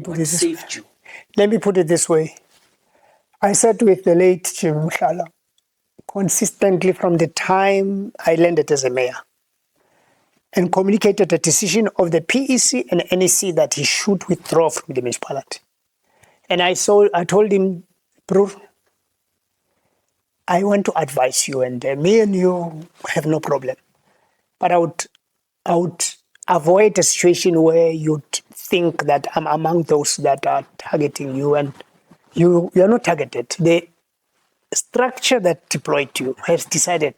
put it this saved you? Let me put it this way. I sat with the late Jim Mhlala consistently from the time I landed as a mayor and communicated the decision of the PEC and NEC that he should withdraw from the municipality. And I told him, bro, I want to advise you, and me and you have no problem. But I would avoid a situation where you'd think that I'm among those that are targeting you, and you are not targeted. The structure that deployed you has decided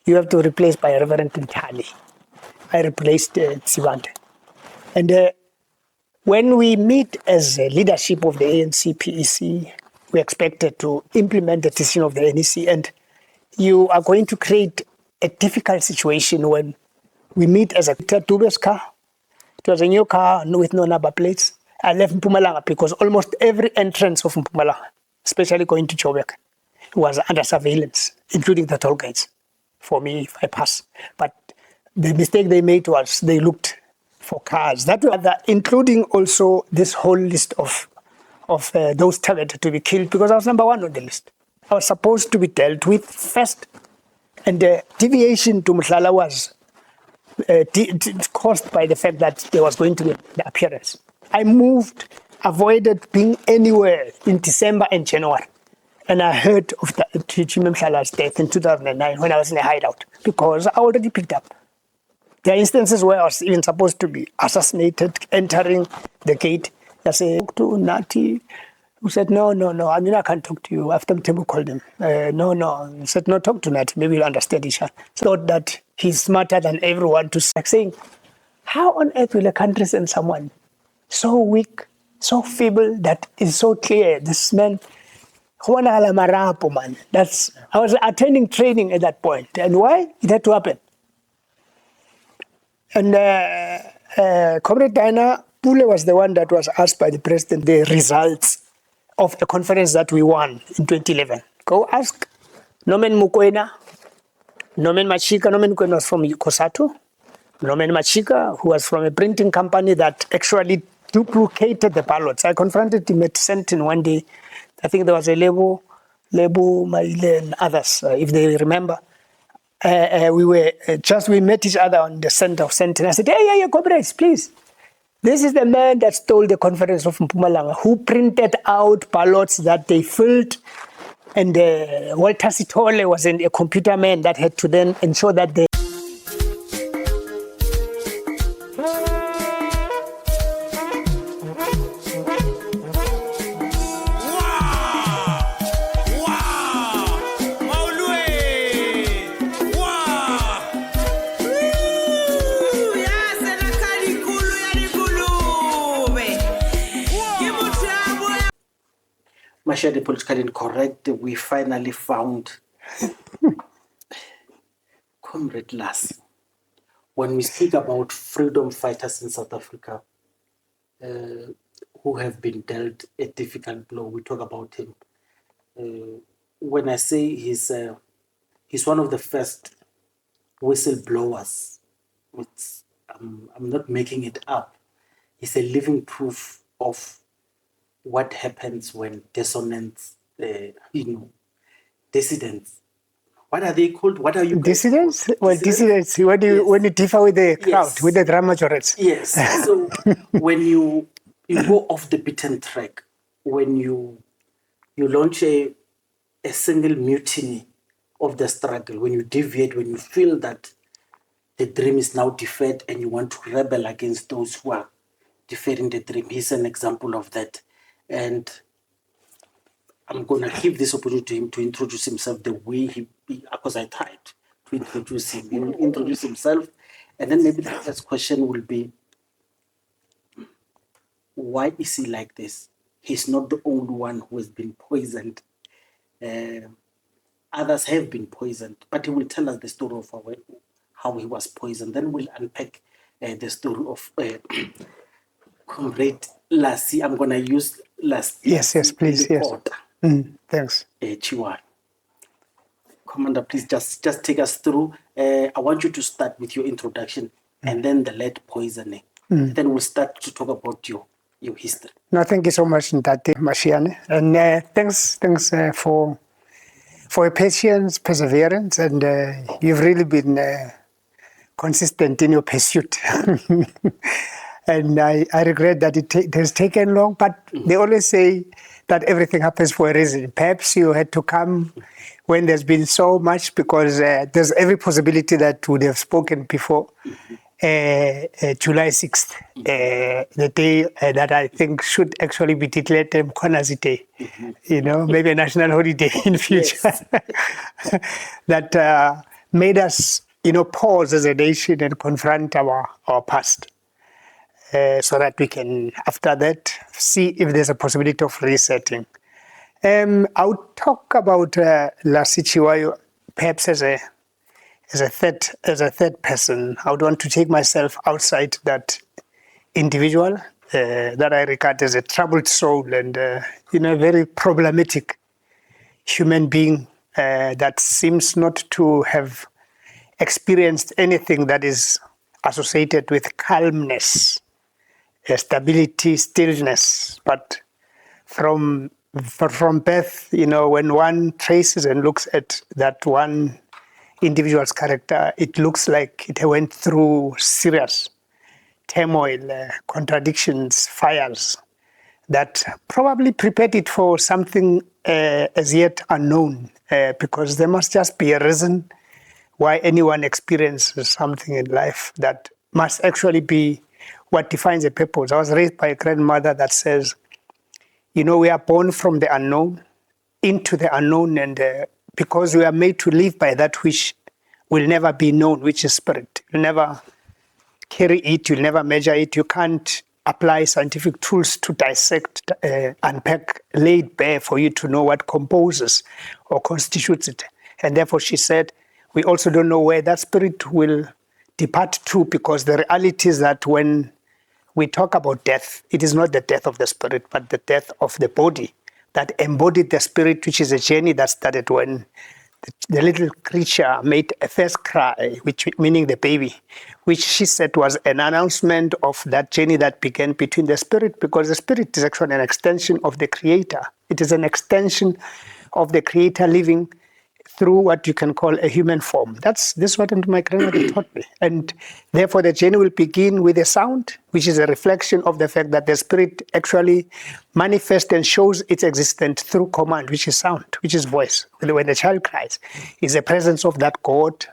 you have to replace by Reverend Ntali. I replaced Nsibande. And when we meet as a leadership of the ANC PEC, we expected to implement the decision of the NEC, and you are going to create a difficult situation when we meet as a Dube's car. It was a new car with no number plates. I left Mpumalanga because almost every entrance of Mpumalanga, especially going to Joburg, was under surveillance, including the toll gates, for me if I pass. But the mistake they made was they looked for cars. That was including also this whole list of those targeted to be killed, because I was number one on the list. I was supposed to be dealt with first, and the deviation to Mhlala was caused by the fact that there was going to be the appearance. I avoided being anywhere in December and January. And I heard of Jim Mhlala's death in 2009 when I was in a hideout, because I already picked up. There are instances where I was even supposed to be assassinated, entering the gate. I said, talk to Nati, who said, no, I mean, I can't talk to you. After Mtembu called him, no. He said, no, talk to Nati, maybe we'll understand each other. Thought that he's smarter than everyone, to saying, how on earth will a country send someone so weak, so feeble, that is so clear? This man, I was attending training at that point. And why? It had to happen. And Comrade Diana Pule was the one that was asked by the president the results of a conference that we won in 2011. Go ask Norman Mukwena, Norman Machika. Norman Mukwena was from Kosato. Norman Machika, who was from a printing company that actually duplicated the ballots. I confronted him at Sentin one day. I think there was a Lebu, Maile, and others, if they remember. We met each other on the center of Sentin. I said, hey, comrades, please. This is the man that stole the conference of Mpumalanga, who printed out ballots that they filled, and Walter Sitole was a computer man that had to then ensure that they... The politically incorrect, we finally found Comrade Lassy. When we speak about freedom fighters in South Africa who have been dealt a difficult blow, we talk about him. When I say he's one of the first whistleblowers, I'm not making it up. He's a living proof of what happens when dissidents, dissidents. What are they called? What are you? Dissidents? Well, dissidents. When you differ with the crowd, with the drama majorities. Yes. So when you go off the beaten track, when you launch a single mutiny of the struggle, when you deviate, when you feel that the dream is now deferred and you want to rebel against those who are deferring the dream, he's an example of that. And I'm going to give this opportunity to him to introduce himself the way because I tried to introduce him. He will introduce himself, and then maybe the first question will be, why is he like this? He's not the only one who has been poisoned. Others have been poisoned, but he will tell us the story of how he was poisoned. Then we'll unpack the story of Comrade Lassy. I'm going to use Lassy. Yes, please. Yes. Thanks. Chiwayo. Commander, please just take us through. I want you to start with your introduction and then the lead poisoning. Then we'll start to talk about your your history. No, thank you so much, Ntate Mashiane. And thanks for your patience, perseverance, and you've really been consistent in your pursuit. And I regret that it has taken long, but they always say that everything happens for a reason. Perhaps you had to come when there's been so much, because there's every possibility that would have spoken before July 6th, the day that I think should actually be declared Mkonazi Day. You know, maybe a national holiday in future. Yes. That made us, pause as a nation and confront our past. So that we can, after that, see if there's a possibility of resetting. I'll talk about Lassy Chiwayo, perhaps as a third person. I would want to take myself outside that individual that I regard as a troubled soul and a very problematic human being that seems not to have experienced anything that is associated with calmness, stability, stillness. But from birth, when one traces and looks at that one individual's character, it looks like it went through serious turmoil, contradictions, fires that probably prepared it for something as yet unknown, because there must just be a reason why anyone experiences something in life that must actually be what defines a purpose. I was raised by a grandmother that says, we are born from the unknown into the unknown, and because we are made to live by that which will never be known, which is spirit. You'll never carry it, you'll never measure it. You can't apply scientific tools to dissect, unpack, lay it bare for you to know what composes or constitutes it. And therefore, she said, we also don't know where that spirit will depart to, because the reality is that when we talk about death, it is not the death of the spirit, but the death of the body that embodied the spirit, which is a journey that started when the little creature made a first cry, which meaning the baby, which she said was an announcement of that journey that began between the spirit, because the spirit is actually an extension of the creator. It is an extension of the creator living through what you can call a human form. This is what my grandmother taught me. And therefore the journey will begin with a sound, which is a reflection of the fact that the spirit actually manifests and shows its existence through command, which is sound, which is voice. When the child cries, it's the presence of that God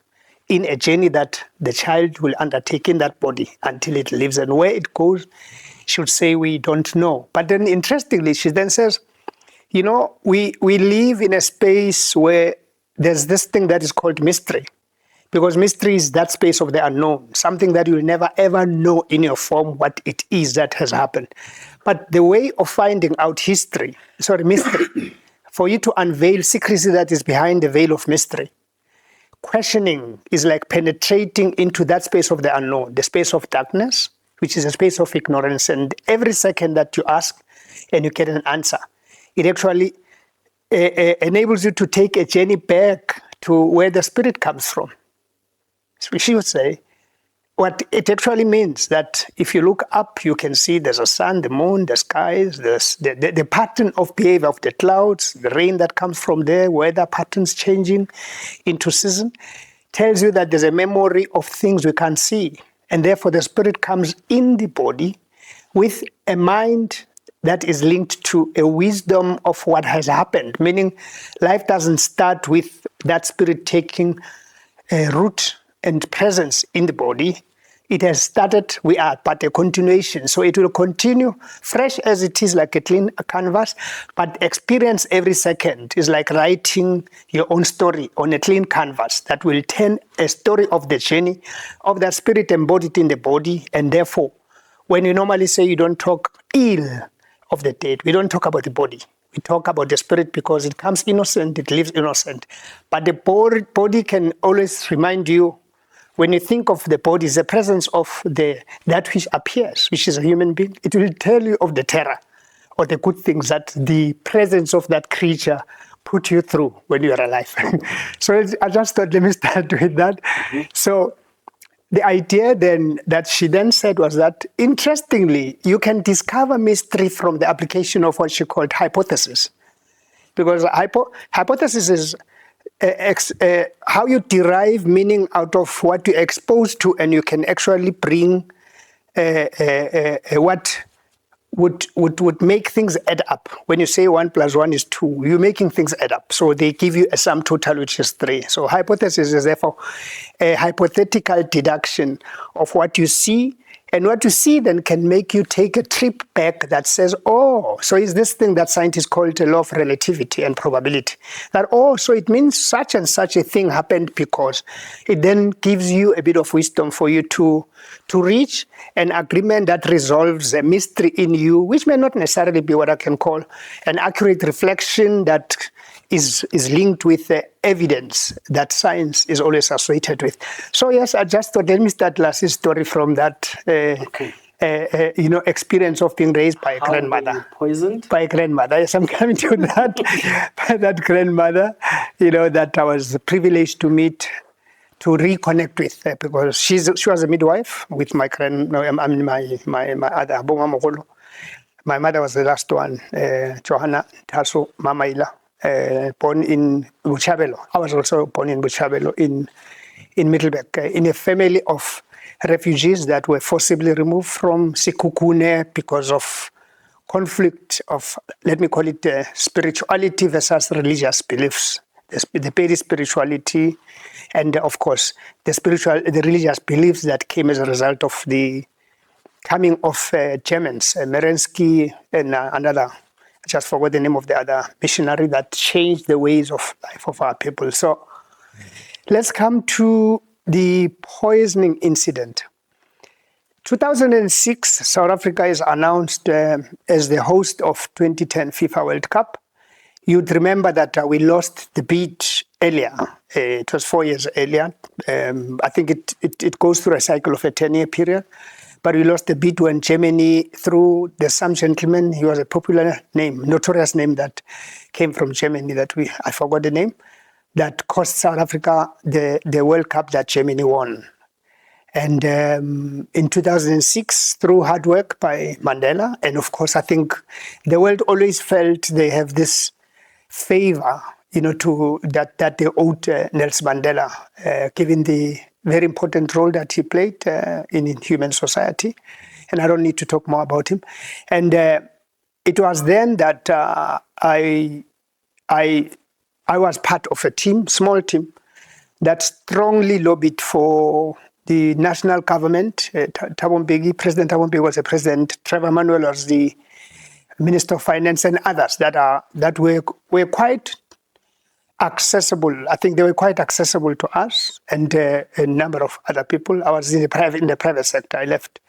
in a journey that the child will undertake in that body until it lives. And where it goes, she would say, we don't know. But then interestingly, she then says, we live in a space where there's this thing that is called mystery, because mystery is that space of the unknown, something that you'll never ever know in your form what it is that has happened. But the way of finding out mystery, for you to unveil secrecy that is behind the veil of mystery, questioning is like penetrating into that space of the unknown, the space of darkness, which is a space of ignorance. And every second that you ask and you get an answer, it actually enables you to take a journey back to where the spirit comes from. So she would say, what it actually means that if you look up, you can see there's a sun, the moon, the skies, the pattern of behavior of the clouds, the rain that comes from there, weather patterns changing into season, tells you that there's a memory of things we can't see. And therefore the spirit comes in the body with a mind that is linked to a wisdom of what has happened, meaning life doesn't start with that spirit taking a root and presence in the body. It has started, we are but a continuation. So it will continue fresh as it is, like a clean canvas, but experience every second is like writing your own story on a clean canvas that will tell a story of the journey of that spirit embodied in the body. And therefore, when you normally say you don't talk ill of the dead, we don't talk about the body. We talk about the spirit because it comes innocent, it lives innocent. But the body can always remind you, when you think of the body, the presence of that which appears, which is a human being, it will tell you of the terror or the good things that the presence of that creature put you through when you are alive. So I just thought, let me start with that. So the idea then that she then said was that, interestingly, you can discover mystery from the application of what she called hypothesis. Because hypothesis is how you derive meaning out of what you're exposed to, and you can actually bring what would make things add up. When you say 1 + 1 is 2, you're making things add up. So they give you a sum total, which is 3. So hypothesis is therefore a hypothetical deduction of what you see, and what you see then can make you take a trip back that says, oh, so is this thing that scientists call it a law of relativity and probability. That, oh, so it means such and such a thing happened, because it then gives you a bit of wisdom for you to reach an agreement that resolves a mystery in you, which may not necessarily be what I can call an accurate reflection that is linked with the evidence that science is always associated with. So yes, I just thought, let me start Lassy's story from that experience of being raised by a grandmother. Were you poisoned? By a grandmother. Yes, I'm coming to that. By that grandmother, that I was privileged to meet, to reconnect with, because she was a midwife with my other Bongamogolo. My mother was the last one, Johanna Taso Mamaila, born in Buchabelo. I was also born in Buchabelo in Middelburg, in a family of refugees that were forcibly removed from Sekhukhune because of conflict of, let me call it, spirituality versus religious beliefs. The petty spirituality, and of course the religious beliefs that came as a result of the coming of Germans, Merensky and another, I just forgot the name of the other missionary that changed the ways of life of our people. So let's come to the poisoning incident. 2006, South Africa is announced as the host of 2010 FIFA World Cup. You'd remember that we lost the bid earlier. It was 4 years earlier. I think it goes through a cycle of a 10-year period. But we lost the bid when Germany, through some gentleman, he was a popular name, notorious name that came from Germany I forgot the name, that cost South Africa the World Cup that Germany won. And in 2006, through hard work by Mandela, and of course, I think the world always felt they have this favor, that they owed Nelson Mandela, given the very important role that he played in human society. And I don't need to talk more about him. And it was then that I was part of a team, small team, that strongly lobbied for the national government. Thabo Mbeki, President Thabo Mbeki was the president, Trevor Manuel was the Minister of Finance, and others that were quite accessible. I think they were quite accessible to us and a number of other people. I was in the private sector. I left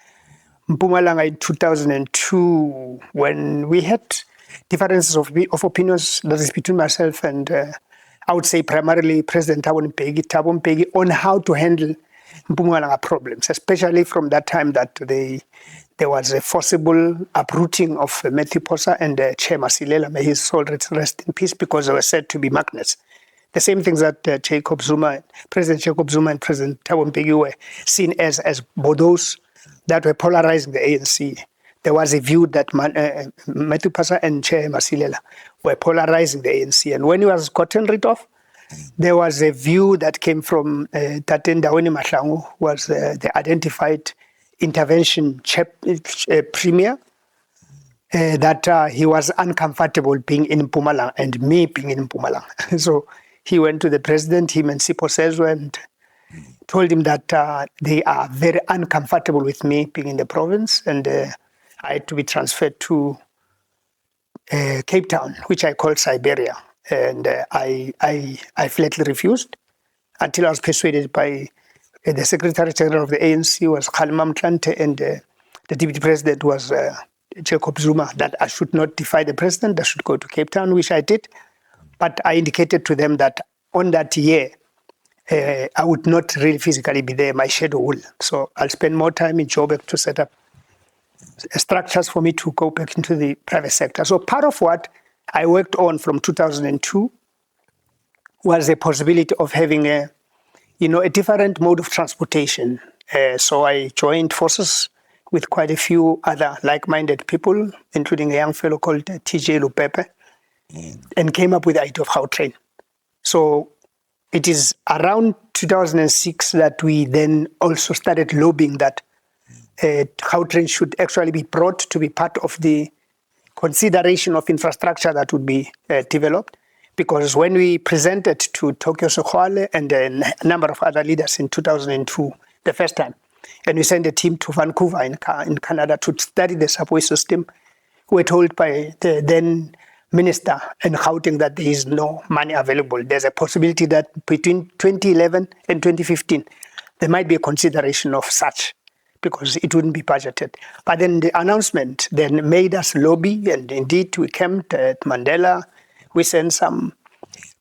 Mpumalanga in 2002 when we had differences of opinions, that is between myself and I would say primarily President Thabo Mbeki on how to handle Mpumalanga problems, especially from that time that there was a forcible uprooting of Matthew Posa and Chair Masilela, may his soul rest in peace, because they were said to be magnets. The same things that President Jacob Zuma and President Thabo Mbeki were seen as those that were polarizing the ANC. There was a view that Matthew Posa and Chair Masilela were polarizing the ANC. And when he was gotten rid of, there was a view that came from Tate Ndaweni Mahlangu, who was the identified intervention premier, that he was uncomfortable being in Mpumalanga and me being in Mpumalanga. So he went to the president, him and Sipho Sezwe, and told him that they are very uncomfortable with me being in the province, and I had to be transferred to Cape Town, which I called Siberia. And I flatly refused until I was persuaded by the Secretary General of the ANC was Kgalema Mtlante, and the Deputy President was Jacob Zuma, that I should not defy the President, I should go to Cape Town, which I did. But I indicated to them that on that year, I would not really physically be there, my schedule will. So I'll spend more time in Joburg to set up structures for me to go back into the private sector. So part of what I worked on from 2002 was the possibility of having a different mode of transportation So I joined forces with quite a few other like-minded people, including a young fellow called TJ Lupepe, and came up with the idea of Gautrain. So it is around 2006 that we then also started lobbying that Gautrain should actually be brought to be part of the consideration of infrastructure that would be developed. Because when we presented to Tokyo Sekgwale and a number of other leaders in 2002, the first time, and we sent a team to Vancouver in Canada to study the subway system, we were told by the then minister in Gauteng that there is no money available. There's a possibility that between 2011 and 2015, there might be a consideration of such, because it wouldn't be budgeted. But then the announcement then made us lobby, and indeed we camped at Mandela. We sent some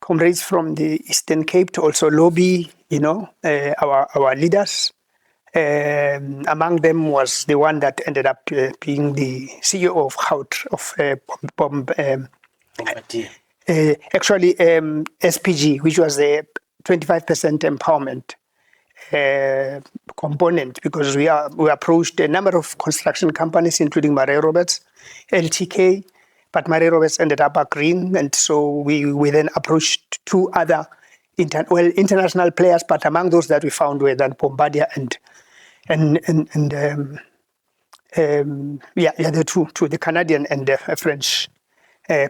comrades from the Eastern Cape to also lobby, our leaders. Among them was the one that ended up being the CEO of SPG, which was a 25% empowerment component, because we approached a number of construction companies, including Murray Roberts, LTK, but Murray Roberts ended up agreeing, and so we then approached two other international players, but among those that we found were then Bombardier and the two, the Canadian and the French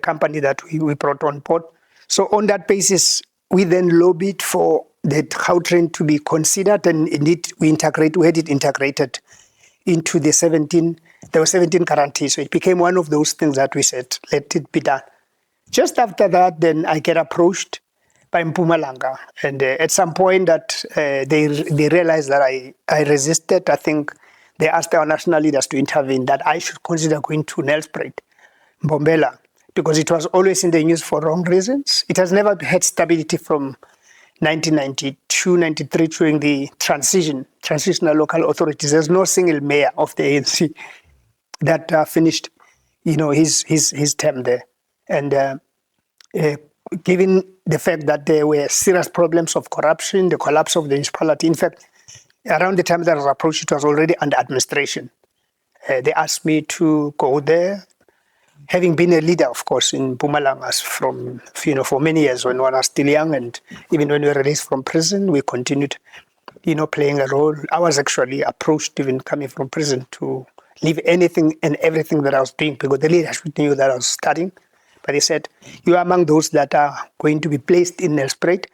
company that we brought on board. So on that basis, we then lobbied for the Gautrain to be considered, and indeed we had it integrated into the 17. There were 17 guarantees, so it became one of those things that we said, let it be done. Just after that, then I get approached by Mpumalanga, and at some point that they realized that I resisted. I think they asked our national leaders to intervene, that I should consider going to Nelspruit, Mbombela, because it was always in the news for wrong reasons. It has never had stability from 1992, 93 during the transitional local authorities. There's no single mayor of the ANC that finished, his term there. And given the fact that there were serious problems of corruption, the collapse of the municipality, in fact, around the time that I was approached, it was already under administration. They asked me to go there, having been a leader, of course, in Mpumalanga for many years when one was still young, and even when we were released from prison, we continued, playing a role. I was actually approached, even coming from prison, to leave anything and everything that I was doing, because the leadership knew that I was studying. But they said, you are among those that are going to be placed in Nelspruit.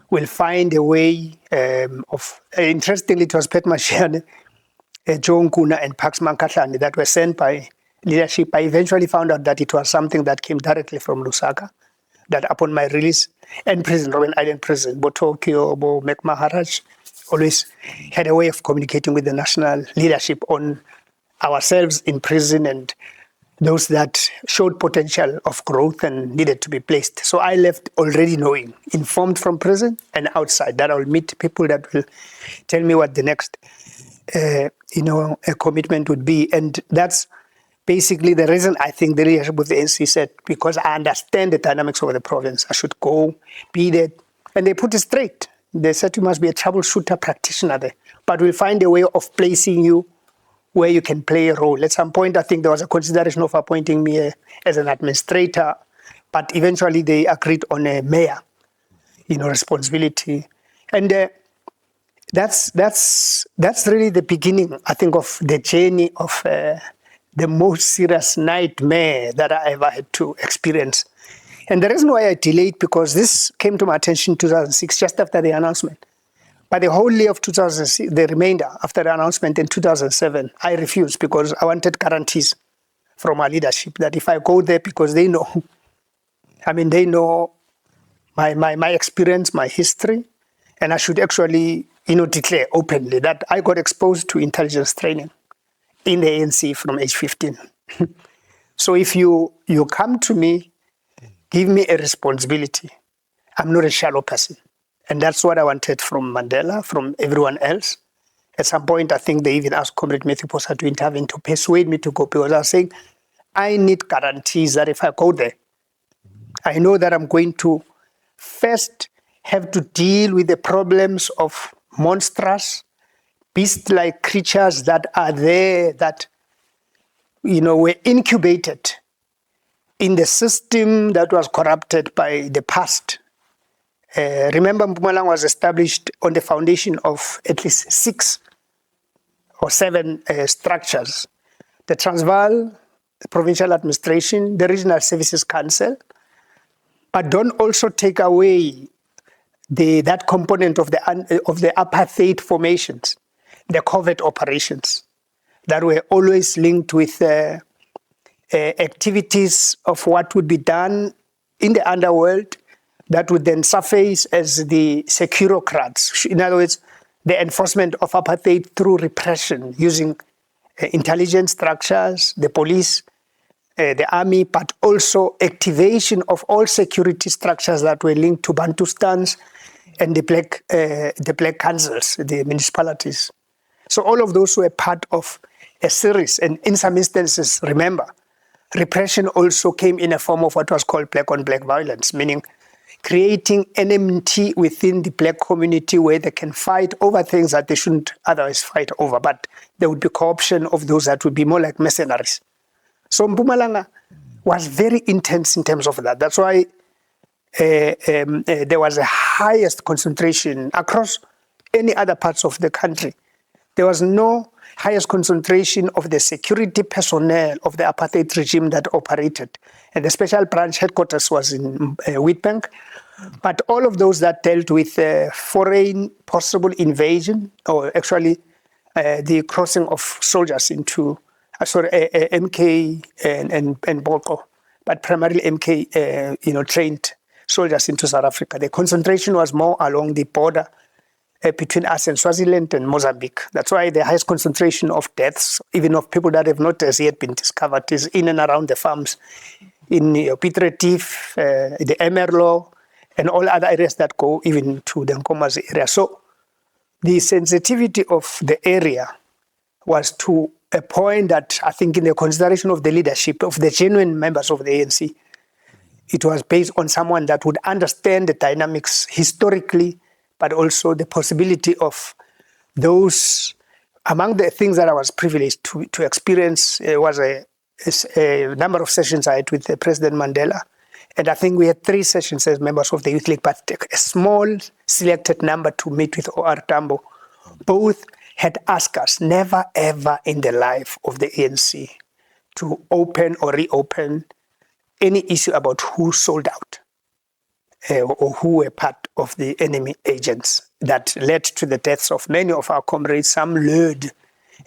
We'll find a way of... Interestingly, it was Pet Mashiane, Joe Nkuna, and Pax Mankatlane that were sent by leadership. I eventually found out that it was something that came directly from Lusaka, that upon my release, and Robben Island Prison, Botokyo, Mek Maharaj, always had a way of communicating with the national leadership on ourselves in prison and those that showed potential of growth and needed to be placed. So I left already knowing, informed from prison and outside, that I'll meet people that will tell me what the next, a commitment would be. And that's basically the reason I think the leadership of the ANC said, because I understand the dynamics of the province, I should go, be there. And they put it straight. They said you must be a troubleshooter practitioner there, but we'll find a way of placing you where you can play a role. At some point, I think there was a consideration of appointing me as an administrator, but eventually they agreed on a mayor, responsibility. And that's really the beginning, I think, of the journey of the most serious nightmare that I ever had to experience. And the reason why I delayed, because this came to my attention in 2006, just after the announcement. But the whole year of 2006, the remainder after the announcement in 2007, I refused, because I wanted guarantees from our leadership that if I go there, because they know, they know my experience, my history, and I should actually, declare openly that I got exposed to intelligence training in the ANC from age 15. So if you come to me, give me a responsibility. I'm not a shallow person. And that's what I wanted from Mandela, from everyone else. At some point, I think they even asked Comrade Matthew Posa to intervene to persuade me to go, because I was saying, I need guarantees that if I go there, I know that I'm going to first have to deal with the problems of monstrous beast-like creatures that are there that, were incubated in the system that was corrupted by the past. Remember, Mpumalanga was established on the foundation of at least 6 or 7 structures. The Transvaal Provincial Administration, the Regional Services Council, but don't also take away that component of the apartheid formations, the covert operations that were always linked with activities of what would be done in the underworld that would then surface as the securocrats. In other words, the enforcement of apartheid through repression using intelligence structures, the police, the army, but also activation of all security structures that were linked to Bantustans and the black councils, the municipalities. So all of those were part of a series, and in some instances, remember, repression also came in a form of what was called black-on-black violence, meaning creating enmity within the black community where they can fight over things that they shouldn't otherwise fight over, but there would be co-option of those that would be more like mercenaries. So Mpumalanga was very intense in terms of that. That's why there was a highest concentration across any other parts of the country. There was no highest concentration of the security personnel of the apartheid regime that operated. And the special branch headquarters was in Witbank. But all of those that dealt with foreign possible invasion, or actually the crossing of soldiers into, MK and Boko, but primarily MK, trained soldiers into South Africa. The concentration was more along the border between us and Swaziland and Mozambique. That's why the highest concentration of deaths, even of people that have not as yet been discovered, is in and around the farms in Piet Retief, the Emerlo, and all other areas that go even to the Nkomazi area. So the sensitivity of the area was to a point that I think in the consideration of the leadership of the genuine members of the ANC, it was based on someone that would understand the dynamics historically, but also the possibility of those. Among the things that I was privileged to experience was a number of sessions I had with President Mandela. And I think we had 3 sessions as members of the Youth League, but a small selected number to meet with O.R. Tambo. Both had asked us, never ever in the life of the ANC, to open or reopen any issue about who sold out or who were part of the enemy agents that led to the deaths of many of our comrades, some lured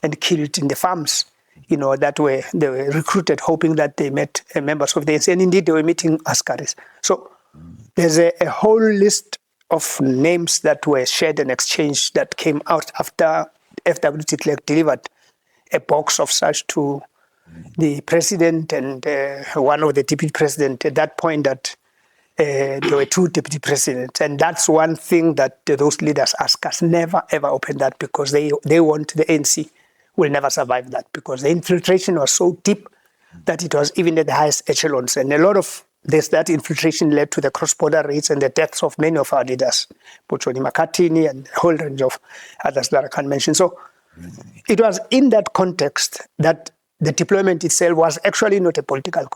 and killed in the farms, they were recruited hoping that they met members of the ANC, and indeed they were meeting Askaris. So there's a whole list of names that were shared and exchanged that came out after FW de Klerk delivered a box of such to the president and one of the deputy president. At that point that there were 2 deputy presidents, and that's one thing that those leaders ask us, never ever open that, because they want the ANC will never survive that, because the infiltration was so deep that it was even at the highest echelons, and a lot of that infiltration led to the cross-border raids and the deaths of many of our leaders, Bochoni Makatini and a whole range of others that I can't mention. So it was in that context that the deployment itself was actually not a political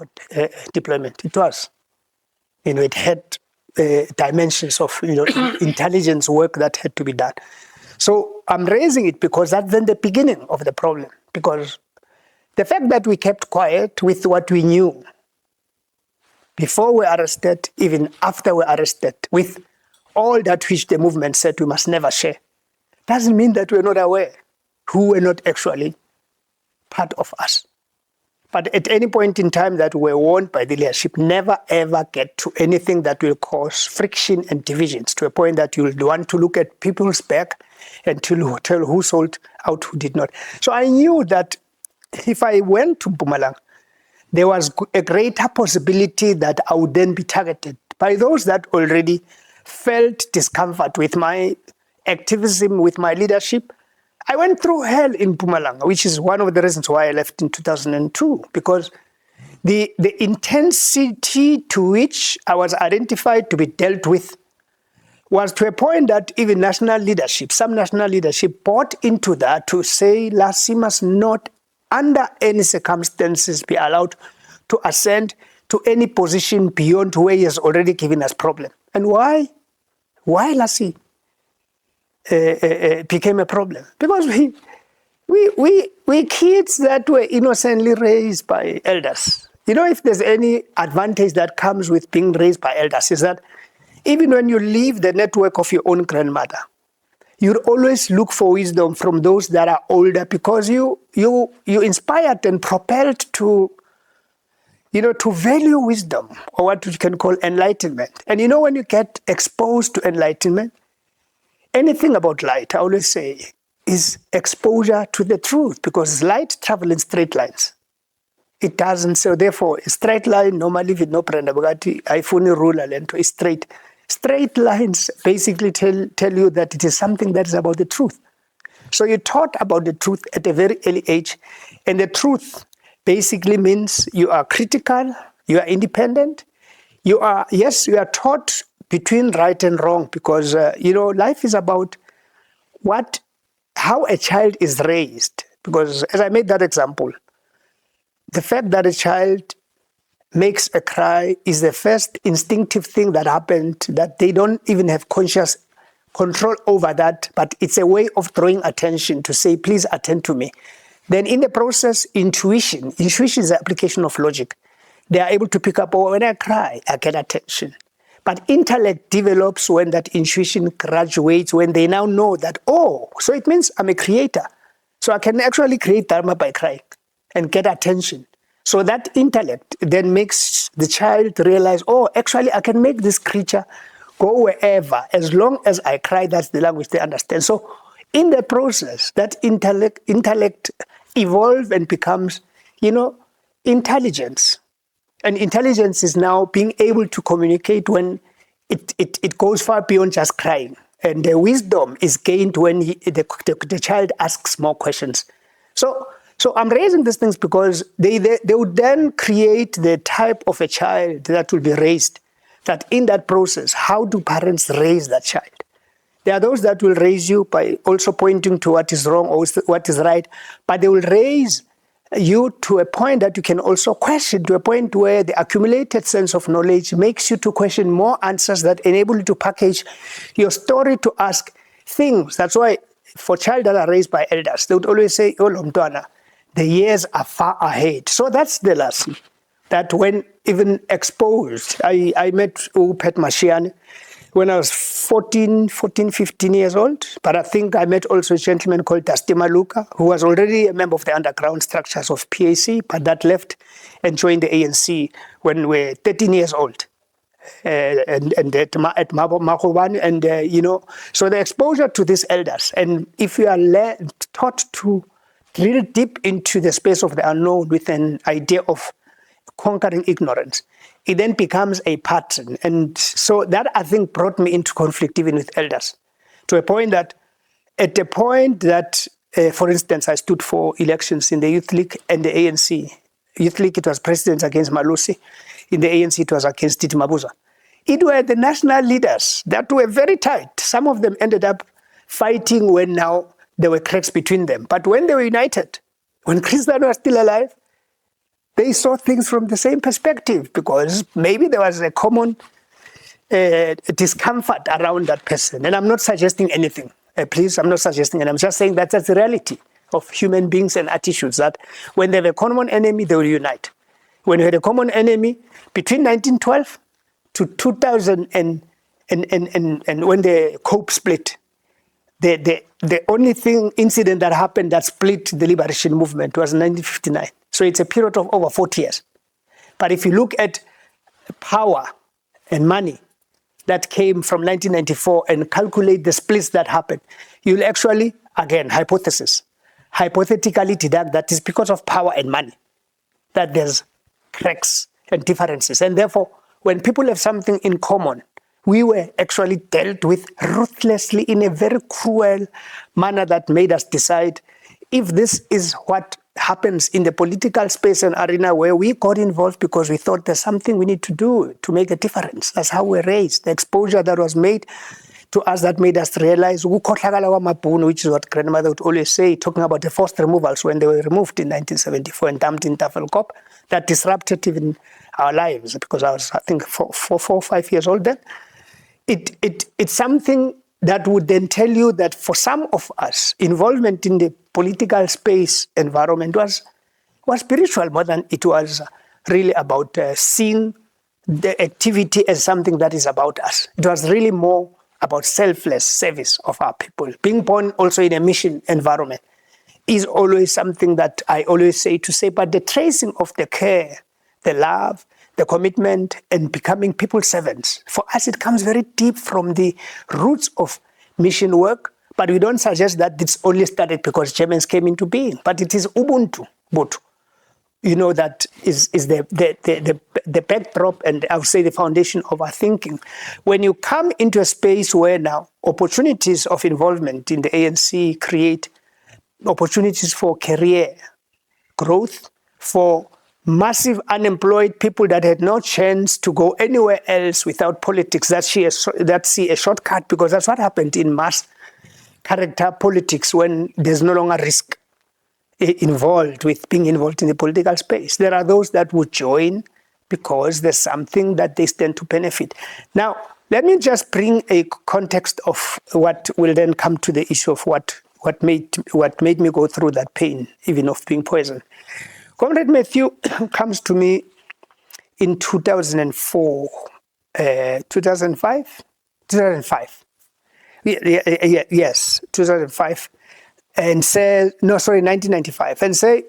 deployment. It was. It had dimensions of intelligence work that had to be done. So I'm raising it because that's then the beginning of the problem. Because the fact that we kept quiet with what we knew before we were arrested, even after we were arrested, with all that which the movement said we must never share, doesn't mean that we're not aware who were not actually part of us. But at any point in time that we're warned by the leadership, never ever get to anything that will cause friction and divisions, to a point that you'll want to look at people's back and to tell who sold out, who did not. So I knew that if I went to Mpumalanga, there was a greater possibility that I would then be targeted by those that already felt discomfort with my activism, with my leadership. I went through hell in Mpumalanga, which is one of the reasons why I left in 2002, because the intensity to which I was identified to be dealt with was to a point that even national leadership, some national leadership bought into that to say Lassy must not, under any circumstances, be allowed to ascend to any position beyond where he has already given us problem. And why? Why Lassy became a problem? Because we kids that were innocently raised by elders. You know, if there's any advantage that comes with being raised by elders, is that even when you leave the network of your own grandmother, you always look for wisdom from those that are older, because you inspired and propelled to, to value wisdom, or what you can call enlightenment. And when you get exposed to enlightenment, anything about light, I always say, is exposure to the truth, because light travels in straight lines. It doesn't. So therefore, a straight line normally with no prenda bugatti, iPhone ruler lento is straight. Straight lines basically tell you that it is something that is about the truth. So you're taught about the truth at a very early age. And the truth basically means you are critical, you are independent, you are taught between right and wrong, because, life is about how a child is raised. Because as I made that example, the fact that a child makes a cry is the first instinctive thing that happened, that they don't even have conscious control over that, but it's a way of drawing attention to say, please attend to me. Then in the process, intuition is the application of logic. They are able to pick up, when I cry, I get attention. But intellect develops when that intuition graduates, when they now know that, so it means I'm a creator. So I can actually create dharma by crying and get attention. So that intellect then makes the child realize, actually I can make this creature go wherever. As long as I cry, that's the language they understand. So in the process, that intellect evolves and becomes, intelligence. And intelligence is now being able to communicate when it goes far beyond just crying. And the wisdom is gained when the child asks more questions. So I'm raising these things because they would then create the type of a child that will be raised. That in that process, how do parents raise that child? There are those that will raise you by also pointing to what is wrong or what is right, but they will raise you to a point that you can also question, to a point where the accumulated sense of knowledge makes you to question more answers that enable you to package your story to ask things. That's why for children that are raised by elders, they would always say, Mtwana, the years are far ahead. So that's the lesson. That when even exposed, I met Pet Mashiane when I was 15 years old. But I think I met also a gentleman called Dusty Maluka, who was already a member of the underground structures of PAC, but that left and joined the ANC when we were 13 years old. And at Mahobane, and so the exposure to these elders, and if you are taught to drill deep into the space of the unknown with an idea of conquering ignorance, it then becomes a pattern. And so that, I think, brought me into conflict even with elders, to a point that, for instance, I stood for elections in the Youth League and the ANC. Youth League, it was presidents against Malusi. In the ANC, it was against David Mabuza. It were the national leaders that were very tight. Some of them ended up fighting when now there were cracks between them. But when they were united, when Cristiano was still alive, they saw things from the same perspective, because maybe there was a common discomfort around that person. And I'm not suggesting anything. Please, I'm not suggesting, and I'm just saying that that's the reality of human beings and attitudes, that when they have a common enemy, they will unite. When you had a common enemy between 1912 to 2000 and when the COPE split, the only incident that happened that split the liberation movement was 1959. So it's a period of over 40 years. But if you look at power and money that came from 1994 and calculate the splits that happened, you'll actually, again, hypothetically deduct that is because of power and money, that there's cracks and differences. And therefore, when people have something in common, we were actually dealt with ruthlessly in a very cruel manner that made us decide, if this is what happens in the political space and arena where we got involved because we thought there's something we need to do to make a difference. That's how we're raised. The exposure that was made to us that made us realize, which is what grandmother would always say, talking about the forced removals when they were removed in 1974 and dumped in Tafelkop, that disrupted even our lives, because I was, I think, 4 or 5 years old then. It's something that would then tell you that for some of us, involvement in the political space environment was spiritual more than it was really about seeing the activity as something that is about us. It was really more about selfless service of our people. Being born also in a mission environment is always something that I always say, but the tracing of the care, the love, the commitment, and becoming people's servants, for us it comes very deep from the roots of mission work, but we don't suggest that it's only started because Germans came into being, but it is Ubuntu, Botu. You know, that is the backdrop and I would say the foundation of our thinking. When you come into a space where now opportunities of involvement in the ANC create opportunities for career growth, for massive unemployed people that had no chance to go anywhere else without politics, that see a shortcut, because that's what happened in mass character politics when there's no longer risk involved with being involved in the political space. There are those that would join because there's something that they stand to benefit. Now, let me just bring a context of what will then come to the issue of what made me go through that pain, even of being poisoned. Comrade Matthew comes to me in 2004, 2005? 2005. Yes, 2005. And say, 1995, and say,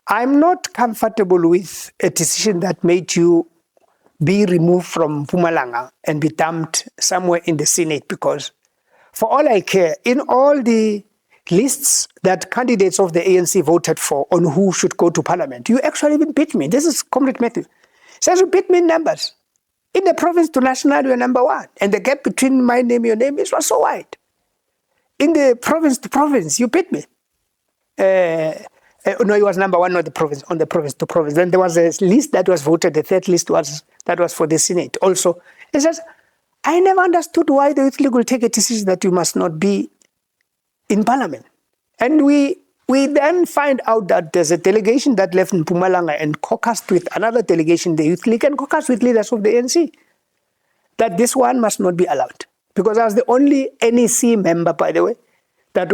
I'm not comfortable with a decision that made you be removed from Mpumalanga and be dumped somewhere in the Senate, because for all I care, in all the lists that candidates of the ANC voted for on who should go to parliament, you actually even beat me. This is Comrade Matthew. Says you beat me in numbers. In the province to national, you're number one. And the gap between my name and your name was so wide. In the province to province, you beat me. No, it was number one, not the province, on the province to province. Then there was a list that was voted, the third list was for the Senate. Also, it says, I never understood why the Youth League will take a decision that you must not be in parliament. And we then find out that there's a delegation that left in Mpumalanga and caucused with another delegation, the Youth League, and caucused with leaders of the ANC, that this one must not be allowed. Because I was the only NEC member, by the way, that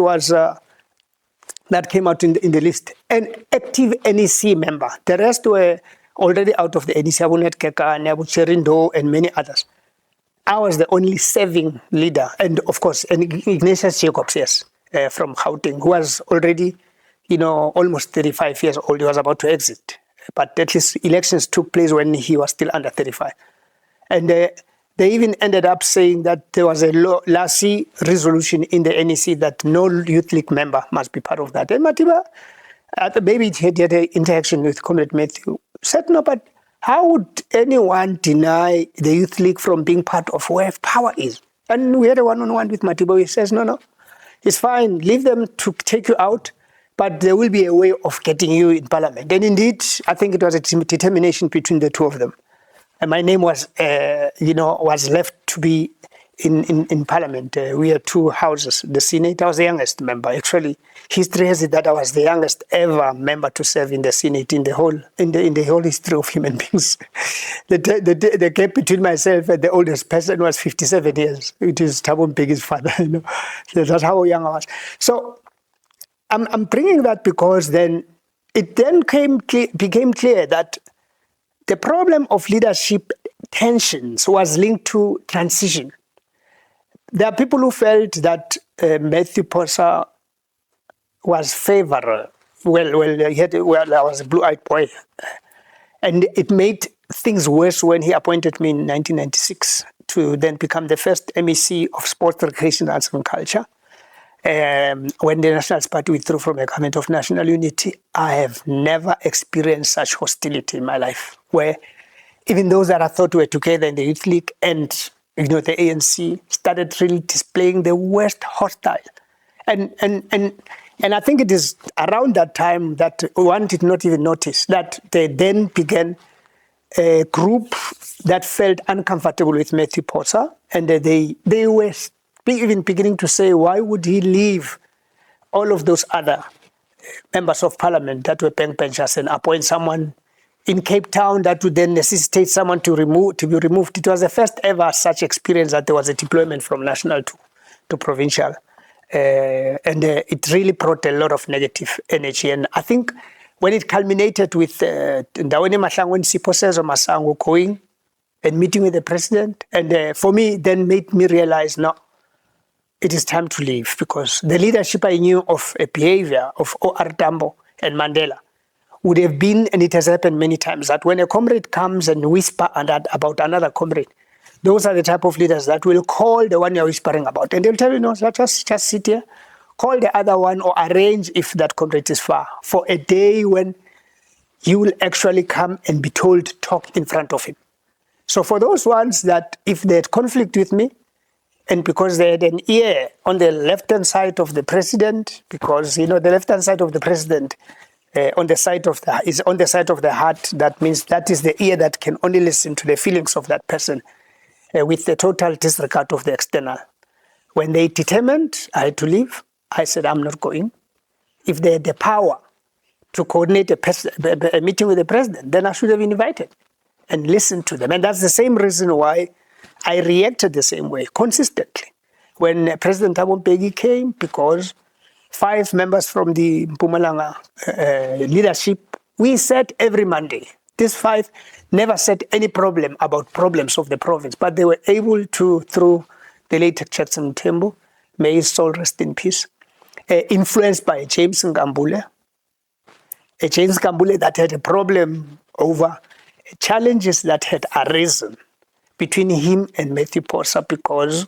came out in the list, an active NEC member. The rest were already out of the NEC, Abunet Keka, Abu Cherindo, and many others. I was the only serving leader, and of course, Ignatius Jacobs, yes, from Gauteng, who was already, almost 35 years old. He was about to exit, but at least elections took place when he was still under 35, and. They even ended up saying that there was a Lassy resolution in the NEC that no Youth League member must be part of that. And Matiba, maybe it had an interaction with Comrade Matthew, said, no, but how would anyone deny the Youth League from being part of where power is? And we had a one-on-one with Matiba. He says, no, it's fine. Leave them to take you out, but there will be a way of getting you in parliament. And indeed, I think it was a determination between the two of them. And my name was, was left to be in parliament. We had two houses. The Senate, I was the youngest member. Actually, history has it that I was the youngest ever member to serve in the Senate in the whole history of human beings. The gap between myself and the oldest person was 57 years. It is Thabo Mbeki's father. That's how young I was. So I'm bringing that because then it then became clear that the problem of leadership tensions was linked to transition. There are people who felt that Matthew Posa was favorable. I was a blue-eyed boy. And it made things worse when he appointed me in 1996 to then become the first MEC of Sports, Recreation, Arts and Culture. When the Nationalist Party withdrew from a government of national unity, I have never experienced such hostility in my life, where even those that I thought were together in the Youth League and the ANC started really displaying the worst hostile. And I think it is around that time that one did not even notice that they then began a group that felt uncomfortable with Matthew Posa, and they were even beginning to say, why would he leave all of those other members of parliament that were backbenchers and appoint someone in Cape Town that would then necessitate someone to be removed? It was the first ever such experience that there was a deployment from national to provincial. And it really brought a lot of negative energy. And I think when it culminated with Ndaweni Mahlangu and Sipho Sezo Masango going and meeting with the president, and for me, then made me realize, no, it is time to leave, because the leadership I knew of a behavior of O.R. Tambo and Mandela would have been, and it has happened many times, that when a comrade comes and whisper about another comrade, those are the type of leaders that will call the one you're whispering about. And they'll tell you, no, just sit here, call the other one, or arrange, if that comrade is far, for a day when you will actually come and be told to talk in front of him. So for those ones that if they had conflict with me, and because they had an ear on the left-hand side of the president, because, the left-hand side of the president is on the side of the heart, that means that is the ear that can only listen to the feelings of that person with the total disregard of the external. When they determined I had to leave, I said, I'm not going. If they had the power to coordinate a meeting with the president, then I should have invited and listened to them. And that's the same reason why I reacted the same way, consistently. When President Thabo Mbeki came, because 5 members from the Mpumalanga leadership, we sat every Monday. These 5 never said any problem about problems of the province, but they were able to, through the late Jackson Mthembu, may his soul rest in peace, influenced by James Nkambule, that had a problem over challenges that had arisen between him and Matthew Posa, because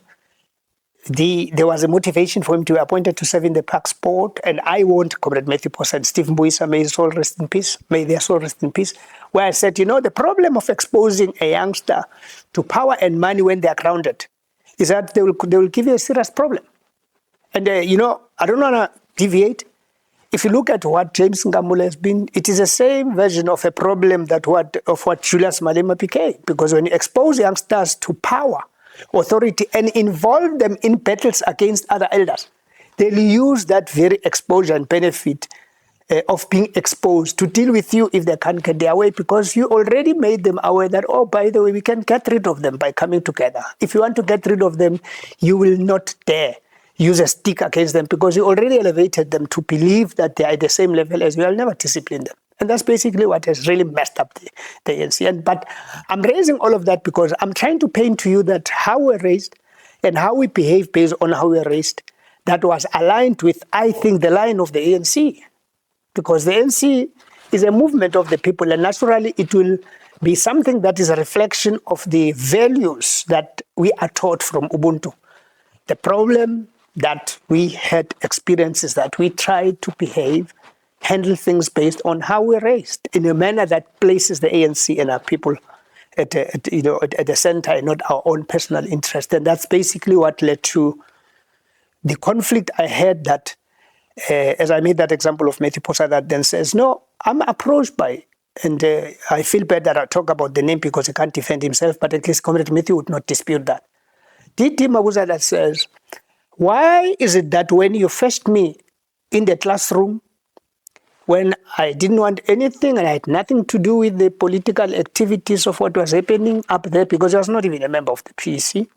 there was a motivation for him to be appointed to serve in the Parks Board, and I want Comrade Matthew Posa and Steve Mbuisa, may his soul rest in peace, may their soul rest in peace, where I said, the problem of exposing a youngster to power and money when they are grounded is that they will give you a serious problem. And, I don't want to deviate. If you look at what James Nkambule has been, it is the same version of a problem of what Julius Malema became. Because when you expose youngsters to power, authority, and involve them in battles against other elders, they'll use that very exposure and benefit of being exposed to deal with you if they can't get their way, because you already made them aware that, oh, by the way, we can get rid of them by coming together. If you want to get rid of them, you will not dare use a stick against them, because you already elevated them to believe that they are at the same level as you. Will never discipline them. And that's basically what has really messed up the ANC. But I'm raising all of that because I'm trying to paint to you that how we're raised and how we behave based on how we're raised, that was aligned with, I think, the line of the ANC. Because the ANC is a movement of the people, and naturally it will be something that is a reflection of the values that we are taught from Ubuntu. The problem that we had experiences that we tried to behave, handle things based on how we're raised in a manner that places the ANC and our people at the center and not our own personal interest. And that's basically what led to the conflict I had that, as I made that example of Matthew Posa that then says, no, I'm approached by, and I feel bad that I talk about the name because he can't defend himself, but at least Comrade Matthew would not dispute that. Deputy Mabuza that says, why is it that when you fetched me in the classroom, when I didn't want anything and I had nothing to do with the political activities of what was happening up there, because I was not even a member of the PEC,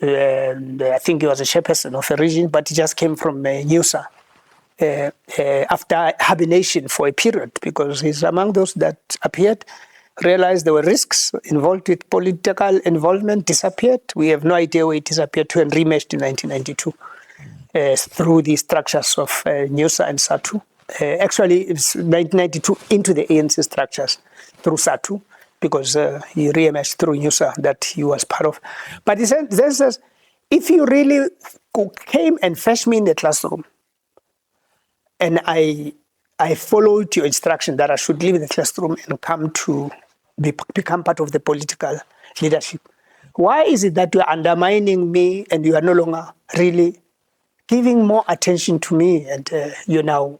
and I think he was a chairperson of a region, but he just came from NUSA after hibernation for a period, because he's among those that appeared, realized there were risks involved with political involvement, disappeared. We have no idea where it disappeared to, and rematched in 1992 through the structures of NUSA and SATU. Actually, it's 1992 into the ANC structures through SATU, because he re-emerged through NUSA that he was part of. But he says, if you really came and fetched me in the classroom, and I followed your instruction that I should leave the classroom and come to become part of the political leadership, why is it that you are undermining me and you are no longer really giving more attention to me, and you're now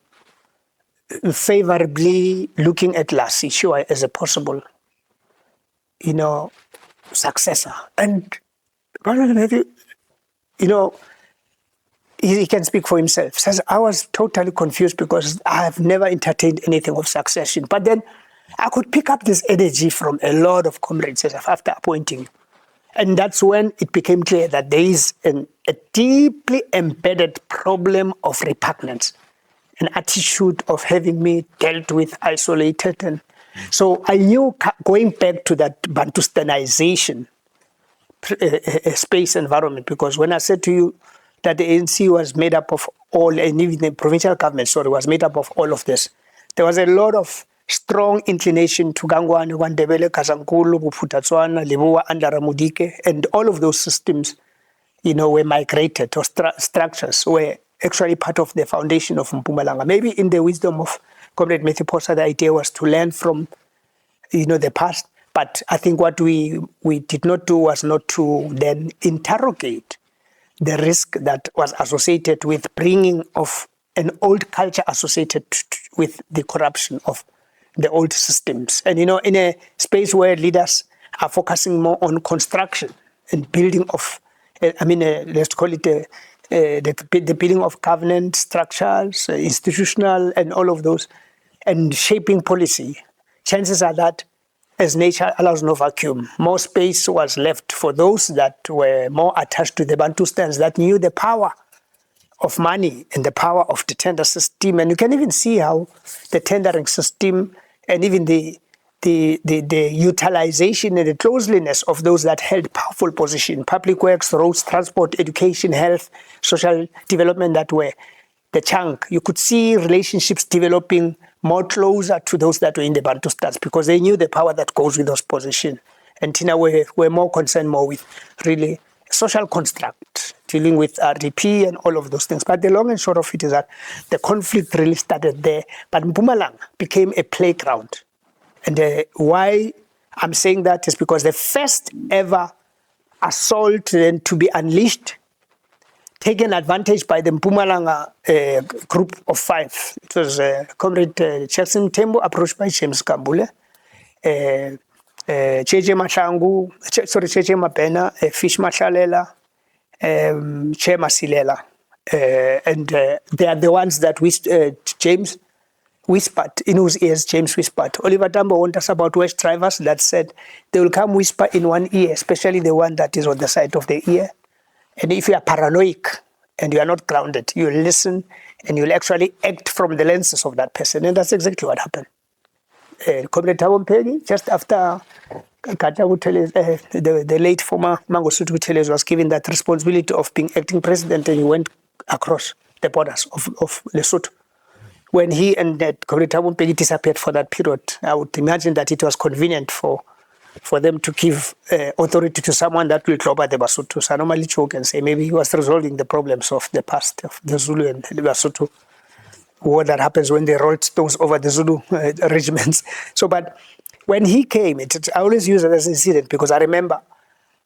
favorably looking at Lassy Chiwayo as a possible, successor? And you know, he can speak for himself. Says, I was totally confused because I have never entertained anything of succession. But then I could pick up this energy from a lot of comrades after appointing you. And that's when it became clear that there is a deeply embedded problem of repugnance, an attitude of having me dealt with, isolated. And so I knew going back to that Bantustanization space environment, because when I said to you that the ANC was made up of all, and even the provincial government, sorry, was made up of all of this, there was a lot of strong inclination to Gangwane, Wandebele, Kazankulu, Buputatswana, Libuwa, Andara Mudike, and all of those systems, you know, were migrated, or structures were actually part of the foundation of Mpumalanga. Maybe in the wisdom of Comrade Matthew Posa, the idea was to learn from, you know, the past. But I think what we did not do was not to then interrogate the risk that was associated with bringing of an old culture associated with the corruption of the old systems. And, you know, in a space where leaders are focusing more on construction and building of, let's call it the building of governance structures, institutional, and all of those, and shaping policy, chances are that, as nature allows no vacuum, more space was left for those that were more attached to the Bantustans, that knew the power of money and the power of the tender system. And you can even see how the tendering system and even the utilization and the closeliness of those that held powerful position, public works, roads, transport, education, health, social development, that were the chunk. You could see relationships developing more closer to those that were in the Bantustans, because they knew the power that goes with those positions. And Tina were more concerned more with really social construct, dealing with RDP and all of those things. But the long and short of it is that the conflict really started there. But Mpumalanga became a playground. And why I'm saying that is because the first ever assault then to be unleashed, taken advantage by the Mpumalanga group of 5. It was Comrade Chelsea Tembo, approached by James Kambule, Cheche Mabena, Fish Mashalela, Che Masilela. And they are the ones that James whispered, in whose ears James whispered. Oliver Tambo warned us about West drivers that said they will come whisper in one ear, especially the one that is on the side of the ear. And if you are paranoid and you are not grounded, you will listen and you will actually act from the lenses of that person. And that's exactly what happened. Comrade Thabo Mbeki, just after the late former Mangosuthu Buthelezi was given that responsibility of being acting president, and he went across the borders of Lesotho. When he and Comrade Thabo Mbeki disappeared for that period, I would imagine that it was convenient for them to give authority to someone that will clobber the Basotho. So I normally joke and say maybe he was resolving the problems of the past, of the Zulu and the Basotho, what that happens when they rolled stones over the Zulu regiments. So, but when he came, I always use it as an incident, because I remember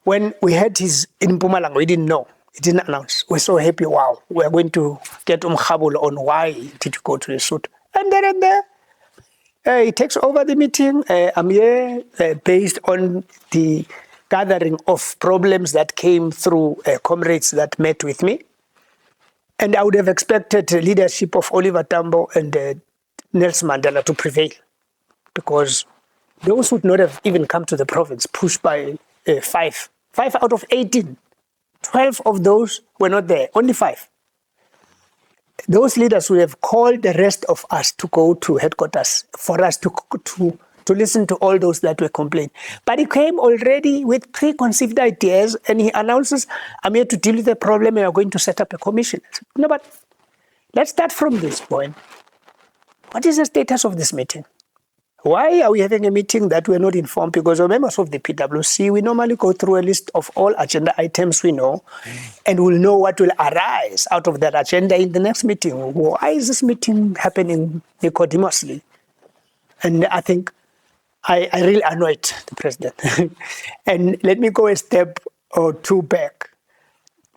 when we had his in Mpumalanga, we didn't know. He didn't announce. We're so happy, wow, we're going to get Umkhabul on why did you go to Lesotho. And then he takes over the meeting. I'm here based on the gathering of problems that came through comrades that met with me. And I would have expected the leadership of Oliver Tambo and Nelson Mandela to prevail, because those would not have even come to the province, pushed by 5 out of 18. 12 of those were not there, only 5. Those leaders would have called the rest of us to go to headquarters for us to listen to all those that were complaining. But he came already with preconceived ideas, and he announces, I'm here to deal with the problem, and we are going to set up a commission. No, but let's start from this point. What is the status of this meeting? Why are we having a meeting that we're not informed? Because we're members of the PwC, we normally go through a list of all agenda items we know, and we'll know what will arise out of that agenda in the next meeting. Why is this meeting happening nicodemously? And I think I really annoyed the president. And let me go a step or two back.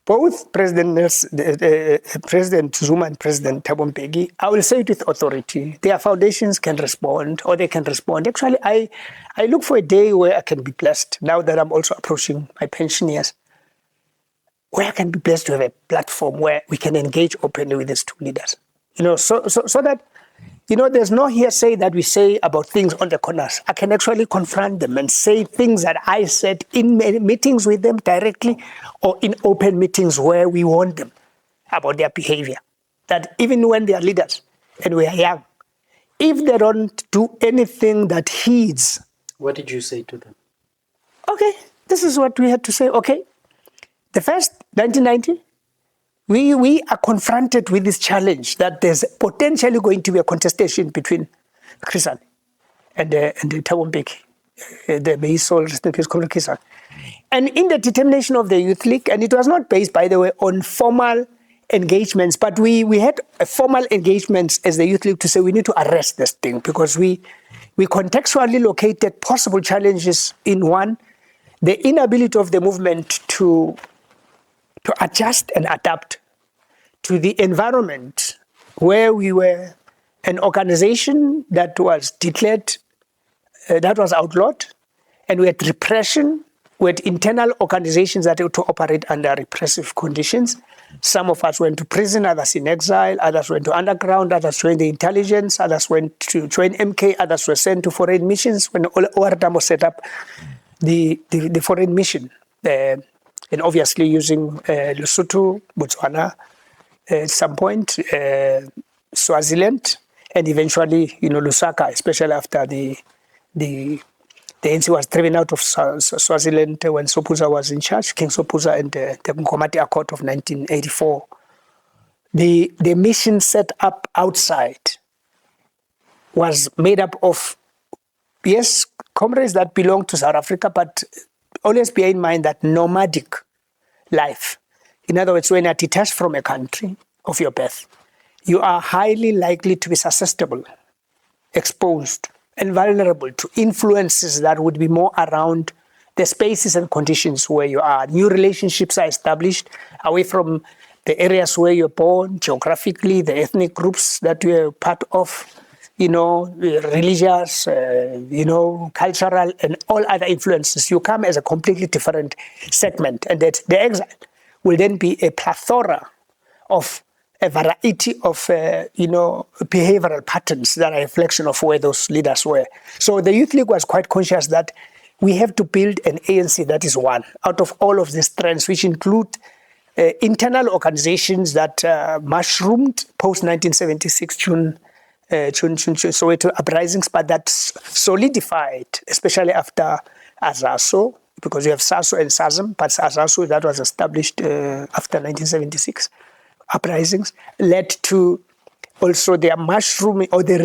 Both President Zuma and President Thabo Mbeki, I will say it with authority, their foundations can respond, or they can respond. Actually, I look for a day where I can be blessed, now that I'm also approaching my pension years, where I can be blessed to have a platform where we can engage openly with these two leaders. So that, there's no hearsay that we say about things on the corners. I can actually confront them and say things that I said in meetings with them directly or in open meetings where we warn them about their behavior. That even when they are leaders and we are young, if they don't do anything that heeds. What did you say to them? Okay, this is what we had to say. Okay, the first, 1990, we are confronted with this challenge that there's potentially going to be a contestation between Chris and Thabo Mbeki, may his soul rest in peace, Chris. And in the determination of the Youth League, and it was not based, by the way, on formal engagements, but we had formal engagements as the Youth League to say we need to arrest this thing because we contextually located possible challenges in one, the inability of the movement to adjust and adapt to the environment where we were an organization that was declared, that was outlawed, and we had repression. We had internal organizations that had to operate under repressive conditions. Some of us went to prison, others in exile, others went to underground, others joined the intelligence, others went to join MK, others were sent to foreign missions when OR Tambo set up the foreign mission. And obviously using Lesotho, Botswana, at some point, Swaziland, and eventually, Lusaka, especially after the ANC was driven out of Swaziland when Sopuza was in charge, King Sopuza, and the Nkomati Accord of 1984. The mission set up outside was made up of, yes, comrades that belong to South Africa, but always bear in mind that nomadic life. In other words, when you are detached from a country of your birth, you are highly likely to be susceptible, exposed, and vulnerable to influences that would be more around the spaces and conditions where you are. New relationships are established away from the areas where you're born, geographically, the ethnic groups that you're part of, religious, cultural, and all other influences. You come as a completely different segment, and that the exile will then be a plethora of a variety of, behavioral patterns that are a reflection of where those leaders were. So the Youth League was quite conscious that we have to build an ANC that is one out of all of these trends, which include internal organizations that mushroomed post-1976 June Soweto uprisings, but that solidified, especially after Azaso, because you have SASO and SASM, but Azaso, that was established after 1976 uprisings, led to also their mushrooming or the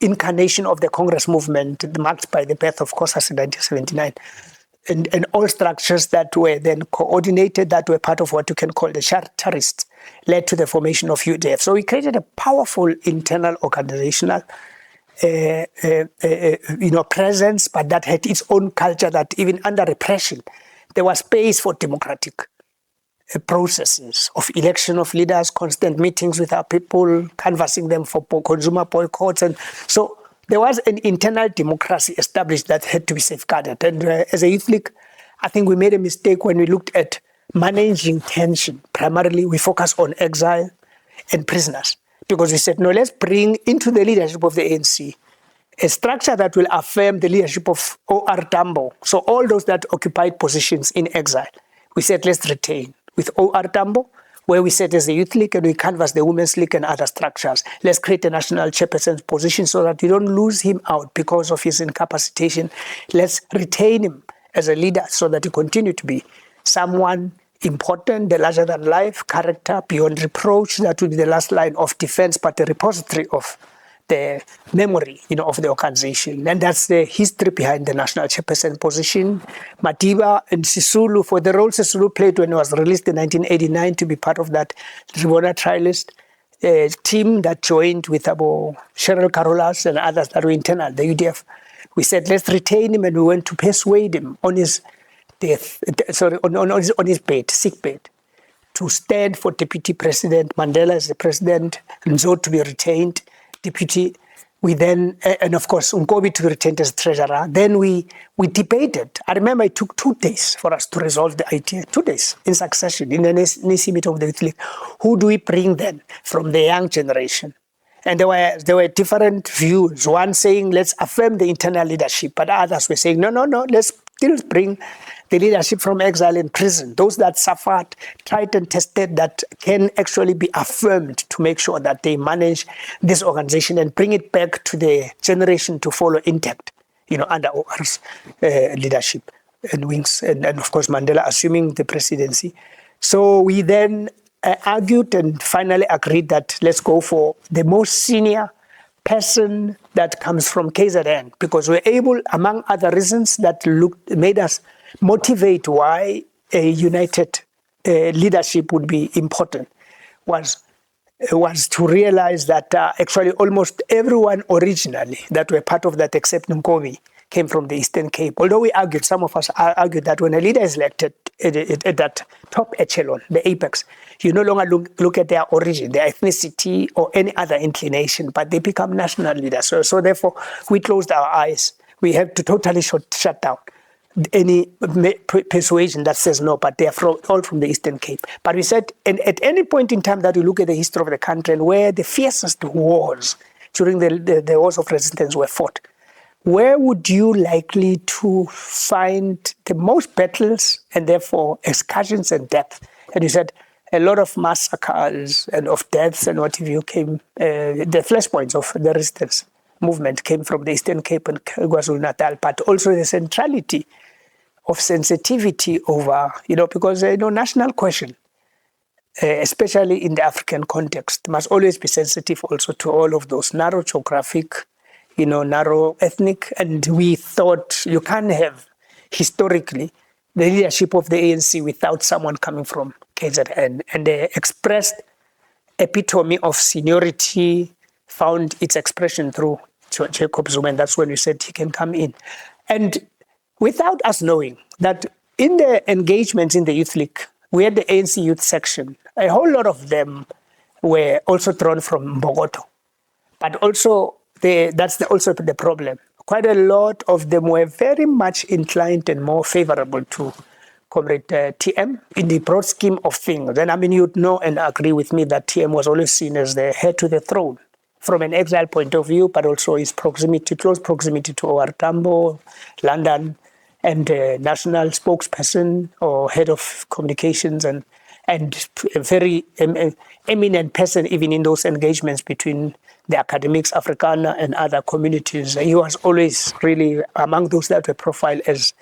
reincarnation of the Congress movement, marked by the birth of COSAS in 1979. And all structures that were then coordinated, that were part of what you can call the charterists, led to the formation of UDF. So we created a powerful internal organizational presence, but that had its own culture, that even under repression, there was space for democratic processes of election of leaders, constant meetings with our people, canvassing them for consumer boycotts. And so there was an internal democracy established that had to be safeguarded. And as a Youth League, I think we made a mistake when we looked at managing tension. Primarily, we focused on exile and prisoners, because we said, no, let's bring into the leadership of the ANC a structure that will affirm the leadership of OR Tambo. So all those that occupied positions in exile, we said, let's retain. With OR Tambo, where we said as a Youth League and we canvass the Women's League and other structures, let's create a national chairperson's position so that we don't lose him out because of his incapacitation. Let's retain him as a leader so that he continue to be someone important, the larger-than-life character, beyond reproach. That would be the last line of defense, but the repository of the memory, of the organization. And that's the history behind the national chairperson position. Madiba and Sisulu, for the role Sisulu played when it was released in 1989 to be part of that Tribuna trialist team that joined with Cheryl Carolas and others that were internal, the UDF. We said, let's retain him, and we went to persuade him on his death, on his bed, sick bed, to stand for Deputy President Mandela as the president, Nzo to be retained, Deputy We then, and of course, Nkobi to return as treasurer. Then we debated. I remember it took 2 days for us to resolve the idea. 2 days in succession in the NEC meeting of the Youth League. Who do we bring then from the young generation? And there were different views. One saying, let's affirm the internal leadership. But others were saying, no, let's still bring the leadership from exile and prison. Those that suffered, tried and tested, that can actually be affirmed to make sure that they manage this organization and bring it back to the generation to follow intact, under OR's leadership and wings. And of course, Mandela assuming the presidency. So we then argued and finally agreed that let's go for the most senior person that comes from KZN, because we're able, among other reasons that made us motivate why a united leadership would be important, was to realize that actually almost everyone originally that were part of that except Nkobi came from the Eastern Cape. Although some of us argued that when a leader is elected at that top echelon, the apex, you no longer look at their origin, their ethnicity, or any other inclination, but they become national leaders. So therefore, we closed our eyes. We have to totally shut down any persuasion that says no, but they are all from the Eastern Cape. But we said, and at any point in time that you look at the history of the country and where the fiercest wars during the wars of resistance were fought, where would you likely to find the most battles and therefore excursions and death? And you said a lot of massacres and of deaths and what have you came, the flashpoints of the resistance movement came from the Eastern Cape and KwaZulu-Natal, but also the centrality of sensitivity over, because national question, especially in the African context, must always be sensitive also to all of those narrow geographic, narrow ethnic, and we thought you can't have historically the leadership of the ANC without someone coming from KZN, and the expressed epitome of seniority found its expression through Jacob Zuma, and that's when we said he can come in. And without us knowing that in the engagements in the Youth League, we had the ANC youth section, a whole lot of them were also drawn from Mbogoto, but also that's also the problem. Quite a lot of them were very much inclined and more favorable to Comrade TM in the broad scheme of things. And you'd know and agree with me that TM was always seen as the heir to the throne from an exile point of view, but also his close proximity to OR Tambo, London, and national spokesperson or head of communications, and a very eminent person even in those engagements between the academics, Afrikaner, and other communities. He was always really among those that were profiled as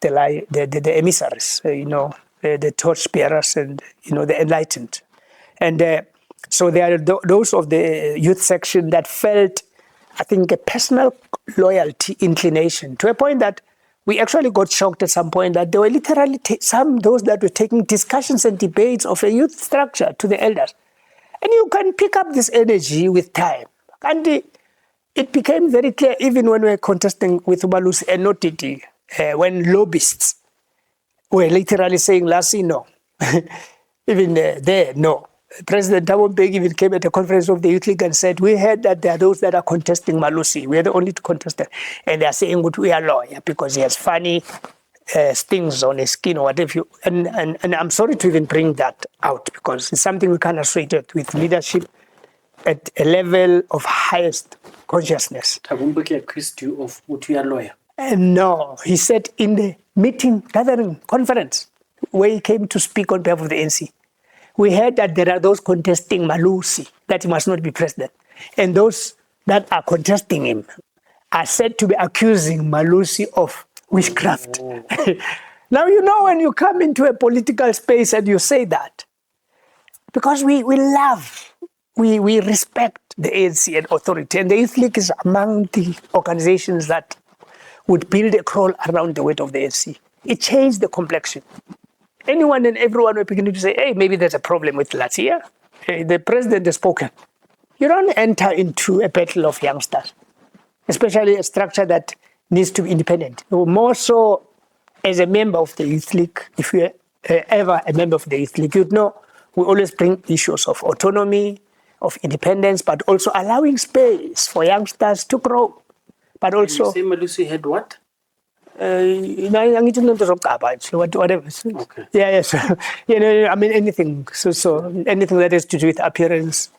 the emissaries, the torchbearers and, the enlightened. And so there are those of the youth section that felt, I think, a personal loyalty inclination to a point that we actually got shocked at some point that there were literally those that were taking discussions and debates of a youth structure to the elders. And you can pick up this energy with time. And it became very clear, even when we were contesting with Umalusi and Notiti, when lobbyists were literally saying, Lassy, no. Even there, no. President Thabo Mbeki even came at a conference of the Youth League and said, we heard that there are those that are contesting Malusi. We are the only two contestants. And they are saying, we are loyal because he has funny stings on his skin or whatever. And I'm sorry to even bring that out because it's something we can't associate with leadership at a level of highest consciousness. Thabo Mbeki accused you of we are loyal. No, he said in the meeting, gathering, conference, where he came to speak on behalf of the ANC, we heard that there are those contesting Malusi, that he must not be president. And those that are contesting him are said to be accusing Malusi of witchcraft. Oh. Now, when you come into a political space and you say that, because we love, we respect the ANC and authority, and the Youth League is among the organizations that would build a crawl around the weight of the ANC. It changed the complexion. Anyone and everyone were beginning to say, hey, maybe there's a problem with Lassy. Hey, the president has spoken. You don't enter into a battle of youngsters, especially a structure that needs to be independent. More so as a member of the Youth League, if you're ever a member of the Youth League, you'd know we always bring issues of autonomy, of independence, but also allowing space for youngsters to grow. But also, you say Malusi had what? Whatever. Okay. Yeah, yes. I mean anything. So anything that has to do with appearance,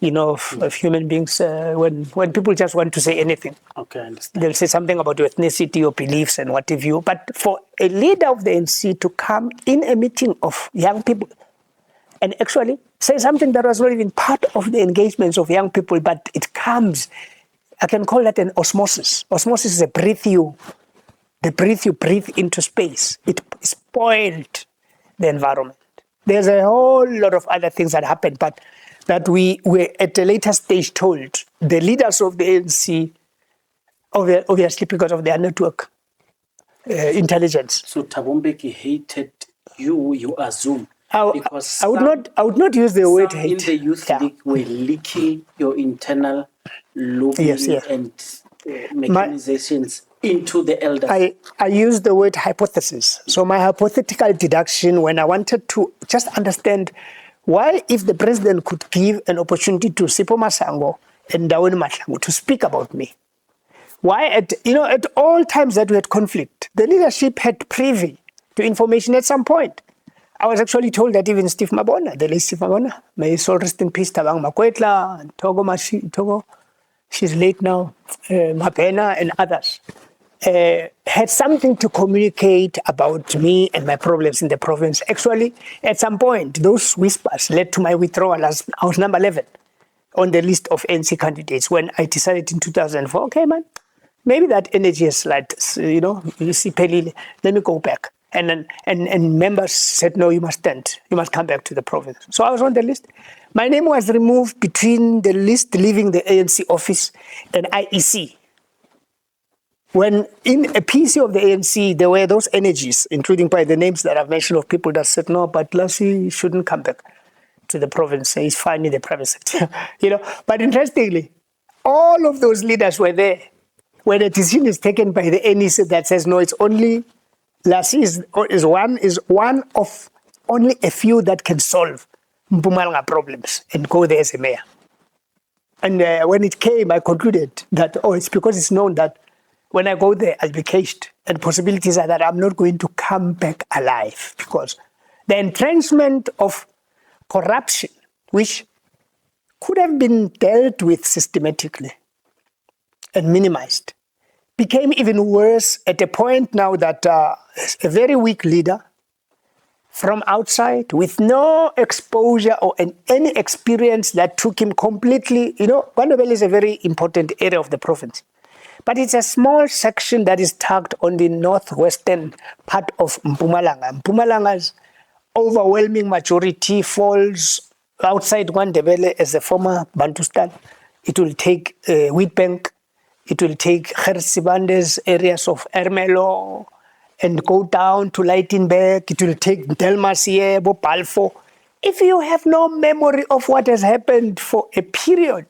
of human beings. When people just want to say anything, Okay, I understand. they'll say something about your ethnicity or beliefs and what have you. But for a leader of the ANC to come in a meeting of young people and actually say something that was not even part of the engagements of young people, but it comes, I can call that an osmosis. Osmosis is the breath you breathe into space. It spoiled the environment. There's a whole lot of other things that happened, but that we were at a later stage told the leaders of the ANC, obviously because of their network intelligence. So Thabo Mbeki hated you assume. I would not use the word hate. In the youth league were leaking your internal lobbying and mechanizations into the elders. I used the word hypothesis. So my hypothetical deduction, when I wanted to just understand why, if the president could give an opportunity to Sipho Masango and Daweni Mahlangu to speak about me, why at all times that we had conflict, the leadership had privy to information at some point. I was actually told that even Steve Mabona, the late Steve Mabona, may his soul rest in peace, Tabang Makwetla, Togo, she's late now, Mapena and others, had something to communicate about me and my problems in the province. Actually, at some point, those whispers led to my withdrawal as I was number 11 on the list of ANC candidates when I decided in 2004, okay, man, maybe that energy is like, you see, Pelile, let me go back. And members said, no, you must stand. You must come back to the province. So I was on the list. My name was removed between the list leaving the ANC office and IEC. When in a PC of the ANC, there were those energies, including by the names that I've mentioned of people that said, no, but Lassy shouldn't come back to the province. He's fine in the private sector. But interestingly, all of those leaders were there when a decision is taken by the NEC that says, no, it's only Lassy is one of only a few that can solve Mpumalanga problems and go there as a mayor. And when it came, I concluded that, it's because it's known that when I go there, I'll be caged. And possibilities are that I'm not going to come back alive because the entrenchment of corruption, which could have been dealt with systematically and minimized, became even worse at a point now that a very weak leader from outside with no exposure or any experience that took him completely, Mbombela is a very important area of the province. But it's a small section that is tucked on the northwestern part of Mpumalanga. Mpumalanga's overwhelming majority falls outside Ndebele as a former Bantustan. It will take Wheatbank. It will take Nsibambe's areas of Ermelo and go down to Lightenberg. It will take Delmasiye, Balfour. If you have no memory of what has happened for a period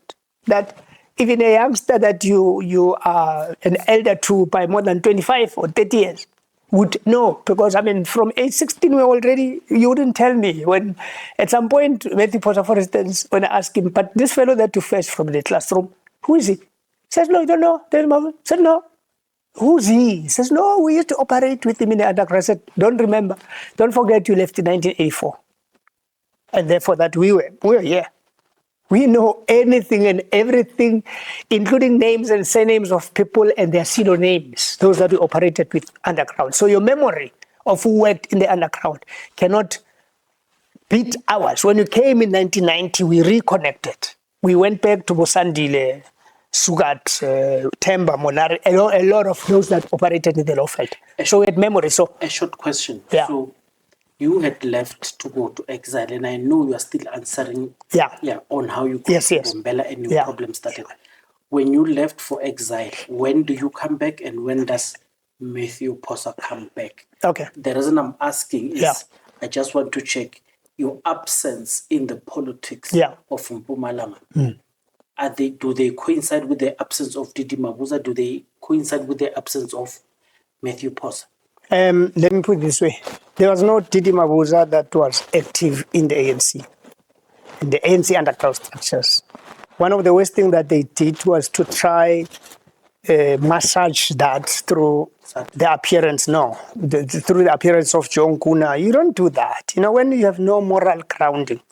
that even a youngster that you are an elder to by more than 25 or 30 years would know, because from age 16 you wouldn't tell me. When at some point, Matthew Potter, for instance, when I asked him, but this fellow that you fetched from the classroom, who is he? He says, no, you don't know. He said, no. Who's he? He says, no, we used to operate with him in the underground. I said, don't remember. Don't forget you left in 1984. And therefore that we were here. We know anything and everything, including names and surnames of people and their pseudonames, those that we operated with underground. So your memory of who worked in the underground cannot beat ours. When you came in 1990, we reconnected. We went back to Bosandile, Sugat, Temba, Monari, a lot of those that operated in the law field. So we had memory. So a short question. Yeah. So you had left to go to exile, and I know you are still answering on how you got to Mbombela and your problem started. When you left for exile, when do you come back and when does Matthew Potter come back? Okay. The reason I'm asking is I just want to check your absence in the politics of Mpumalanga. Do they coincide with the absence of David Mabuza? Do they coincide with the absence of Matthew Potter? Let me put it this way. There was no David Mabuza that was active in the ANC. in the ANC underground structures. One of the worst things that they did was to try massage that through the appearance. Through the appearance of John Kuna. You don't do that. When you have no moral grounding,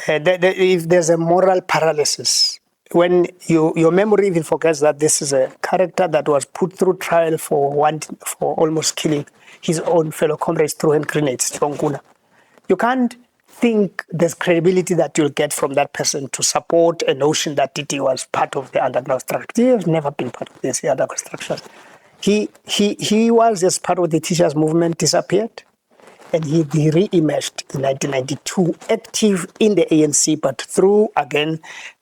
if there's a moral paralysis, when your memory even forgets that this is a character that was put through trial for almost killing his own fellow comrades through hand grenades, John Kuna. You can't think there's credibility that you'll get from that person to support a notion that Titi was part of the underground structure. He has never been part of the underground structures. He was just part of the teachers' movement, disappeared, and he re-emerged in 1992, active in the ANC, but through, again,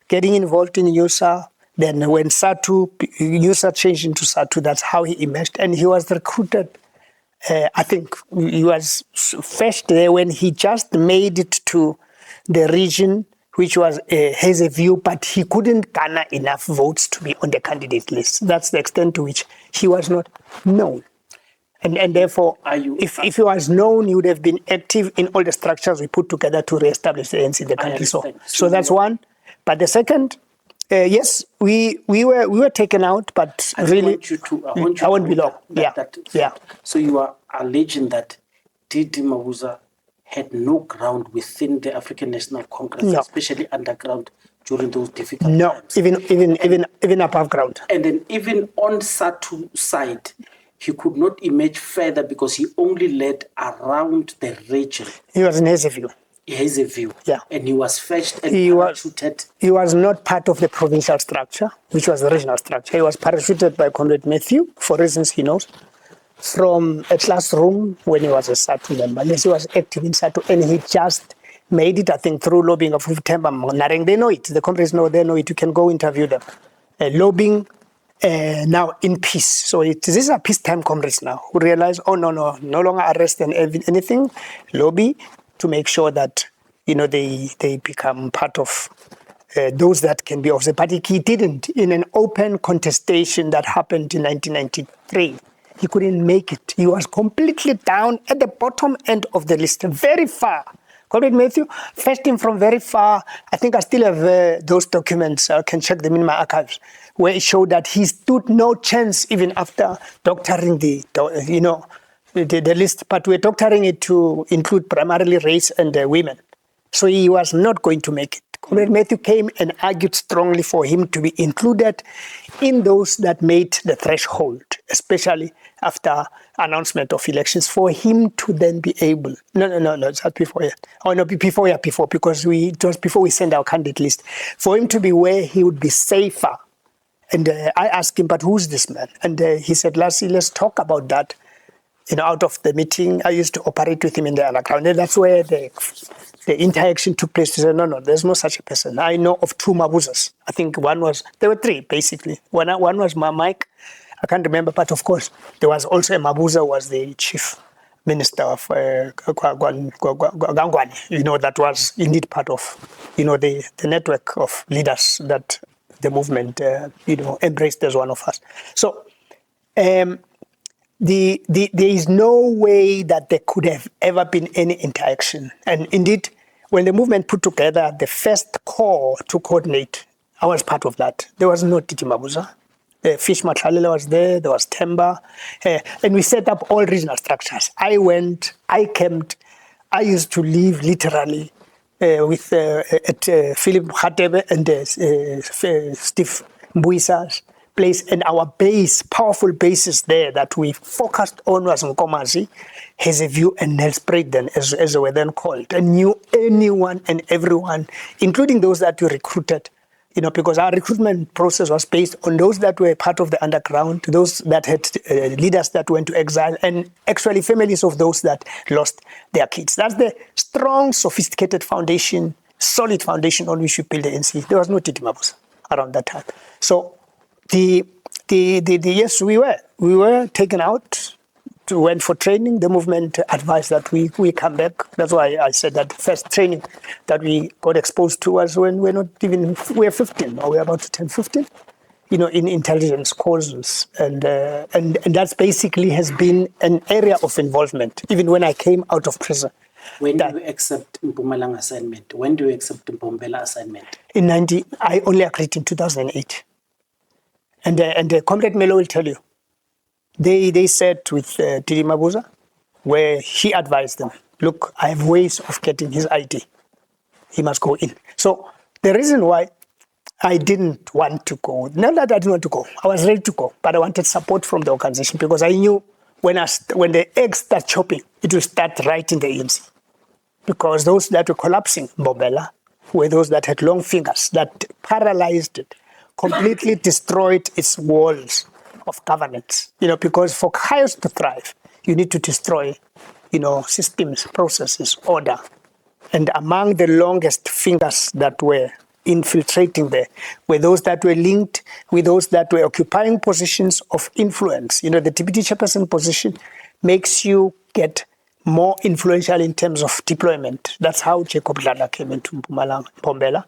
getting involved in USA. Then when USA changed into SATU, that's how he emerged. And he was recruited, I think he was fetched there when he just made it to the region, which was has a view, but he couldn't garner enough votes to be on the candidate list. That's the extent to which he was not known. And therefore, if he was known, he would have been active in all the structures we put together to re-establish the ANC in the country. So that's one. But the second, yes, we were taken out, but I won't be long. So you are alleging that David Mabuza had no ground within the African National Congress, especially underground during those difficult times. Even above ground. And then even on SATU side, he could not emerge further because he only led around the region. He was in Hazyview. Yeah. And he was fetched and parachuted. He was not part of the provincial structure, which was the regional structure. He was parachuted by Comrade Matthew, for reasons he knows, from a classroom when he was a SATU member. Yes, he was active in SATU, and he just made it, I think, through lobbying of Temba Nareng. They know it. The comrades know, they know it. You can go interview them. Lobbying now in peace. So these are peacetime comrades now who realize, no longer arrest and anything, lobby to make sure that they become part of those that can be offset. But he didn't. In an open contestation that happened in 1993, he couldn't make it. He was completely down at the bottom end of the list, very far. Comrade Matthew fetched him from very far. I think I still have those documents. I can check them in my archives, where it showed that he stood no chance even after doctoring the list. But we're doctoring it to include primarily race and women. So he was not going to make it. Comrade Matthew came and argued strongly for him to be included in those that made the threshold, especially after announcement of elections, for him to then be able. No, it's not before yet. Oh, no, before, because just before we send our candidate list, for him to be where he would be safer. And I asked him, but who's this man? And he said, Lassy, let's talk about that. Out of the meeting, I used to operate with him in the underground. And that's where the interaction took place. He said, no, there's no such a person. I know of two Mabuzas. I think there were three, basically. One was Mike. I can't remember, but of course, there was also a Mabuza who was the chief minister of Gangwani. That was indeed part of, the network of leaders that the movement, embraced as one of us. So, there is no way that there could have ever been any interaction. And indeed, when the movement put together the first call to coordinate, I was part of that. There was no Titi Mabuza. Fish Matlalela was there was Temba. And we set up all regional structures. I camped. I used to live literally with at Philip Khatebe and Steve Mbuisa's place, and our base, powerful bases there that we focused on was Nkomazi, Hazyview, and Nelspruit, as they were then called, and knew anyone and everyone, including those that we recruited, because our recruitment process was based on those that were part of the underground, those that had leaders that went to exile, and actually families of those that lost their kids. That's the strong, sophisticated foundation, solid foundation on which we built the ANC. There was no Titi Mabuza around that time. So, yes, we were taken out, went for training. The movement advised that we come back. That's why I said that the first training that we got exposed to was when we're 15, or we're about to turn 15, in intelligence courses. And that's basically has been an area of involvement. Even when I came out of prison, When do you accept Mpumalanga assignment? When do you accept Mbombela assignment? I only agreed in 2008. And Comrade Melo will tell you, they said with David Mabuza, where he advised them, look, I have ways of getting his ID. He must go in. So the reason why I didn't want to go, not that I didn't want to go, I was ready to go, but I wanted support from the organization because I knew when the eggs start chopping, it will start right in the ANC. Because those that were collapsing Mbombela were those that had long fingers, that paralyzed it, completely destroyed its walls of governance. Because for chaos to thrive, you need to destroy, systems, processes, order. And among the longest fingers that were infiltrating there were those that were linked with those that were occupying positions of influence. The deputy chairperson position makes you get more influential in terms of deployment. That's how Jacob Dlala came into Mbombela,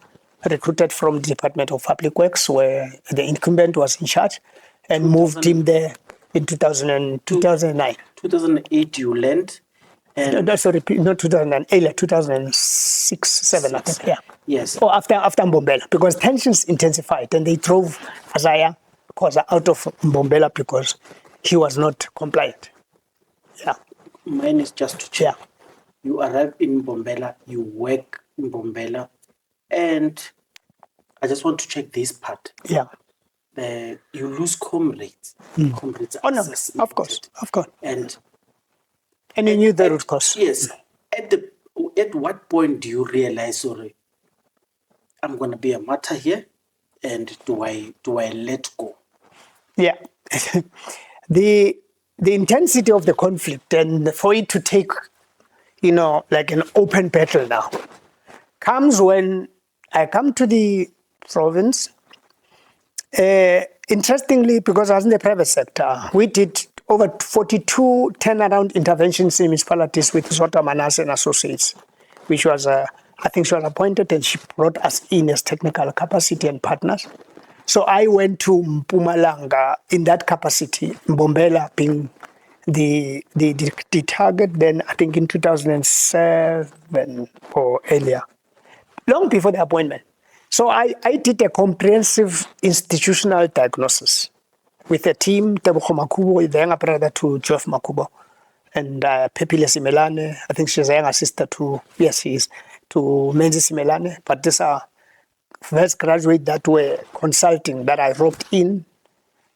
recruited from the Department of Public Works, where the incumbent was in charge, and moved him there in 2009. 2008 you lent. And sorry, not 2008, 2006, 7, I think, yeah. Yes. Or after Mbombela, because tensions intensified and they drove Azaya Khoza out of Mbombela because he was not compliant. Yeah. Mine is just to check. Yeah. You arrive in Mbombela, you work in Mbombela, and I just want to check this part. Yeah. You lose comrades. Comrades Oh, no, of course. And you knew the root cause. Yes. At what point do you realize, sorry, I'm going to be a martyr here, and do I let go? Yeah. The intensity of the conflict and for it to take, like an open battle now, comes when I come to the province. Interestingly, because I was in the private sector, we did over 42 turnaround interventions in municipalities with Zota Manas and Associates, which was, I think she was appointed and she brought us in as technical capacity and partners. So I went to Mpumalanga in that capacity, Mbombela being the target then, I think in 2007 or earlier, long before the appointment. So I did a comprehensive institutional diagnosis with a team, Tebogo Makubo, the younger brother to Geoff Makubo, and Pepile Simelane, I think she's a younger sister to, yes, she is, to Menzi Simelane, but these are first graduate that were consulting that I roped in.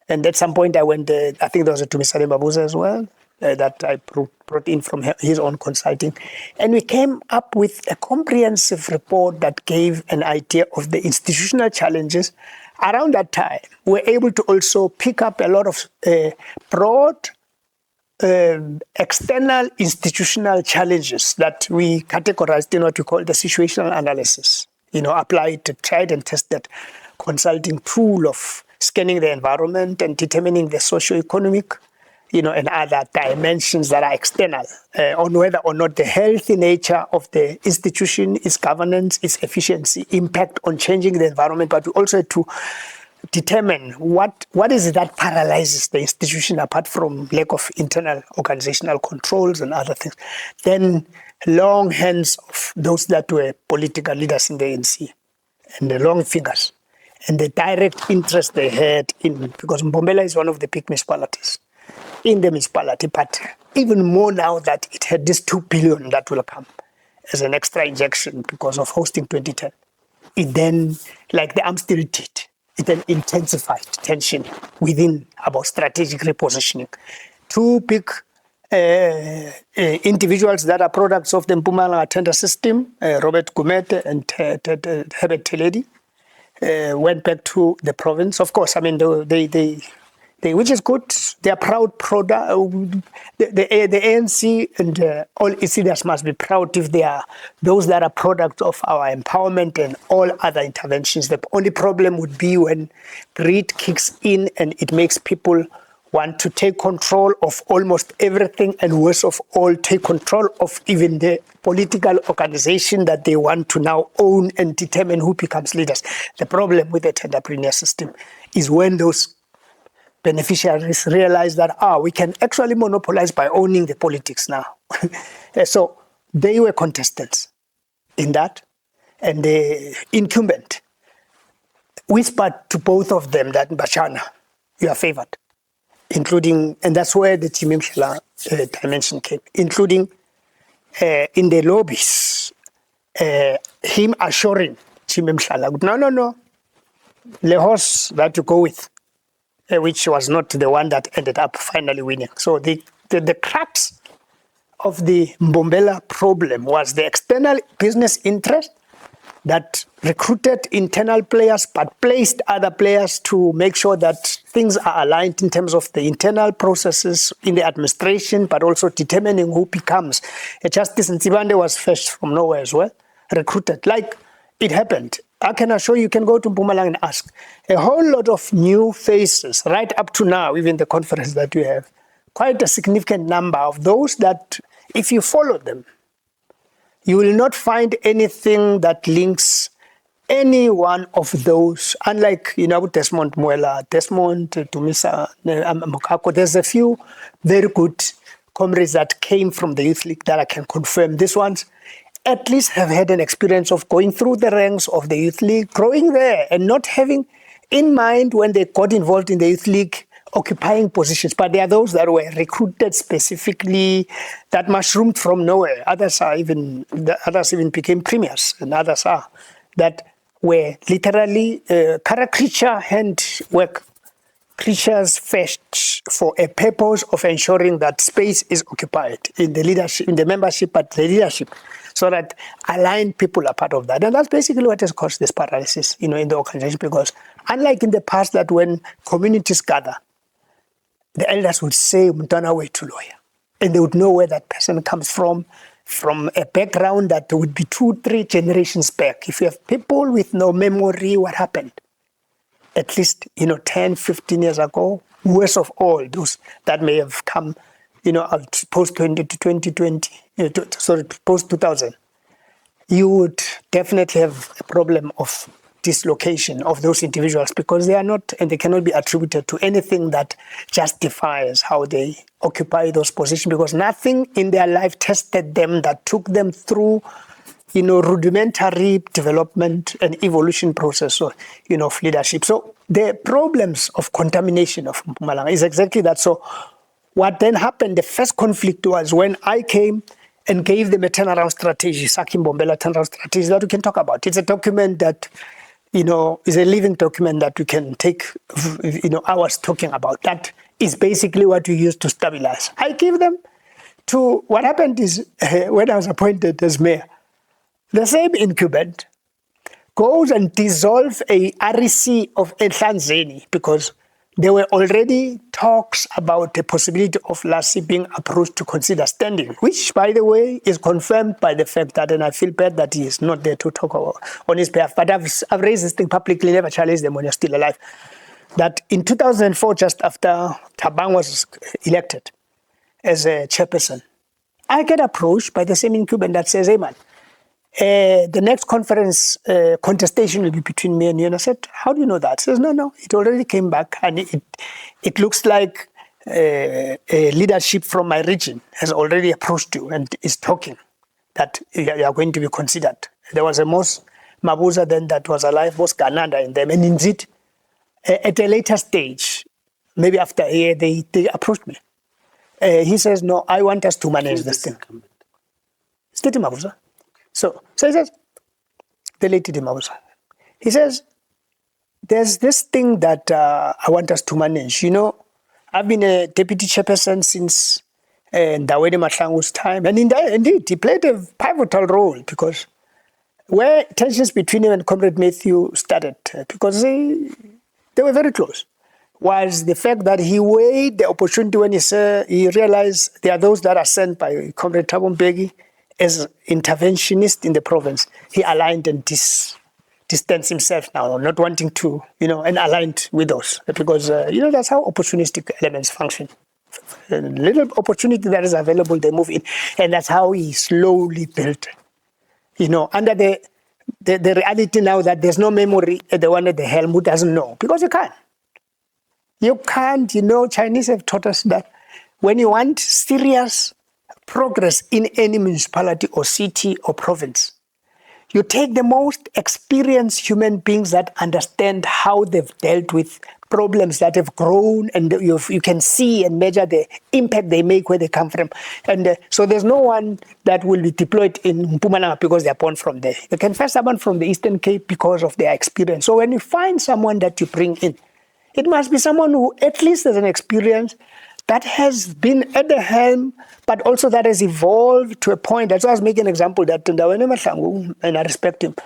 And at some point I went, I think there was a David Mabuza as well, that I brought in from his own consulting. And we came up with a comprehensive report that gave an idea of the institutional challenges. Around that time, we were able to also pick up a lot of broad external institutional challenges that we categorized in what we call the situational analysis. Applied, tried and tested consulting tool of scanning the environment and determining the socio-economic, and other dimensions that are external on whether or not the healthy nature of the institution, its governance, its efficiency, impact on changing the environment, but we also to determine what is it that paralyzes the institution apart from lack of internal organizational controls and other things. Then long hands of those that were political leaders in the ANC and the long fingers and the direct interest they had in, because Mbombela is one of the big municipalities in the municipality, but even more now that it had this 2 billion that will come as an extra injection because of hosting 2010. It then, like the Amstel did, it then intensified tension within about strategic repositioning. Two big individuals that are products of the Mpumalanga tender system, Robert Gumete and Herbert Teledi, went back to the province. Of course, I mean, they which is good. They are proud product. The ANC and all its leaders must be proud if they are those that are products of our empowerment and all other interventions. The only problem would be when greed kicks in and it makes people want to take control of almost everything, and worst of all, take control of even the political organization that they want to now own and determine who becomes leaders. The problem with the tenderpreneur system is when those beneficiaries realize that we can actually monopolize by owning the politics now. So they were contestants in that, and the incumbent whispered to both of them that Bashana, you are favored, including, and that's where the Chimimshila dimension came, including in the lobbies, him assuring Chimimshila, no, the horse that you go with, which was not the one that ended up finally winning. So the crux of the Mbombela problem was the external business interest that recruited internal players but placed other players to make sure that things are aligned in terms of the internal processes in the administration, but also determining who becomes. Justice Nsibande was fetched from nowhere as well, recruited, like it happened. I can assure you can go to Mpumalanga and ask. A whole lot of new faces, right up to now, even the conference that we have, quite a significant number of those that, if you follow them, you will not find anything that links any one of those, unlike, Desmond Mwela, Desmond Tumisa, Mokako. There's a few very good comrades that came from the Youth League that I can confirm. These ones at least have had an experience of going through the ranks of the Youth League, growing there, and not having in mind when they got involved in the Youth League, occupying positions. But there are those that were recruited specifically, that mushroomed from nowhere. Others even became premiers, and others are that were literally caricature handwork creatures fetched for a purpose of ensuring that space is occupied in the leadership, in the membership, but the leadership, so that aligned people are part of that. And that's basically what has caused this paralysis, in the organization, because unlike in the past that when communities gather, the elders would say, "Mtana way to lawyer," and they would know where that person comes from a background that would be 2-3 generations back. If you have people with no memory, what happened? At least, 10, 15 years ago, worst of all, those that may have come, post-2020, post-2000, you would definitely have a problem of dislocation of those individuals, because they are not, and they cannot be attributed to anything that justifies how they occupy those positions, because nothing in their life tested them that took them through rudimentary development and evolution process of leadership. So the problems of contamination of Mpumalanga is exactly that. So what then happened, the first conflict was when I came and gave them a turnaround strategy, Saki Mbombela turnaround strategy, that we can talk about. It's a document that, is a living document that we can take, hours talking about. That is basically what we use to stabilize. I gave them to, what happened is, when I was appointed as mayor, the same incumbent goes and dissolve a REC of Nhlanzeni, because there were already talks about the possibility of Lassy being approached to consider standing, which, by the way, is confirmed by the fact that, and I feel bad that he is not there to talk on his behalf, but I've raised this thing publicly, never challenged them when you're still alive, that in 2004, just after Thabang was elected as a chairperson, I get approached by the same incumbent that says, "Hey man, the next conference contestation will be between me and you." And I said, "How do you know that?" He says, no, it already came back, and it looks like a leadership from my region has already approached you and is talking that you are going to be considered. There was a Mos Mabuza then that was alive, Mos Gananda in them, and indeed, at a later stage, maybe after a year, they approached me. He says, "No, I want us to manage this thing." It's Titi Mabuza. So he says, the late Titi Mabuza, he says, "There's this thing that I want us to manage. I've been a deputy chairperson since Ndawede Mahlangu's time, and indeed, he played a pivotal role, because where tensions between him and Comrade Matthew started, because they were very close, was the fact that he weighed the opportunity when he realized there are those that are sent by Comrade Thabo Mbeki as interventionist in the province. He aligned and distanced himself now, not wanting to, and aligned with those, because, that's how opportunistic elements function. A little opportunity that is available, they move in. And that's how he slowly built, under the reality now that there's no memory at the one at the helm who doesn't know, because you can't. You can't, Chinese have taught us that when you want serious progress in any municipality or city or province, you take the most experienced human beings that understand how they've dealt with problems that have grown, and you can see and measure the impact they make where they come from. And so there's no one that will be deployed in Mpumalanga because they're born from there. You can find someone from the Eastern Cape because of their experience. So when you find someone that you bring in, it must be someone who at least has an experience that has been at the helm, but also that has evolved to a point. That's why I was making an example that Ndaweni Mahlangu, and I respect him,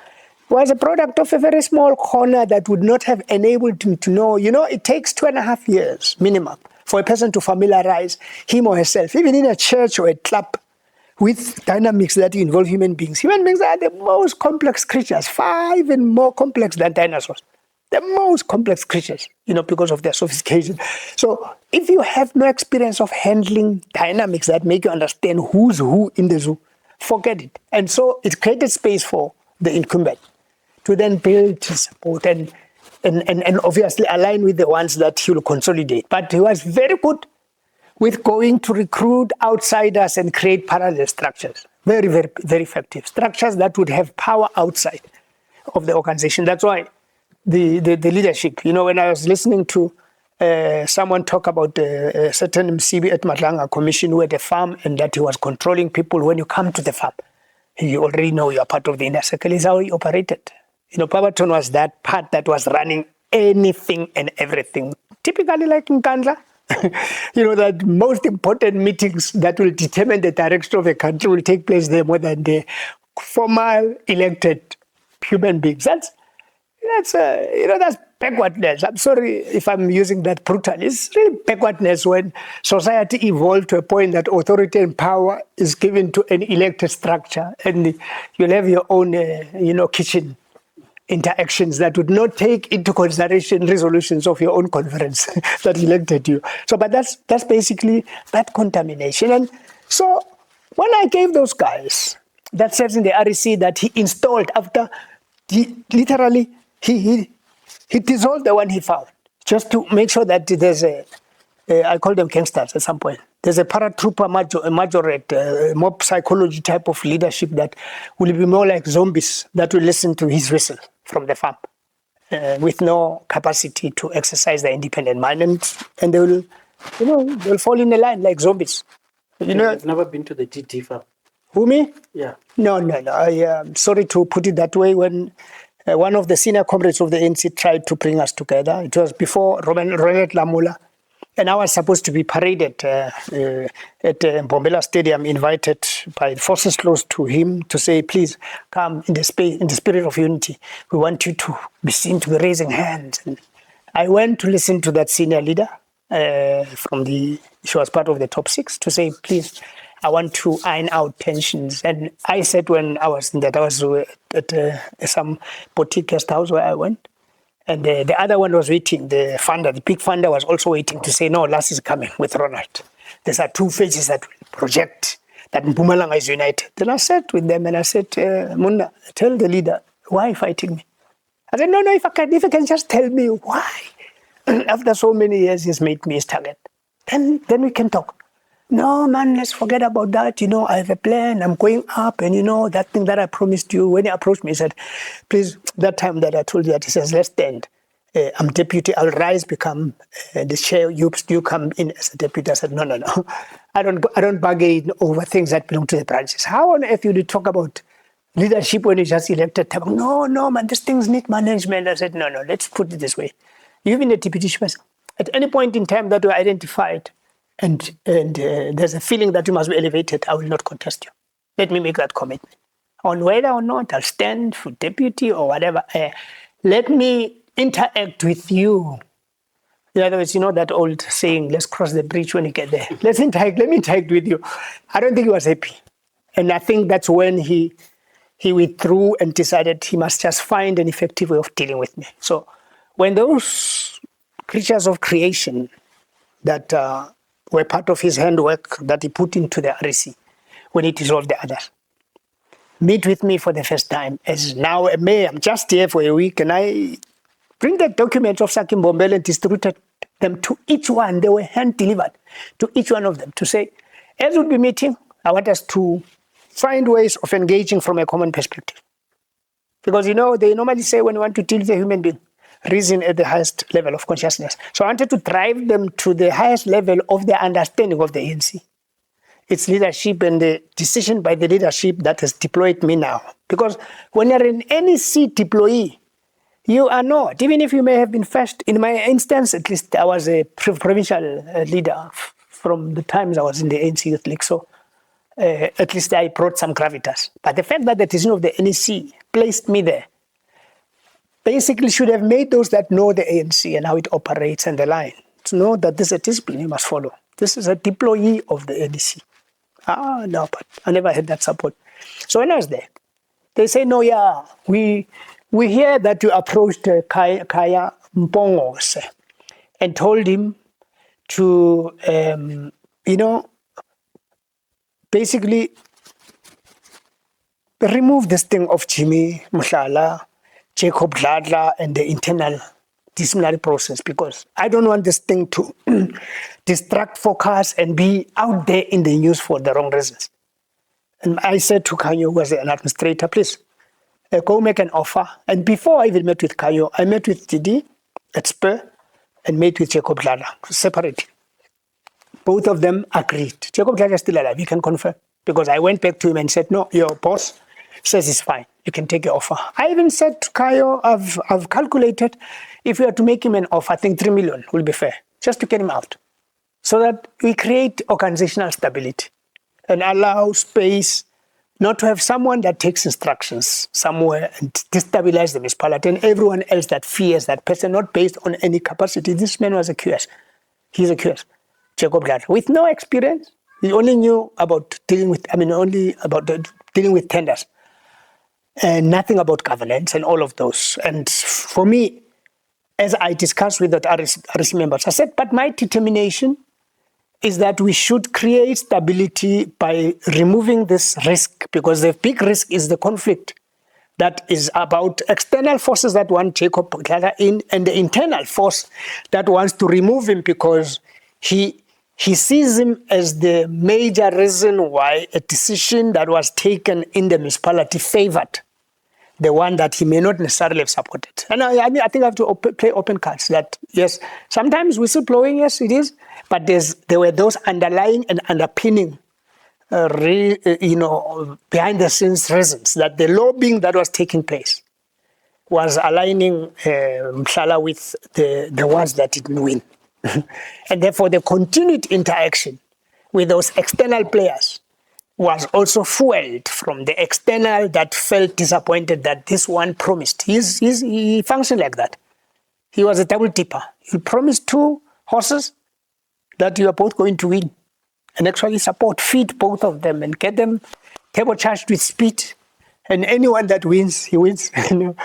was a product of a very small corner that would not have enabled him to know. It takes 2.5 years minimum for a person to familiarize him or herself, even in a church or a club, with dynamics that involve human beings. Human beings are the most complex creatures, far even more complex than dinosaurs. The most complex creatures, because of their sophistication. So if you have no experience of handling dynamics that make you understand who's who in the zoo, forget it. And so it created space for the incumbent to then build his support and obviously align with the ones that he will consolidate. But he was very good with going to recruit outsiders and create parallel structures. Very, very, very effective. Structures that would have power outside of the organization. That's why the leadership, when I was listening to someone talk about a certain MCB at Mpumalanga commission who had a farm and that he was controlling people. When you come to the farm, you already know you are part of the inner circle. Is how he operated. Pabaton was that part that was running anything and everything. Typically like in Kandla, that most important meetings that will determine the direction of a country will take place there more than the formal elected human beings. That's backwardness. I'm sorry if I'm using that brutally. It's really backwardness when society evolved to a point that authority and power is given to an elected structure, and you'll have your own, kitchen interactions that would not take into consideration resolutions of your own conference that elected you. So, but that's basically that contamination. And so, when I gave those guys that serves in the REC that he installed after he literally he dissolved the one he found just to make sure that there's I call them gangsters at some point. There's a paratrooper majorate, mob psychology type of leadership that will be more like zombies that will listen to his whistle from the farm with no capacity to exercise their independent mind. And they will, they'll fall in a line like zombies. I've never been to the DD farm. Who, me? Yeah. No. I am sorry to put it that way. When one of the senior comrades of the ANC tried to bring us together, it was before Robben Island, and I was supposed to be paraded at Mbombela Stadium, invited by forces close to him to say, please come in the spirit of unity. We want you to be seen to be raising hands. And I went to listen to that senior leader she was part of the top 6, to say, please, I want to iron out tensions. And I said when I was in that, I was at some boutique guest house where I went. And the other one was waiting, the big funder was also waiting to say, no, Lassy is coming with Ronald. These are 2 faces that will project that Mpumalanga is united. Then I sat with them and I said, Munda, tell the leader, why are you fighting me? I said, no, if you can just tell me why, after so many years he's made me his target, then we can talk. No, man, let's forget about that. I have a plan. I'm going up. And, that thing that I promised you, when he approached me, he said, please, that time that I told you that, he says, let's stand. I'm deputy. I'll rise, become the chair. You come in as a deputy. I said, no. I don't bargain over things that belong to the branches. How on earth you talk about leadership when you just elected? No, man, these things need management. I said, no, let's put it this way. You've been a deputy chairperson. At any point in time that we're identified, and there's a feeling that you must be elevated, I will not contest you. Let me make that commitment. On whether or not I'll stand for deputy or whatever, let me interact with you. In other words, that old saying, let's cross the bridge when you get there. Let me interact with you. I don't think he was happy. And I think that's when he withdrew and decided he must just find an effective way of dealing with me. So when those creatures of creation that were part of his handwork that he put into the REC, when he dissolved the others, meet with me for the first time as now a mayor. I'm just here for a week, and I bring the documents of Saki Mbombela and distributed them to each one. They were hand-delivered to each one of them to say, as we'll be meeting, I want us to find ways of engaging from a common perspective. Because, they normally say when you want to deal with a human being, reason at the highest level of consciousness. So I wanted to drive them to the highest level of their understanding of the ANC, its leadership, and the decision by the leadership that has deployed me now. Because when you're an NEC deployee, you are not. Even if you may have been first, in my instance, at least I was a provincial leader from the times I was in the ANC Youth League. So at least I brought some gravitas. But the fact that the decision of the NEC placed me there basically should have made those that know the ANC and how it operates and the line to know that this is a discipline you must follow. This is a deployee of the NEC. No, but I never had that support. So when I was there, they say, no, yeah, we hear that you approached Kaya Mpongose and told him to, basically remove this thing of Jimmy Mushala, Jacob Dladla, and the internal disciplinary process, because I don't want this thing to distract focus and be out there in the news for the wrong reasons. And I said to Kanyo, who was an administrator, please, go make an offer. And before I even met with Kanyo, I met with Didi at Spur and met with Jacob Dladla separately. Both of them agreed. Jacob Dladla is still alive, he can confirm. Because I went back to him and said, no, your boss says it's fine. You can take your offer. I even said to Kayo, I've calculated if we are to make him an offer, I think 3 million will be fair, just to get him out. So that we create organizational stability and allow space not to have someone that takes instructions somewhere and destabilize the municipality and everyone else that fears that person, not based on any capacity. This man was a QS. He's a QS, Jacob Dladla, with no experience. He only knew about dealing with tenders. And nothing about governance and all of those. And for me, as I discussed with the RC members, I said, but my determination is that we should create stability by removing this risk, because the big risk is the conflict that is about external forces that want Jacob Dladla in and the internal force that wants to remove him because he sees him as the major reason why a decision that was taken in the municipality favored the one that he may not necessarily have supported. And I think I have to play open cards that, yes, sometimes whistleblowing, yes, it is, but there were those underlying and underpinning, behind the scenes reasons that the lobbying that was taking place was aligning Mhlala with the ones that didn't win. And therefore the continued interaction with those external players was also fueled from the external that felt disappointed that this one promised. He functioned like that. He was a double tipper. He promised 2 horses that you are both going to win and actually feed both of them and get them turbocharged with speed. And anyone that wins, he wins. And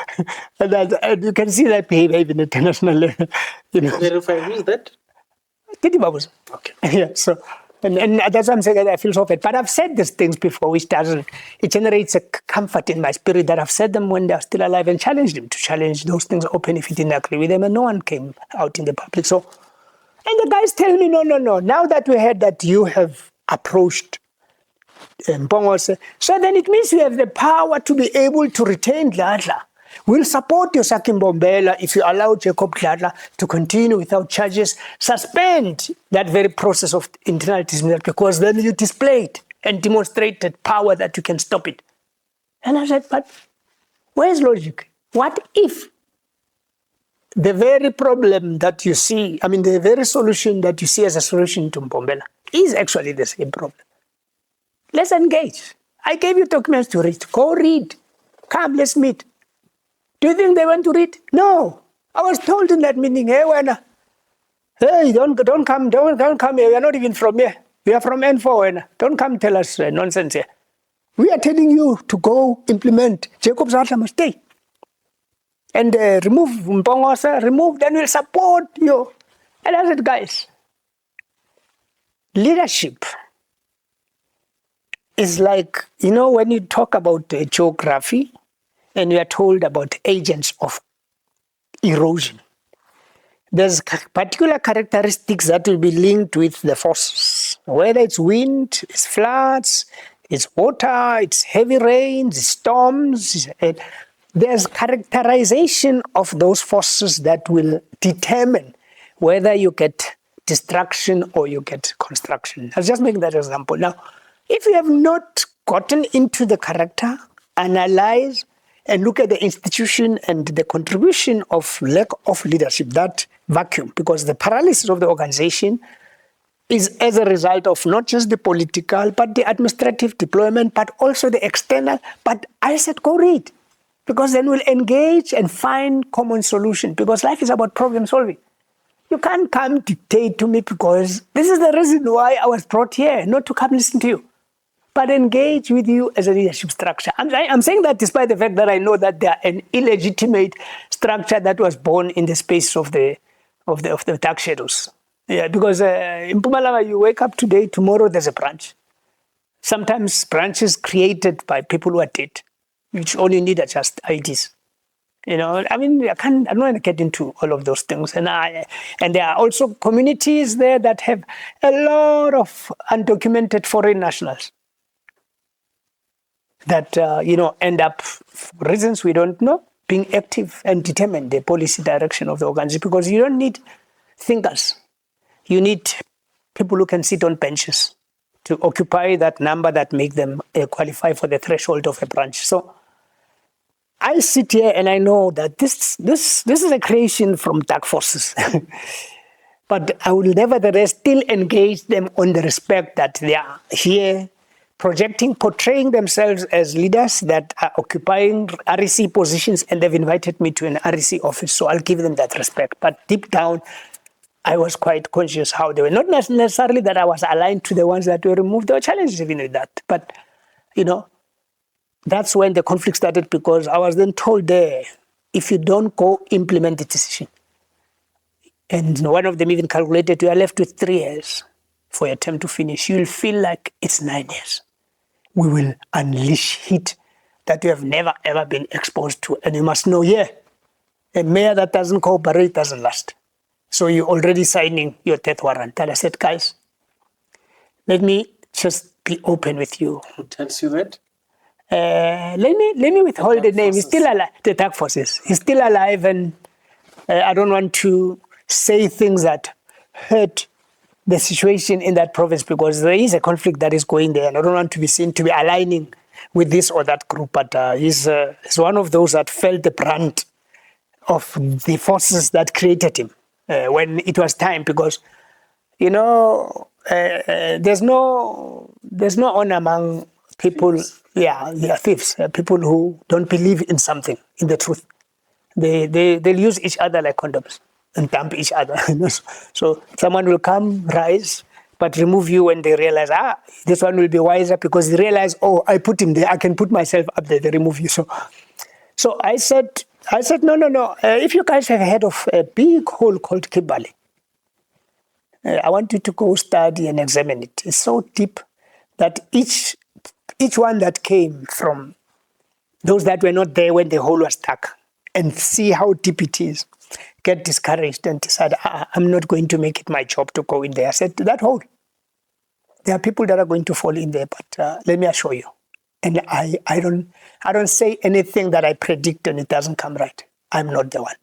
you can see that behavior even at international level. Verify who's that? David Mabuza. Okay. Yeah. So, and that's why I'm saying that I feel so bad. But I've said these things before, which it generates a comfort in my spirit that I've said them when they're still alive and challenged them to challenge those things open if he didn't agree with them, and no one came out in the public. So, and the guys tell me, no. Now that we heard that you have approached Mpongose, so then it means you have the power to be able to retain Dladla. We'll support your Mbombela if you allow Jacob Dladla to continue without charges. Suspend that very process of internal dismissal, because then you displayed and demonstrated power that you can stop it. And I said, but where's logic? What if the very problem that you see, the very solution that you see as a solution to Mbombela is actually the same problem? Let's engage. I gave you documents to read. Go read. Come, let's meet. Do you think they want to read? No. I was told in that meeting, hey, don't come here. We are not even from here. We are from N4. Don't come tell us nonsense here. We are telling you to go implement. Jacob Dladla must stay. And remove Mpongose, then we'll support you. And I said, guys, leadership is like, when you talk about geography and you are told about agents of erosion, there's particular characteristics that will be linked with the forces whether it's wind, it's floods, it's water, it's heavy rains, it's storms. There's characterization of those forces that will determine whether you get destruction or you get construction. I'll just make that example. Now, if you have not gotten into the character, analyze, and look at the institution and the contribution of lack of leadership, that vacuum, because the paralysis of the organization is as a result of not just the political, but the administrative deployment, but also the external. But I said, go read, because then we'll engage and find common solution, because life is about problem solving. You can't come dictate to me, because this is the reason why I was brought here, not to come listen to you, but engage with you as a leadership structure. I'm saying that despite the fact that I know that they are an illegitimate structure that was born in the space of the dark shadows. Yeah, because in Mpumalanga, you wake up today, tomorrow there's a branch. Sometimes branches created by people who are dead, which only need just IDs. You know, I mean, I'm not going to get into all of those things. And there are also communities there that have a lot of undocumented foreign nationals that, end up, for reasons we don't know, being active and determine the policy direction of the organization. Because you don't need thinkers. You need people who can sit on benches to occupy that number that make them qualify for the threshold of a branch. So I sit here and I know that this is a creation from dark forces. But I will nevertheless still engage them on the respect that they are here portraying themselves as leaders that are occupying REC positions, and they've invited me to an REC office. So I'll give them that respect. But deep down, I was quite conscious how they were. Not necessarily that I was aligned to the ones that were removed. There were challenges even with that. But, that's when the conflict started, because I was then told there, if you don't go implement the decision, and one of them even calculated, you are left with 3 years for your term to finish, you'll feel like it's 9 years. We will unleash heat that you have never, ever been exposed to. And you must know, a mayor that doesn't cooperate doesn't last. So you're already signing your death warrant. And I said, guys, let me just be open with you. Who tells you that? Let me withhold the name. He's still alive. The dark forces. He's still alive, and I don't want to say things that hurt the situation in that province, because there is a conflict that is going there, and I don't want to be seen to be aligning with this or that group. But he's one of those that felt the brunt of the forces that created him when it was time, because there's no honor among people. Thieves. They are thieves. People who don't believe in something, in the truth. They'll use each other like condoms and dump each other. So someone will come, rise, but remove you when they realize, this one will be wiser, because they realize, I put him there, I can put myself up there, they remove you. So I said, no. If you guys have heard of a big hole called Kibale, I want you to go study and examine it. It's so deep that each one that came from those that were not there when the hole was stuck, and see how deep it is, get discouraged and decide, I'm not going to make it my job to go in there. I said, that hole, there are people that are going to fall in there, but let me assure you. And I don't say anything that I predict and it doesn't come right. I'm not the one.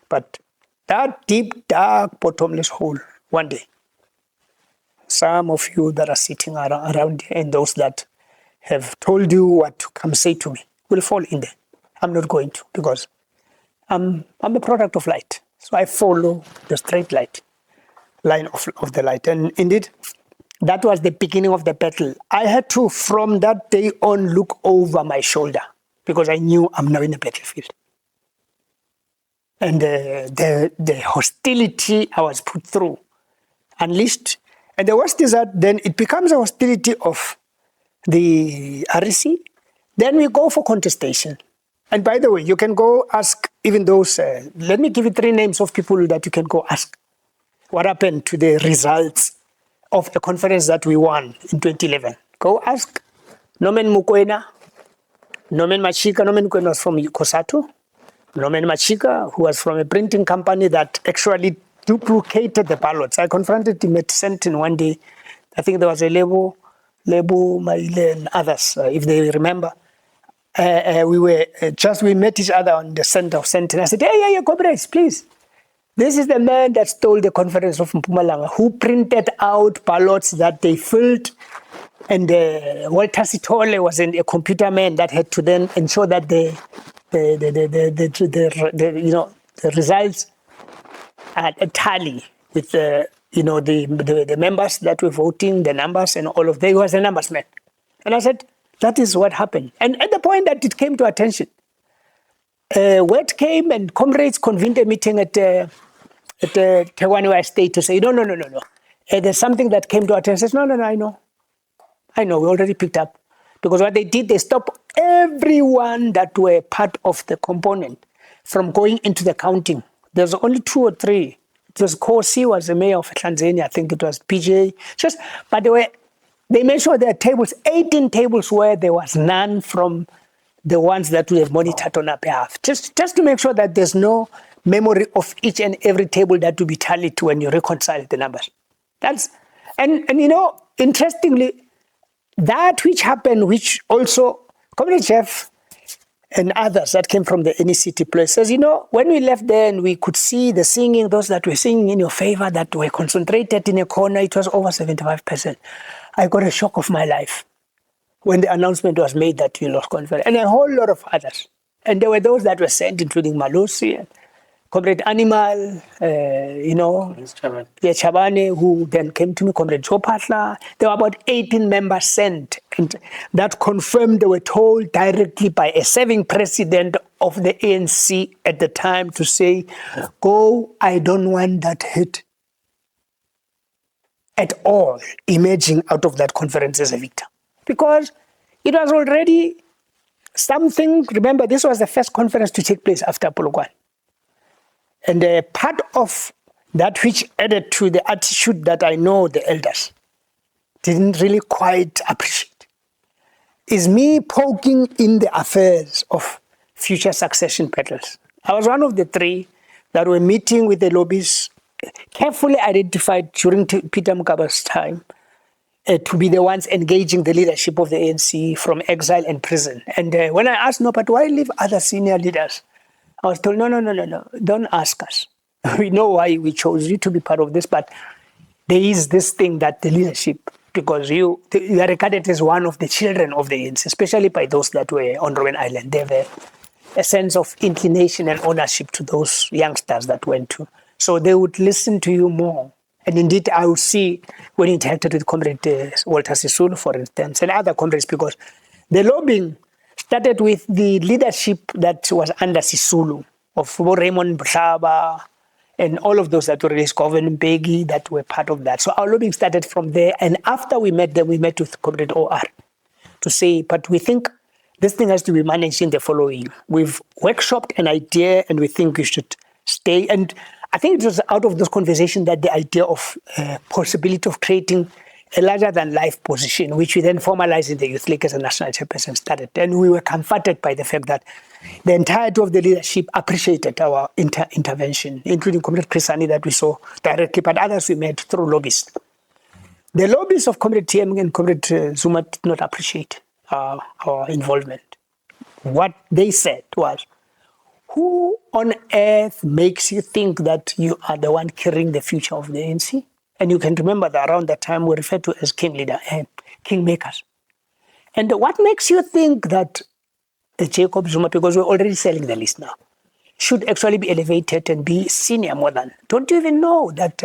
But that deep, dark, bottomless hole, one day, some of you that are sitting around here and those that have told you what to come say to me will fall in there. I'm not going to, because I'm a product of light. So I follow the straight line of the light. And indeed, that was the beginning of the battle. I had to, from that day on, look over my shoulder, because I knew I'm now in a battlefield. And the hostility I was put through, unleashed. And the worst is that then it becomes a hostility of the REC. Then we go for contestation. And by the way, you can go ask even those, let me give you 3 names of people that you can go ask. What happened to the results of a conference that we won in 2011? Go ask Norman Mukwena, Norman Machika. Norman Mukwena was from Kosato. Norman Machika, who was from a printing company that actually duplicated the ballots. I confronted him at Sentin one day I think there was a Lebo, Maile, and others, if they remember. We met each other on the center of Sentinel. I said, hey, comrades, please. This is the man that stole the conference of Mpumalanga, who printed out ballots that they filled, and Walter Sithole was a computer man that had to then ensure that the results at a tally with the members that were voting, the numbers and all of that. He was a numbers man. And I said, that is what happened. And at the point that it came to attention, word came and comrades convened a meeting at Tegwani Estate to say, no. There's something that came to attention. I said, no, I know, we already picked up. Because what they did, they stopped everyone that were part of the component from going into the counting. There's only 2 or 3. It was Kosi, was the mayor of Tanzania. I think it was PJ. But they made sure there are tables, 18 tables where there was none from the ones that we have monitored on our behalf. Just to make sure that there's no memory of each and every table that will be tallied when you reconcile the numbers. And interestingly, that which happened, which also, Comrade Jeff and others that came from the NECT places, when we left there and we could see the singing, those that were singing in your favor, that were concentrated in a corner, it was over 75%. I got a shock of my life when the announcement was made that we lost conference, and a whole lot of others. And there were those that were sent, including Malusi and Comrade Animal, Chabane, who then came to me, Comrade Chopatla. There were about 18 members sent, and that confirmed they were told directly by a serving president of the ANC at the time to say, go, I don't want that hit at all emerging out of that conference as a victor. Because it was already something, remember, this was the first conference to take place after Polokwane. And part of that which added to the attitude that I know the elders didn't really quite appreciate is me poking in the affairs of future succession battles. I was one of the 3 that were meeting with the lobbyists, carefully identified during Peter Mugabe's time, to be the ones engaging the leadership of the ANC from exile and prison. And when I asked, but why leave other senior leaders? I was told, no, don't ask us. We know why we chose you to be part of this, but there is this thing that the leadership, because you are regarded as one of the children of the ANC, especially by those that were on Robben Island. They have a sense of inclination and ownership to those youngsters that went to. So they would listen to you more. And indeed, I would see when interacted with Comrade Walter Sisulu, for instance, and other comrades, because the lobbying started with the leadership that was under Sisulu, of Raymond Mhlaba, and all of those that were released, Governor Mbeki, that were part of that. So our lobbying started from there. And after we met them, we met with Comrade OR to say, but we think this thing has to be managed in the following. We've workshopped an idea and we think we should stay. And I think it was out of this conversation that the idea of possibility of creating a larger-than-life position, which we then formalized in the Youth League as a national chairperson, started. And we were comforted by the fact that the entirety of the leadership appreciated our intervention, including Comrade Chrisani that we saw directly, but others we met through lobbyists. The lobbyists of Comrade TM and Comrade Zuma did not appreciate our involvement. What they said was, who on earth makes you think that you are the one carrying the future of the ANC? And you can remember that around that time we referred to as king leader and king makers. And what makes you think that Jacob Zuma, because we're already selling the list now, should actually be elevated and be senior more than? Don't you even know that,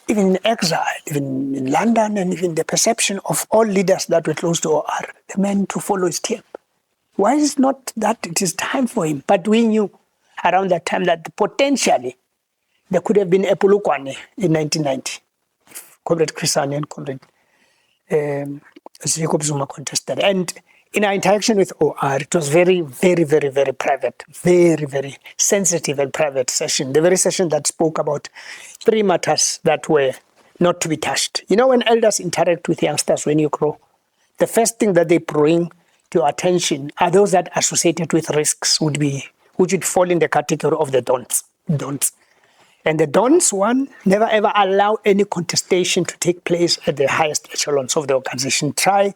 even in exile, even in London, and even the perception of all leaders that were close to OR, the men to follow his team. Why is it not that it is time for him? But we knew around that time that potentially there could have been a Polokwane in 1990. Comrade Chrisani and Comrade Jacob Zuma contested. And in our interaction with OR, it was very, very, very, very private, very, very sensitive and private session. The very session that spoke about 3 matters that were not to be touched. When elders interact with youngsters when you grow, the first thing that they bring to your attention are those that are associated with risks which would fall in the category of the don'ts. And the Dons one never ever allow any contestation to take place at the highest echelons of the organization. Try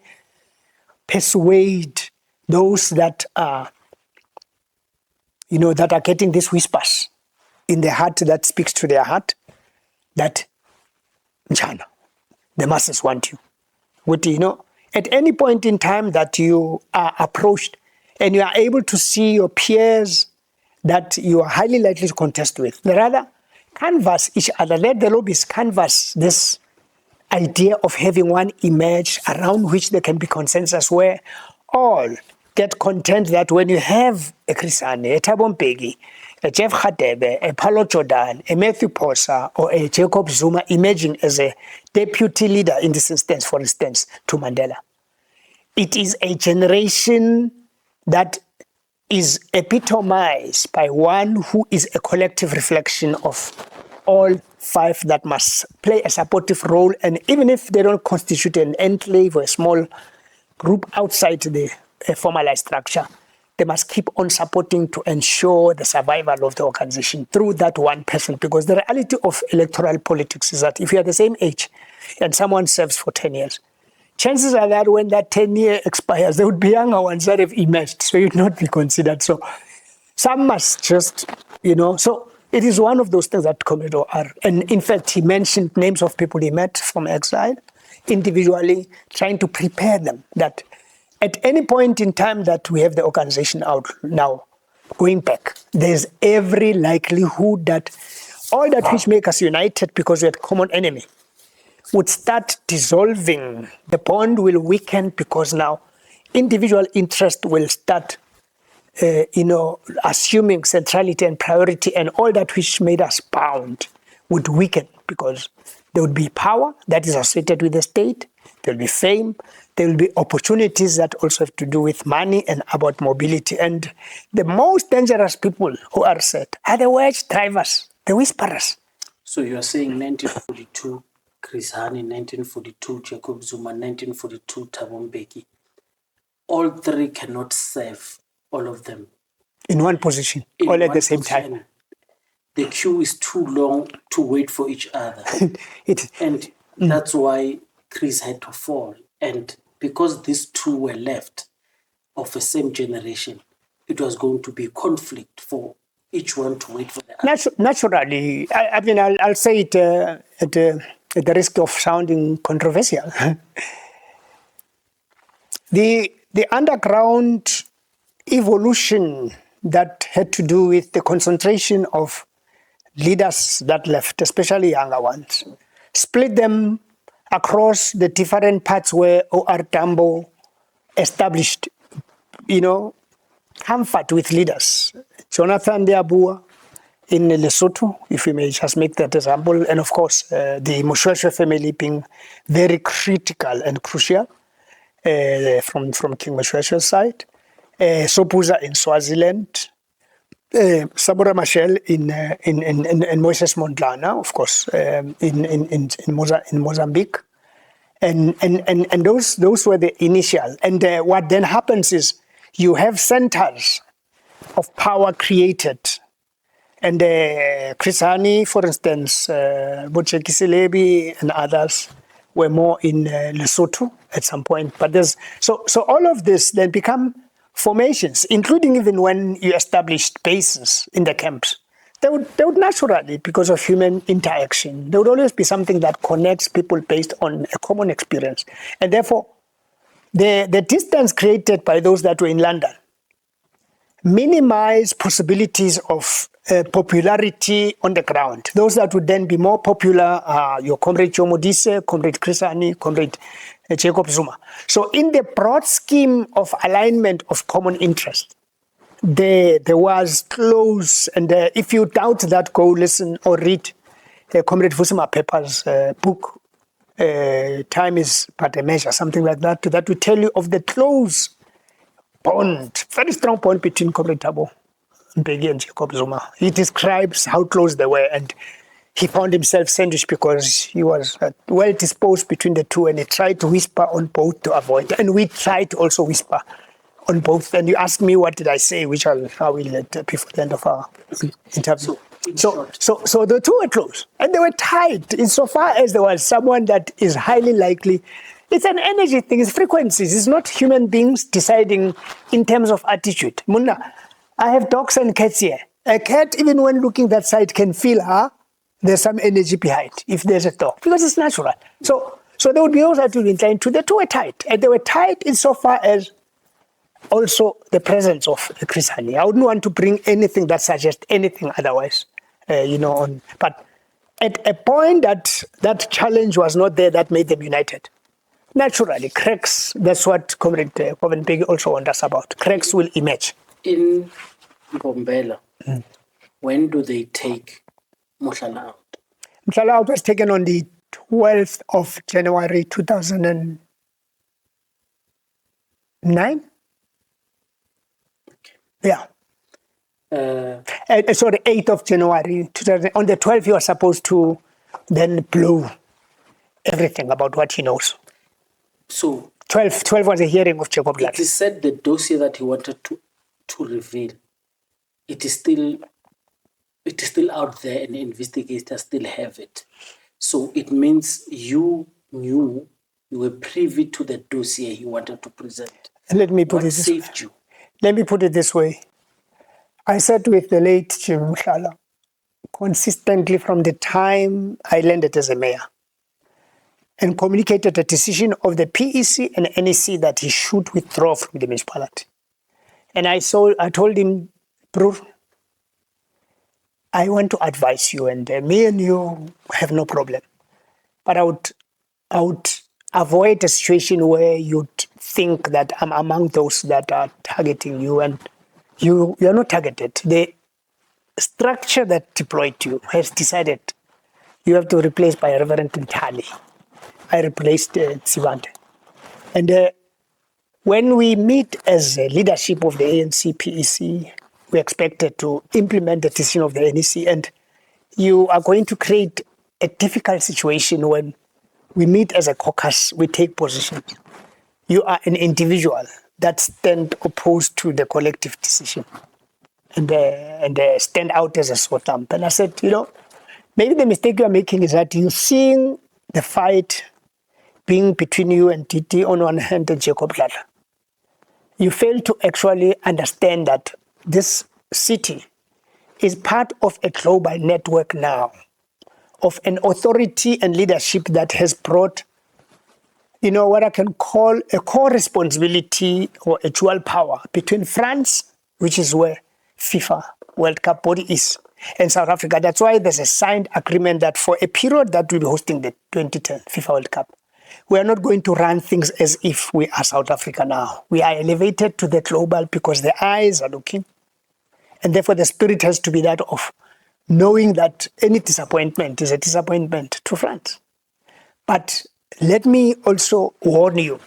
persuade those that are, that are getting these whispers in their heart that speaks to their heart, that Njana, the masses want you. At any point in time that you are approached and you are able to see your peers that you are highly likely to contest with, rather canvass each other, let the lobbyists canvass this idea of having one emerge around which there can be consensus, where all get content that when you have a Chris Hani, a Thabo Mbeki, a Jeff Radebe, a Paulo Jordan, a Matthew Posa, or a Jacob Zuma emerging as a deputy leader in this instance, for instance, to Mandela. It is a generation that is epitomized by one who is a collective reflection of all five that must play a supportive role, and even if they don't constitute an enclave or a small group outside the formalized structure, they must keep on supporting to ensure the survival of the organization through that one person. Because the reality of electoral politics is that if you are the same age and someone serves for 10 years, chances are that when that 10-year expires, there would be younger ones that have emerged, so you'd not be considered. So some must just, so it is one of those things that Commodore are. And in fact, he mentioned names of people he met from exile, individually trying to prepare them that at any point in time that we have the organization out now, going back, there's every likelihood that all that which make us united because we had common enemy would start dissolving. The bond will weaken because now individual interest will start, assuming centrality and priority, and all that which made us bound would weaken because there would be power that is associated with the state, there will be fame, there will be opportunities that also have to do with money and about mobility. And the most dangerous people who are set are the wedge drivers, the whisperers. So you are saying 1942, Chris Hani, 1942, Jacob Zuma, 1942, Thabo Mbeki. All three cannot serve all of them in one position, all at the same time. The queue is too long to wait for each other. And that's why Chris had to fall. And because these two were left of the same generation, it was going to be conflict for each one to wait for the other. Naturally, I'll say it at the risk of sounding controversial. The underground evolution that had to do with the concentration of leaders that left, especially younger ones, split them across the different parts where O.R. Tambo established, comfort with leaders. Jonathan Diabua in Lesotho, if we may just make that example, and of course the Moshoeshoe family being very critical and crucial from King Moshoeshoe's side. Sopuza in Swaziland, Sabora Machel in Moses Mondlane, of course, in Mozambique, and those were the initial. And what then happens is you have centers of power created, and Chris Hani, for instance, Botsheki Selebi and others were more in Lesotho at some point. But so all of this then become formations, including even when you established bases in the camps. They would naturally, because of human interaction, there would always be something that connects people based on a common experience. And therefore, the distance created by those that were in London minimize possibilities of popularity on the ground. Those that would then be more popular are your Comrade Jomo Dise, Comrade Chris Hani, Comrade Jacob Zuma. So in the broad scheme of alignment of common interest, there was close, and if you doubt that, go listen or read Comrade Vusima Pepper's book, Time is But a Measure, something like that, that will tell you of the close bond, very strong bond between Comrade Thabo Mbeki and Jacob Zuma. He describes how close they were, and he found himself sandwiched because he was well disposed between the two, and he tried to whisper on both to avoid. And we tried to also whisper on both. And you asked me what did I say, which I will let before the end of our interview. So So the two were close, and they were tight insofar as there was someone that is highly likely. It's an energy thing, it's frequencies. It's not human beings deciding in terms of attitude. Munna, I have dogs and cats here. A cat, even when looking that side, can feel there's some energy behind if there's a dog, because it's natural. So there would be those that would be inclined to. The two were tight, and they were tight insofar as also the presence of Chris Hani. I wouldn't want to bring anything that suggests anything otherwise, but at a point that challenge was not there, that made them united. Naturally, cracks, that's what Comrade Mbeki also warned us about. Cracks will emerge. In Mbombela, when do they take Mhlala out? Mhlala out was taken on the 12th of January 2009. Yeah. Sorry, 8th of January 2000. On the 12th, he was supposed to then blow everything about what he knows. So 12 was a hearing of Jacob Lassy. It is said the dossier that he wanted to reveal, it is still out there and the investigators still have it. So it means you knew, you were privy to the dossier he wanted to present. Let me put what saved you? Let me put it this way. I sat with the late Jim Mhlala consistently from the time I landed as a mayor, and communicated the decision of the PEC and NEC that he should withdraw from the municipality. And I told him, bro, I want to advise you, and me and you have no problem. But I would avoid a situation where you'd think that I'm among those that are targeting you, and you are not targeted. The structure that deployed you has decided you have to replace by Reverend Ntali. I replaced Nsibande. And when we meet as a leadership of the ANC PEC, we expected to implement the decision of the NEC, and you are going to create a difficult situation when we meet as a caucus, we take positions. You are an individual that stand opposed to the collective decision and stand out as a sore thumb. And I said, maybe the mistake you are making is that you're seeing the fight being between you and TT on one hand and Jacob Lala. You fail to actually understand that this city is part of a global network now of an authority and leadership that has brought, what I can call a co-responsibility or a dual power between France, which is where FIFA World Cup body is, and South Africa. That's why there's a signed agreement that for a period that we'll be hosting the 2010 FIFA World Cup, we are not going to run things as if we are South Africa now. We are elevated to the global because the eyes are looking. And therefore the spirit has to be that of knowing that any disappointment is a disappointment to France. But let me also warn you,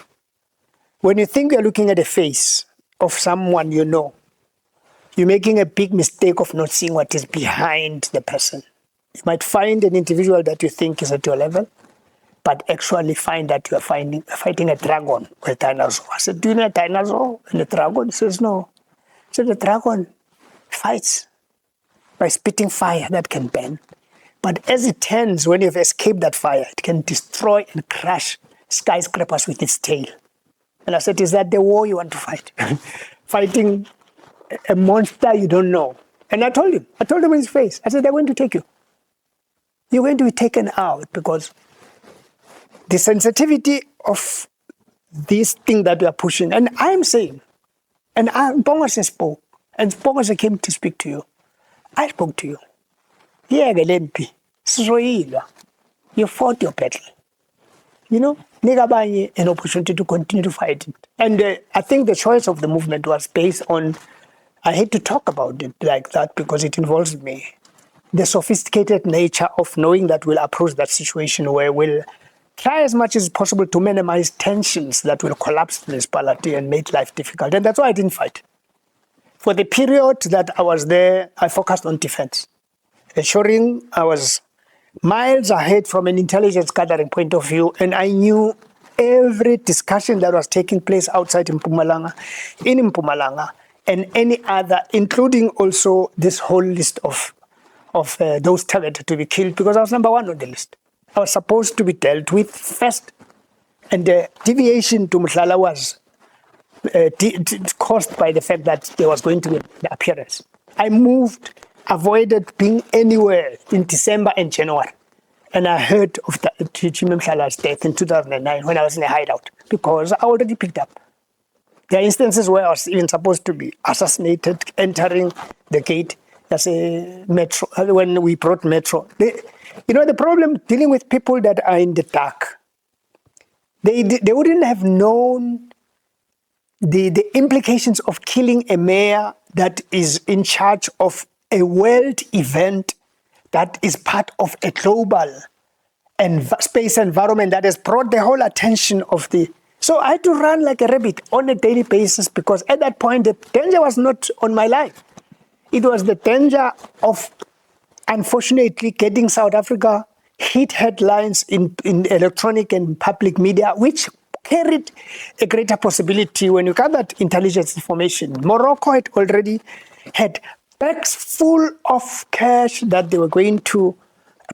when you think you're looking at the face of someone you're making a big mistake of not seeing what is behind the person. You might find an individual that you think is at your level, but actually find that you are fighting a dragon or a dinosaur. I said, do you know a dinosaur and a dragon? He says, no. So the dragon fights by spitting fire that can burn. But as it turns, when you've escaped that fire, it can destroy and crush skyscrapers with its tail. And I said, is that the war you want to fight? Fighting a monster you don't know. And I told him in his face, I said, they're going to take you. You're going to be taken out because the sensitivity of this thing that we are pushing, and I'm saying, and Mbongose spoke, and Mbongose came to speak to you. I spoke to you. Yeah, Galempi, you fought your battle. Negabanye an opportunity to continue to fight it. And I think the choice of the movement was based on, I hate to talk about it like that because it involves me, the sophisticated nature of knowing that we'll approach that situation where we'll try as much as possible to minimize tensions that will collapse the municipality and make life difficult. And that's why I didn't fight. For the period that I was there, I focused on defense, ensuring I was miles ahead from an intelligence gathering point of view, and I knew every discussion that was taking place outside Mpumalanga, in Mpumalanga, and any other, including also this whole list of of those targeted to be killed because I was number one on the list. I was supposed to be dealt with first, and the deviation to Mhlala was caused by the fact that there was going to be the appearance. I avoided being anywhere in December and January. And I heard of Jimmy Mhlala's death in 2009 when I was in a hideout because I already picked up. There are instances where I was even supposed to be assassinated, entering the gate as a metro, when we brought metro. The problem dealing with people that are in the dark, they wouldn't have known the implications of killing a mayor that is in charge of a world event that is part of a global and space environment that has brought the whole attention of the... So I had to run like a rabbit on a daily basis because at that point, the danger was not on my life. It was the danger of, unfortunately, getting South Africa hit headlines in electronic and public media, which carried a greater possibility when you gathered intelligence information. Morocco had already had bags full of cash that they were going to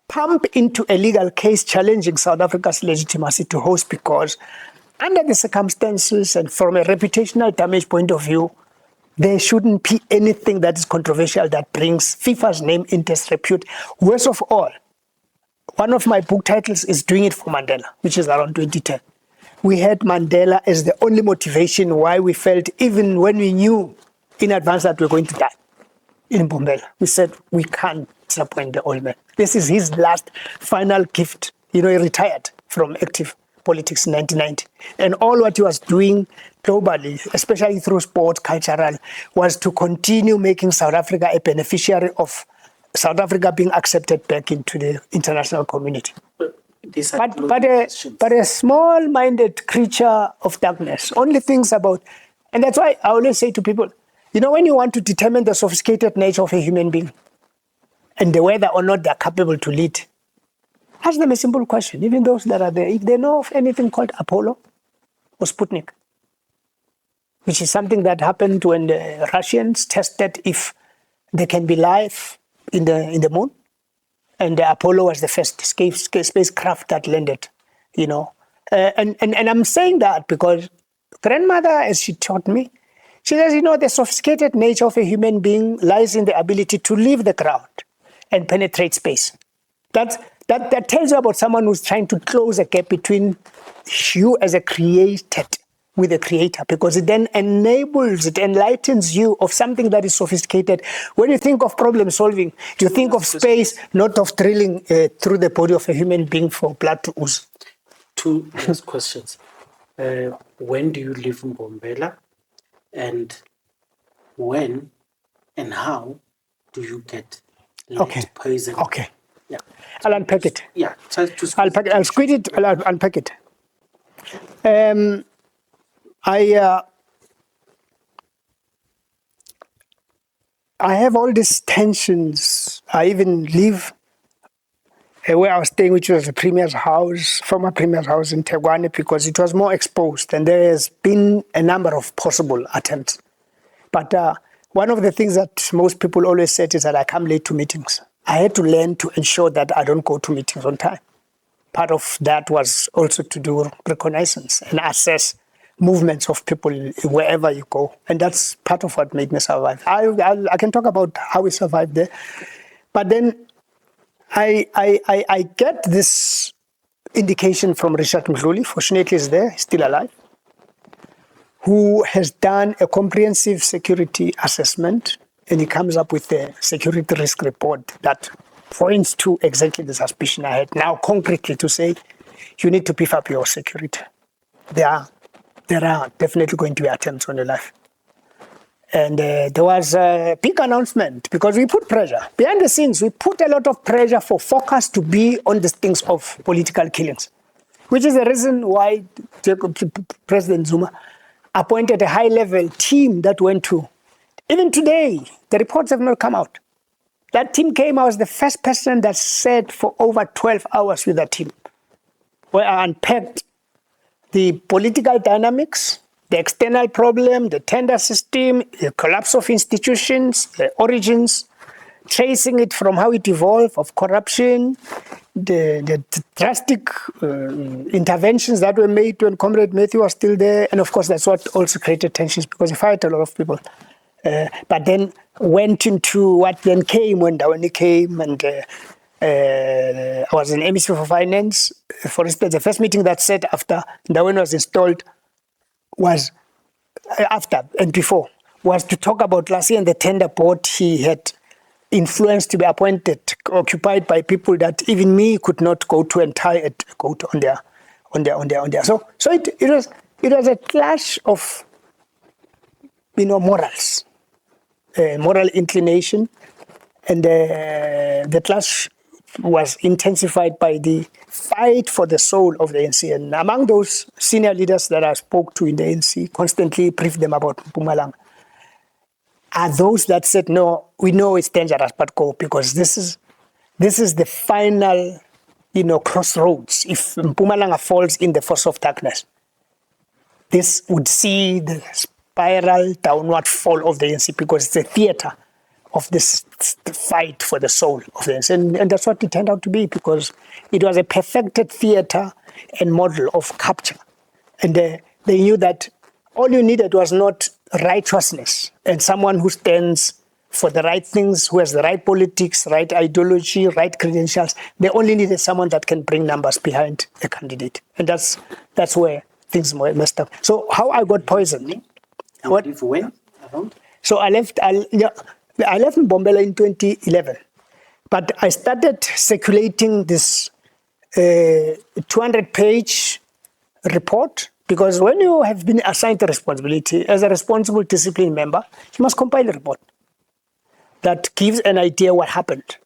pump into a legal case challenging South Africa's legitimacy to host because under the circumstances and from a reputational damage point of view, there shouldn't be anything that is controversial that brings FIFA's name in disrepute. Worst of all, one of my book titles is Doing It for Mandela, which is around 2010. We had Mandela as the only motivation why we felt, even when we knew in advance that we were going to die in Mbombela, we said, we can't disappoint the old man. This is his last final gift. He retired from active politics in 1990. And all what he was doing globally, especially through sport, cultural, was to continue making South Africa a beneficiary of South Africa being accepted back into the international community. But a small-minded creature of darkness only thinks about, and that's why I always say to people, when you want to determine the sophisticated nature of a human being and whether or not they're capable to lead, ask them a simple question, even those that are there, if they know of anything called Apollo or Sputnik, which is something that happened when the Russians tested if there can be life in the moon. And the Apollo was the first spacecraft that landed, And I'm saying that because grandmother, as she taught me, she says, the sophisticated nature of a human being lies in the ability to leave the ground and penetrate space. That tells you about someone who's trying to close a gap between you as a created with the creator, because it then enlightens you of something that is sophisticated. When you think of problem solving, you think of space, not of drilling through the body of a human being for blood to ooze. Two last questions. When do you leave Mbombela? And when and how do you get lead poison? Okay. Yeah. I'll unpack it. Yeah. I'll squeeze it. I'll unpack it. I have all these tensions. I even live where I was staying, which was the Premier's house, former Premier's house in Tegwane, because it was more exposed. And there has been a number of possible attempts. But one of the things that most people always said is that I come late to meetings. I had to learn to ensure that I don't go to meetings on time. Part of that was also to do reconnaissance and assess movements of people wherever you go. And that's part of what made me survive. I can talk about how we survived there. But then I get this indication from Richard Mhluli, fortunately he's there, he's still alive, who has done a comprehensive security assessment, and he comes up with a security risk report that points to exactly the suspicion I had now concretely to say, you need to beef up your security. There are definitely going to be attempts on your life. And there was a big announcement because we put pressure. Behind the scenes, we put a lot of pressure for focus to be on the things of political killings, which is the reason why President Zuma appointed a high-level team that went to. Even today, the reports have not come out. That team came, I was the first person that sat for over 12 hours with that team, where I unpacked the political dynamics, the external problem, the tender system, the collapse of institutions, the origins, tracing it from how it evolved, of corruption, the drastic interventions that were made when Comrade Matthew was still there. And of course, that's what also created tensions because he fired a lot of people. But then went into what then came when Ndawani came, and I was in MEC for Finance. For instance, the first meeting that said after Ndawani was installed was after and before was to talk about Lassy and the tender board he had influenced to be appointed, occupied by people that even me could not go to and tie it, go to on their. So it was a clash of morals, moral inclination, and the clash was intensified by the fight for the soul of the ANC. And among those senior leaders that I spoke to in the ANC, constantly briefed them about Mpumalanga, are those that said, no, we know it's dangerous, but go, because this is the final, crossroads. If Mpumalanga falls in the force of darkness, this would see the spiral downward fall of the ANC, because it's a theater of this fight for the soul of the ANC. And that's what it turned out to be, because it was a perfected theater and model of capture. And they knew that all you needed was not righteousness and someone who stands for the right things, who has the right politics, right ideology, right credentials. They only needed someone that can bring numbers behind a candidate. And that's where things were messed up. So how I got poisoned. What if when? Around? So I left Mbombela in 2011. But I started circulating this 200-page report, because when you have been assigned a responsibility as a responsible discipline member, you must compile a report that gives an idea what happened,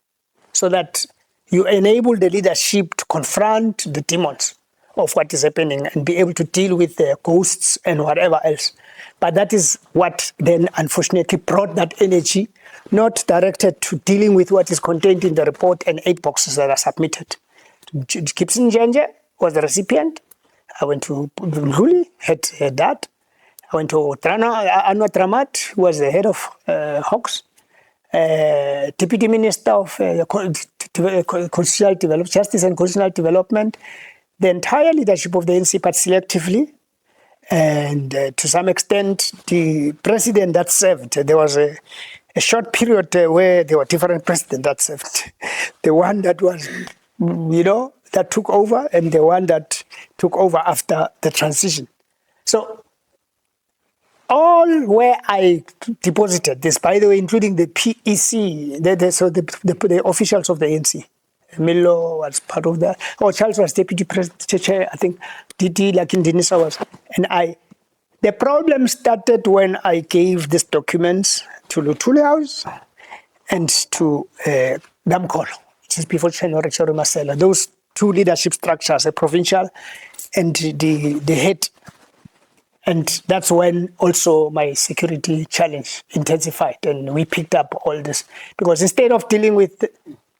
so that you enable the leadership to confront the demons of what is happening and be able to deal with the ghosts and whatever else. But that is what then unfortunately brought that energy, not directed to dealing with what is contained in the report and 8 boxes that are submitted. Gibson Njenje was the recipient. I went to Mluli, had that. I went to Anwar Tramat, who was the head of Hawks. Deputy Minister of Constitutional Development, Justice and Constitutional Development, the entire leadership of the ANC, but selectively, and to some extent, the president that served. There was a short period where there were different presidents that served. The one that was, that took over, and the one that took over after the transition. So all where I deposited this, by the way, including the PEC, the officials of the ANC. Milo was part of that. Charles was Deputy President, I think DD Lakindinisa was. And the problem started when I gave these documents to Luthuli House and to Damkolo, which is before January Masela. Those 2 leadership structures, a provincial and the head. And that's when also my security challenge intensified, and we picked up all this. Because instead of dealing with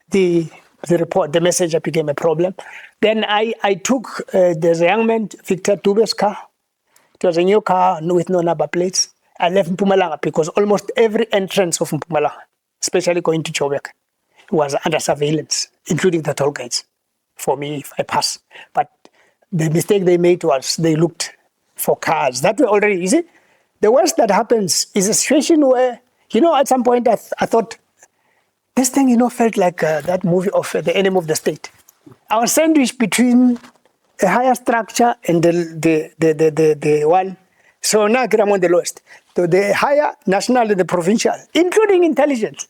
the report, the messenger became a problem. Then I took there's a young man, Victor Dube's car. It was a new car with no number plates. I left Mpumalanga because almost every entrance of Mpumalanga, especially going to Joburg, was under surveillance, including the toll gates, for me if I pass. But the mistake they made was they looked for cars that were already easy. The worst that happens is a situation where, at some point I thought, this thing, felt like that movie of The Enemy of the State. I was sandwiched between a higher structure and the one. So now I'm on the lowest. So the higher national and the provincial, including intelligence.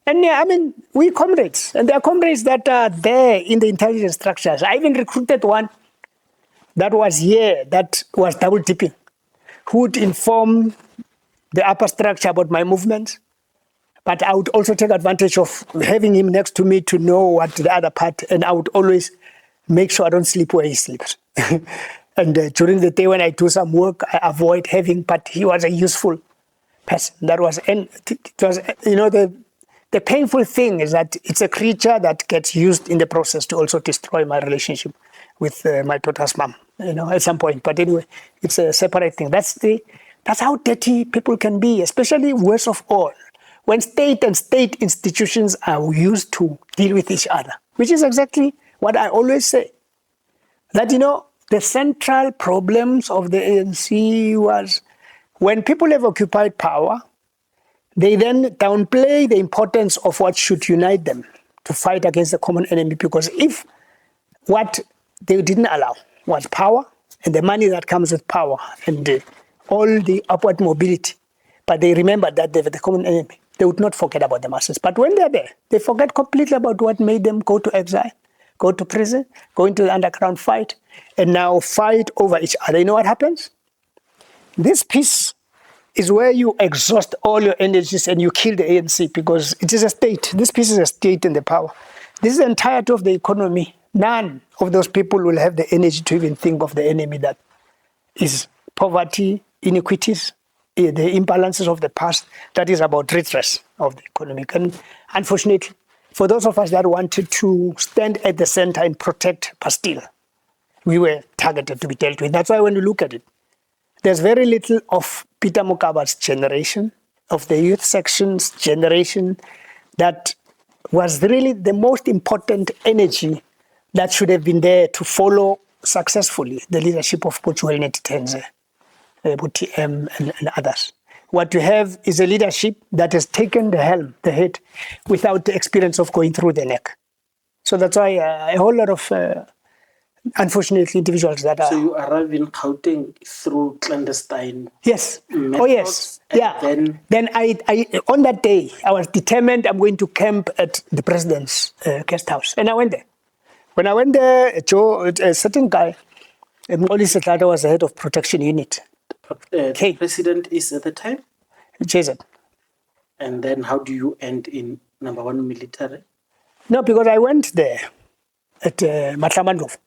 And we comrades, and there are comrades that are there in the intelligence structures. I even recruited one that was here, that was double dipping, who would inform the upper structure about my movements. But I would also take advantage of having him next to me to know what the other part, and I would always make sure I don't sleep where he sleeps. And during the day when I do some work, I avoid having, but he was a useful person. That was, and it was, the painful thing is that it's a creature that gets used in the process to also destroy my relationship with my daughter's mom, at some point. But anyway, it's a separate thing. That's how dirty people can be, especially worst of all, when state and state institutions are used to deal with each other, which is exactly what I always say. That, the central problems of the ANC was when people have occupied power, they then downplay the importance of what should unite them to fight against the common enemy, because if what they didn't allow was power and the money that comes with power and all the upward mobility, but they remember that they were the common enemy, they would not forget about the masses. But when they're there, they forget completely about what made them go to exile, go to prison, go into the underground fight, and now fight over each other. You know what happens? This peace is where you exhaust all your energies and you kill the ANC, because it is a state. This piece is a state in the power. This is the entirety of the economy. None of those people will have the energy to even think of the enemy that is poverty, inequities, the imbalances of the past. That is about redress of the economy. And unfortunately, for those of us that wanted to stand at the center and protect Bastille, we were targeted to be dealt with. That's why when you look at it, there's very little of Peter Mukaba's generation, of the youth section's generation, that was really the most important energy that should have been there to follow successfully the leadership of Pochuel Tenze, Buti M, and others. What you have is a leadership that has taken the helm, the head, without the experience of going through the neck. So that's why a whole lot of unfortunately individuals that are... So you arrive in Gauteng through clandestine... Yes. Methods, oh yes. Yeah. Then I on that day, I was determined I'm going to camp at the president's guest house. And I went there. When I went there, a certain guy, Mbeki Zuma was the head of protection unit. The president is at the time? Jason. And then how do you end in number 1 military? No, because I went there at Matlamandlovu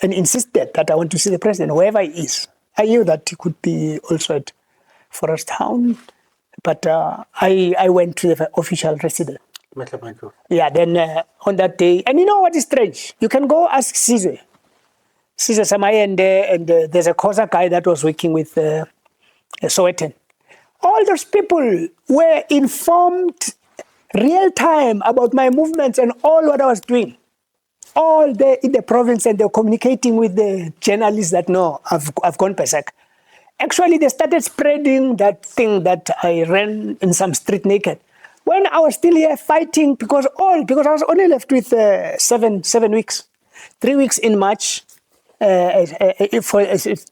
and insisted that I want to see the president, wherever he is. I knew that he could be also at Forest Town, but I went to the official residence. Yeah, then on that day, and you know what is strange? You can go ask Sizwe Samai, and there's a Xhosa guy that was working with Sowetan. All those people were informed real time about my movements and all what I was doing. All there in the province, and they're communicating with the journalists that no, I've gone berserk. Actually, they started spreading that thing that I ran in some street naked. When I was still here fighting, because I was only left with 7 weeks, 3 weeks in March, 3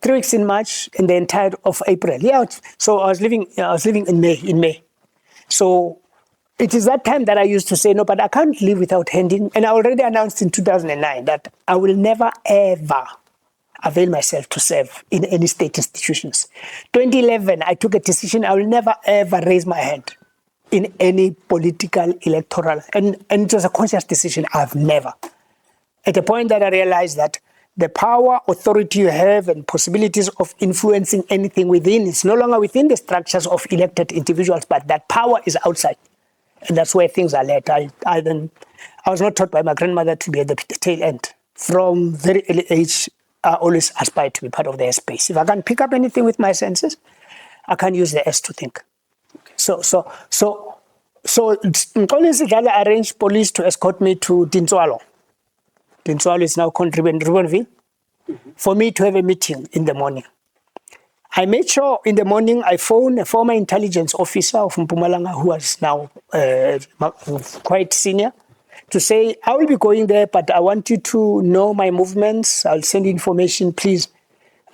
weeks in March, and the entire of April. Yeah, so I was living in May. So it is that time that I used to say, no, but I can't live without handing. And I already announced in 2009 that I will never, ever avail myself to serve in any state institutions. 2011, I took a decision. I will never, ever raise my hand in any political, electoral. And it was a conscious decision. I've never. At the point that I realized that the power, authority you have, and possibilities of influencing anything within is no longer within the structures of elected individuals, but that power is outside. And that's where things are led. I was not taught by my grandmother to be at the tail end. From very early age, I always aspired to be part of the S space. If I can pick up anything with my senses, I can use the S to think. So Mbeki Zuma arranged police to escort me to Dintswalo. Dintswalo is now called Ribonville, for me to have a meeting in the morning. I made sure in the morning I phoned a former intelligence officer of Mpumalanga, who was now quite senior, to say, I will be going there, but I want you to know my movements. I'll send you information. Please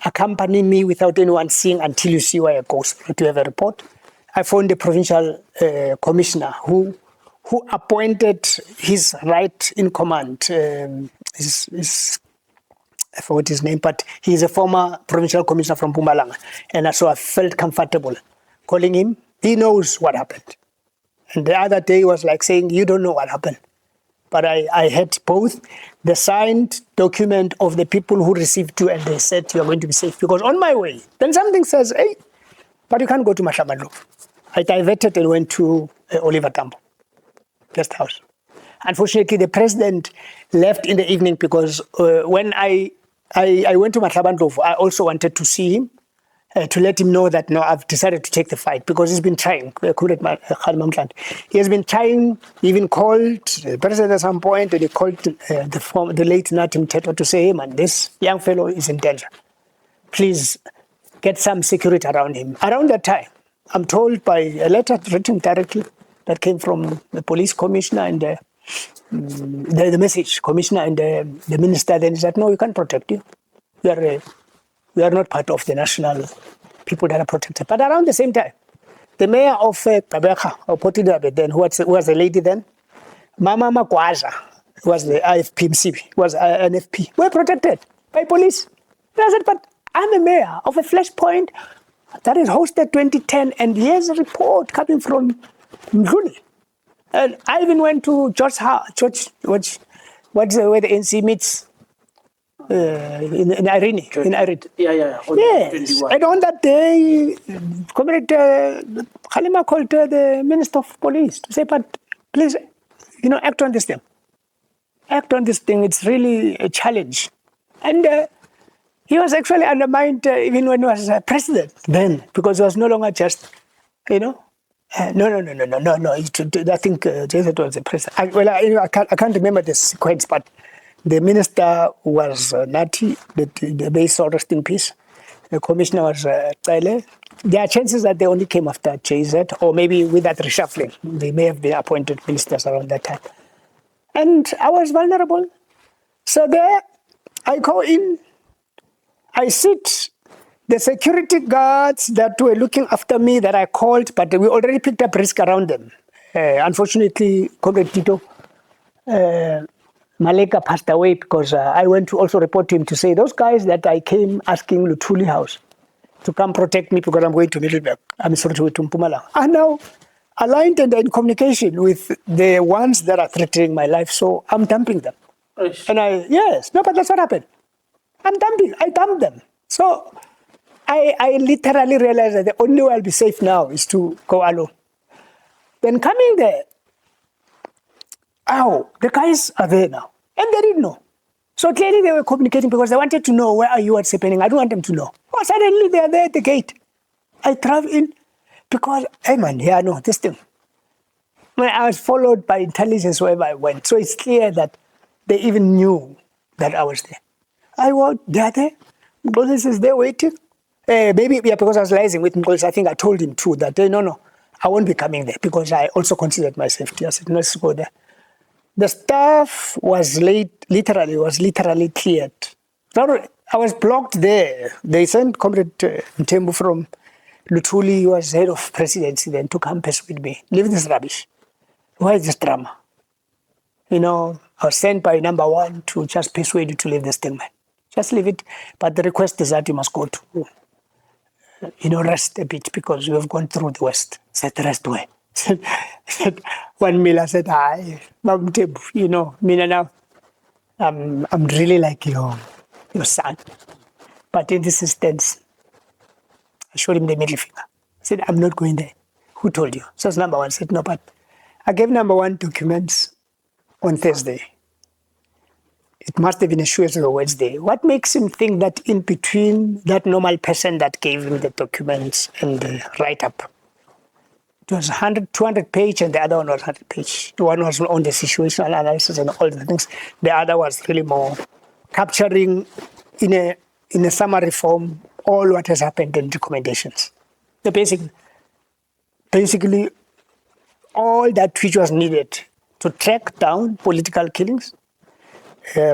accompany me without anyone seeing until you see where I go to have a report. I phoned the provincial commissioner who appointed his right in command. I forgot his name, but he's a former provincial commissioner from Mpumalanga. And so I felt comfortable calling him. He knows what happened. And the other day was like saying, you don't know what happened. But I had both the signed document of the people who received you, and they said you are going to be safe. Because on my way, then something says, hey, but you can't go to Matlamandlovu. I diverted and went to Oliver Tambo guest house. Unfortunately, the president left in the evening because when I went to Matlamandlovu, I also wanted to see him. to let him know that, no, I've decided to take the fight, because he's been trying. He has been trying, he even called the president at some point, and he called the late Natim Teto to say, hey man, this young fellow is in danger. Please get some security around him. Around that time, I'm told by a letter written directly that came from the police commissioner and the message commissioner and the minister, then he said, no, we can't protect you. We are not part of the national people that are protected. But around the same time, the mayor of Kabeka, or Potidabe then, who was a lady then, Mama Makwaza, who was the IFP, was an FP, were protected by police. And I said, but I'm a mayor of a flashpoint that is hosted 2010, and here's a report coming from Mdluli. And I even went to what's where the ANC meets. In Irene. Yeah. Yes. And on that day, Comrade Khalima called the Minister of Police to say, but please, act on this thing. Act on this thing. It's really a challenge. And he was actually undermined even when he was president then, because he was no longer just, No. I think Jason was the president. I can't remember the sequence, but the minister was Nati, the base rest in peace. The commissioner was Tale. There are chances that they only came after JZ, or maybe with that reshuffling. They may have been appointed ministers around that time. And I was vulnerable. So there, I go in, I sit. The security guards that were looking after me that I called, but we already picked up risk around them. Unfortunately, Comrade Tito Maleka passed away, because I went to also report to him to say, those guys that I came asking Luthuli House to come protect me because I'm going to Middleburg, I'm sorry, to Mpumalanga, are now aligned and in communication with the ones that are threatening my life, so I'm dumping them. Yes. And but that's what happened. I dumped them. So I literally realized that the only way I'll be safe now is to go alone. Then coming there, the guys are there now. And they didn't know. So clearly they were communicating because they wanted to know where are you, what's happening. I don't want them to know. Oh, suddenly they are there at the gate. I travel in because, this thing. I was followed by intelligence wherever I went. So it's clear that they even knew that I was there. They are there. Moses is there waiting. Because I was liaising with Moses, I think I told him too that, no, I won't be coming there because I also considered my safety. I said, let's go there. The staff was literally cleared. I was blocked there. They sent Comrade Mtembu from Luthuli, who was head of presidency then, to come persuade me. Leave this rubbish. Why is this drama? I was sent by number one to just persuade you to leave this thing, man. Just leave it. But the request is that you must go to, rest a bit because you have gone through the West. Said, rest where? One Miller said, Mina now, I'm really like your son. But in this instance, I showed him the middle finger. I said, I'm not going there. Who told you? So number one said, no, but I gave number one documents on Thursday. It must have been a Tuesday or Wednesday. What makes him think that in between that normal person that gave him the documents and the write-up, it was 200 page and the other one was 100 page. The one was on the situational analysis and all the things. The other was really more capturing in a summary form all what has happened and recommendations. Basically, all that which was needed to track down political killings,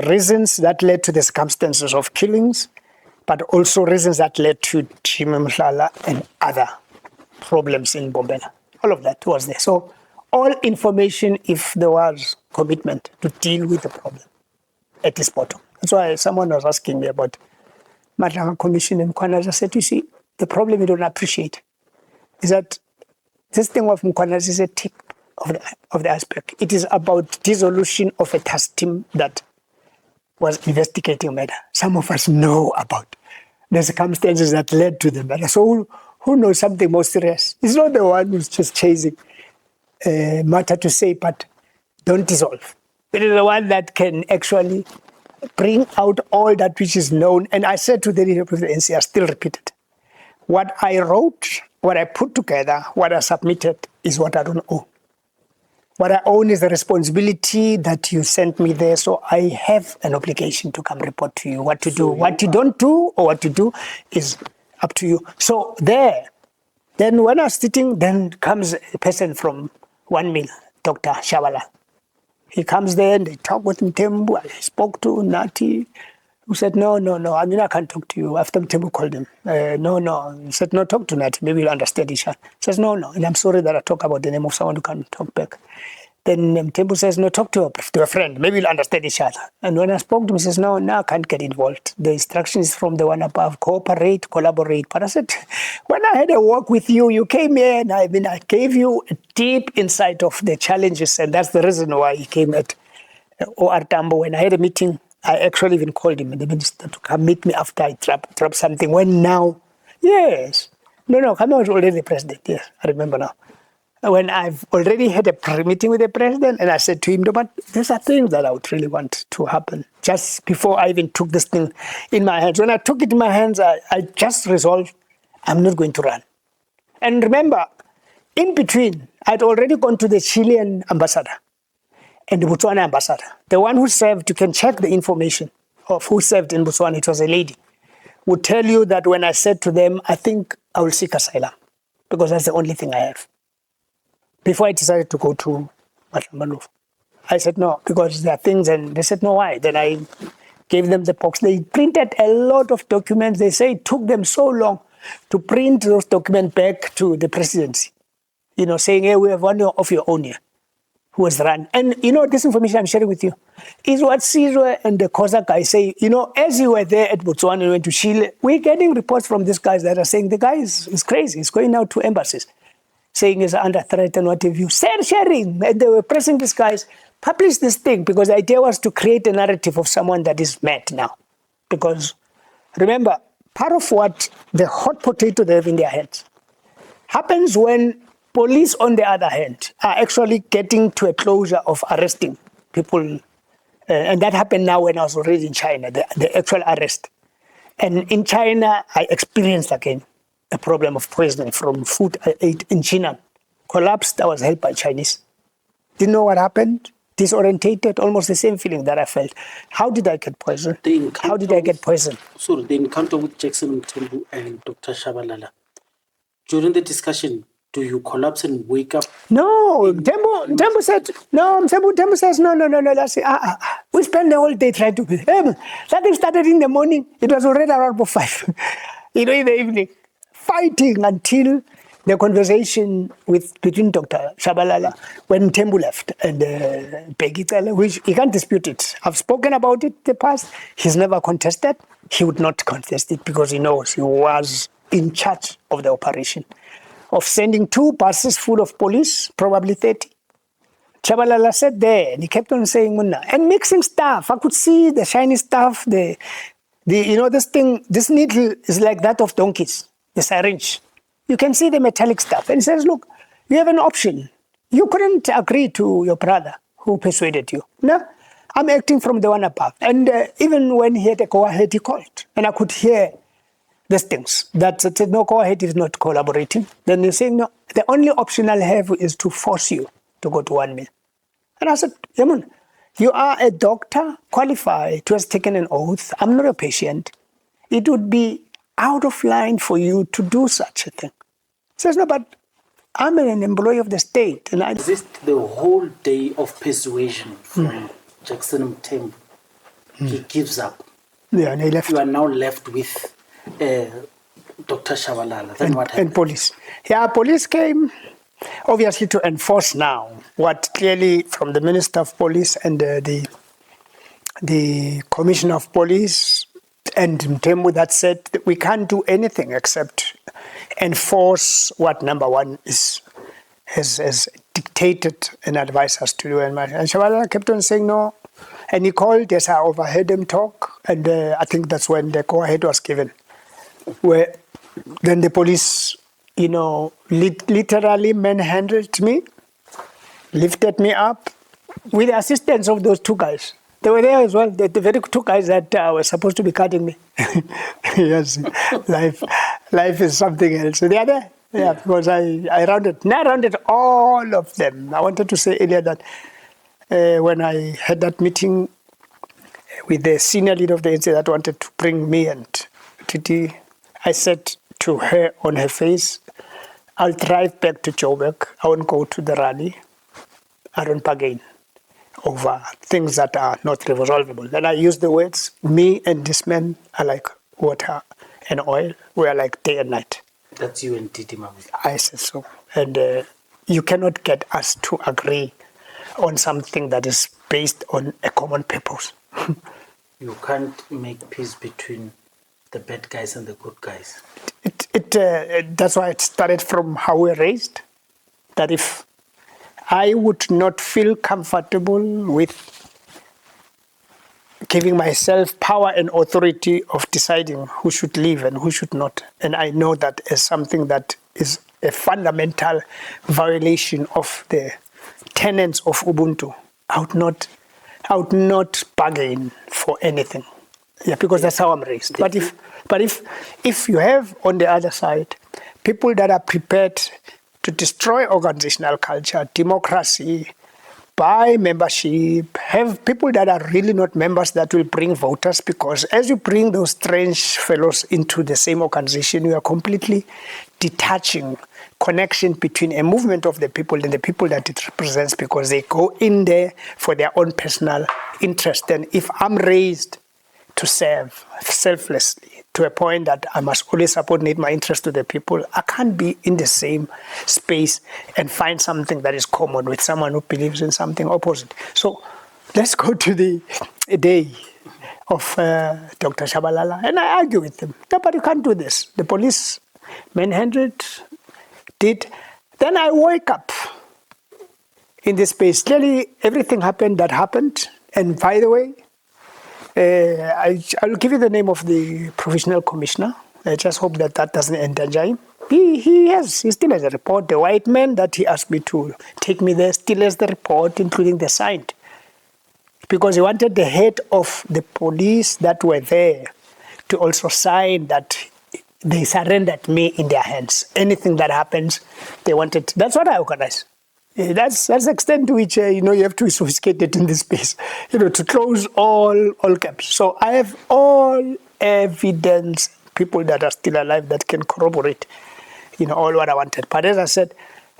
reasons that led to the circumstances of killings, but also reasons that led to Mhlala and other problems in Mbombela. All of that was there. So all information, if there was commitment to deal with the problem at its bottom. That's why someone was asking me about Madlanga Commission and Mkwanazi. I said, you see, the problem you don't appreciate is that this thing of Mkwanazi is a tip of the iceberg. It is about dissolution of a task team that was investigating matter. Some of us know about the circumstances that led to the matter. So who knows something more serious? It's not the one who's just chasing matter to say, but don't dissolve. It is the one that can actually bring out all that which is known. And I said to the leader of the ANC, I still repeat it. What I wrote, what I put together, what I submitted is what I don't own. What I own is the responsibility that you sent me there, so I have an obligation to come report to you what to do. What you don't do or what to do is up to you. So there, then when I was sitting, then comes a person from 1 Mil, Dr. Shabalala. He comes there and they talk with Mthembu. I spoke to Nati, who said, no, I mean, I can't talk to you. After Mthembu called him, no. He said, no, talk to Nati. Maybe you'll understand each other. He says, no. And I'm sorry that I talk about the name of someone who can't talk back. Then Mthembu says, no, talk to a friend. Maybe you'll understand each other. And when I spoke to him, he says, no, I can't get involved. The instructions from the one above, cooperate, collaborate. But I said, when I had a walk with you, you came here and I gave you a deep insight of the challenges. And that's the reason why he came at OR Tambo. When I had a meeting, I actually even called him, the minister, to come meet me after I dropped something. When now, yes. No, Kama was already the president. Yes, I remember now. When I've already had a meeting with the president, and I said to him, no, but there's a thing that I would really want to happen. Just before I even took this thing in my hands. When I took it in my hands, I just resolved, I'm not going to run. And remember, in between, I'd already gone to the Chilean ambassador and the Botswana ambassador. The one who served, you can check the information of who served in Botswana, it was a lady, would tell you that when I said to them, I think I will seek asylum, because that's the only thing I have. Before I decided to go to Mpumalanga, I said no, because there are things, and they said no, why? Then I gave them the box. They printed a lot of documents. They say it took them so long to print those documents back to the presidency, saying, hey, we have one of your own here who was run. And, this information I'm sharing with you is what Sizwe and the COSA guys say. As you were there at Botswana and went to Chile, we're getting reports from these guys that are saying the guy is crazy. He's going out to embassies, saying he's under threat and what have you. Sharing. And they were pressing these guys, publish this thing, because the idea was to create a narrative of someone that is mad now. Because, remember, part of what the hot potato they have in their heads happens when police, on the other hand, are actually getting to a closure of arresting people. And that happened now when I was already in China, the actual arrest. And in China, I experienced again a problem of poisoning from food I ate in China. Collapsed, I was helped by Chinese. Didn't know what happened, disorientated, almost the same feeling that I felt. How did I get poisoned? How did I get poisoned? Sorry, the encounter with Jackson Mthembu and Dr. Shabalala. During the discussion, do you collapse and wake up? No, Mthembu said, Mthembu says, no, Lassy, we spent the whole day trying to be. That thing started in the morning, it was already around 5, in the evening, fighting until the conversation between Dr. Shabalala when Mthembu left and Mbeki Zuma, which he can't dispute it. I've spoken about it in the past. He's never contested. He would not contest it because he knows he was in charge of the operation, of sending 2 buses full of police, probably 30. Shabalala sat there and he kept on saying, Munna, and mixing stuff. I could see the shiny stuff, this thing, this needle is like that of donkeys, the syringe. You can see the metallic stuff. And he says, look, you have an option. You couldn't agree to your brother who persuaded you. No, I'm acting from the one above. And even when he had to go ahead, he called. And I could hear these things that said, no, go ahead, is not collaborating. Then you're saying, no, the only option I'll have is to force you to go to 1 Mil. And I said, Yaman, you are a doctor, qualified, who has taken an oath. I'm not a patient. It would be out of line for you to do such a thing. He says, no, but I'm an employee of the state. And I resist the whole day of persuasion from Jackson Mthembu. He gives up. Yeah, and he left. You are now left with Dr. Shabalala. Then what happened? And police. Yeah, police came, obviously, to enforce now what clearly from the Minister of Police and the Commissioner of Police and Mthembu that said that we can't do anything except enforce what number one has dictated and advised us to do. And Shabalala kept on saying no. And he called, yes, I overheard him talk. And I think that's when the go-ahead was given. Where then the police, literally manhandled me, lifted me up with the assistance of those 2 guys. They were there as well. The very two guys that were supposed to be cutting me. Yes, life is something else. So they are there. Yeah, because I rounded all of them. I wanted to say earlier that when I had that meeting with the senior leader of the ANC that wanted to bring me and Titi, I said to her on her face, I'll drive back to Joburg. I won't go to the rally. I don't bargain over things that are not resolvable. Then I used the words, me and this man are like water and oil. We are like day and night. That's you and Titi Mabuza. I said so. And you cannot get us to agree on something that is based on a common purpose. You can't make peace between the bad guys and the good guys. That's why it started from how we're raised. That if I would not feel comfortable with giving myself power and authority of deciding who should live and who should not. And I know that as something that is a fundamental violation of the tenets of Ubuntu. I would not bargain for anything. Yeah, because that's how I'm raised. But if you have on the other side people that are prepared to destroy organizational culture, democracy, buy membership, have people that are really not members that will bring voters, because as you bring those strange fellows into the same organization, you are completely detaching connection between a movement of the people and the people that it represents, because they go in there for their own personal interest. And if I'm raised to serve selflessly to a point that I must always subordinate my interest to the people, I can't be in the same space and find something that is common with someone who believes in something opposite. So let's go to the day of Dr. Shabalala, and I argue with him. No, but you can't do this. The police manhandled, did. Then I wake up in this space. Clearly, everything happened that happened. And by the way, I'll give you the name of the provisional commissioner. I just hope that that doesn't endanger him. He still has a report. The white man that he asked me to take me there still has the report, including the signed. Because he wanted the head of the police that were there to also sign that they surrendered me in their hands. Anything that happens, they wanted. That's what I organize. That's the extent to which you have to be sophisticated in this space, to close all gaps. So I have all evidence, people that are still alive that can corroborate, all what I wanted. But as I said,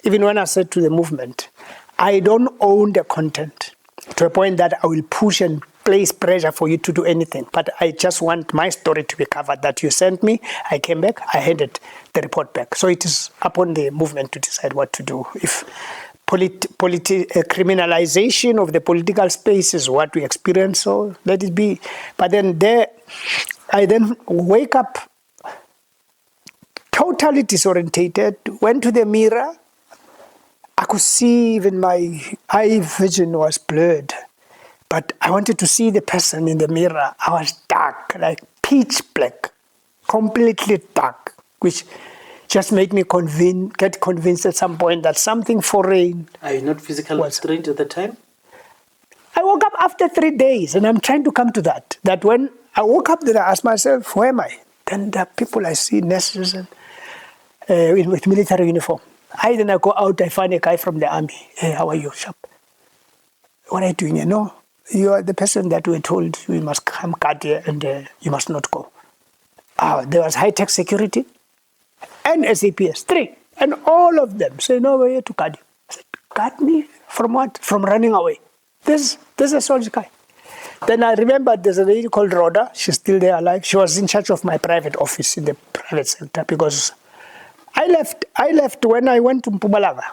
even when I said to the movement, I don't own the content to a point that I will push and place pressure for you to do anything. But I just want my story to be covered, that you sent me, I came back, I handed the report back. So it is upon the movement to decide what to do. If criminalization of the political space is what we experience, so let it be. But then I then wake up totally disorientated, went to the mirror. I could see even my eye vision was blurred. But I wanted to see the person in the mirror. I was dark, like pitch black, completely dark, which just made me get convinced at some point that something foreign. Are you not physically trained at the time? I woke up after 3 days, and I'm trying to come to that. That when I woke up, then I asked myself, where am I? Then there are people I see, nurses with military uniform. I go out, I find a guy from the army. Hey, how are you, Sharp? What are you doing here? No, you are the person that we were told we must come guard here and you must not go. There was high-tech security and SAPS, 3. And all of them say, no, we're here to guard you. I said, guard me? From what? From running away. This is a soldier guy. Then I remember there's a lady called Rhoda. She's still there alive. She was in charge of my private office in the private sector, because I left when I went to Mpumalanga.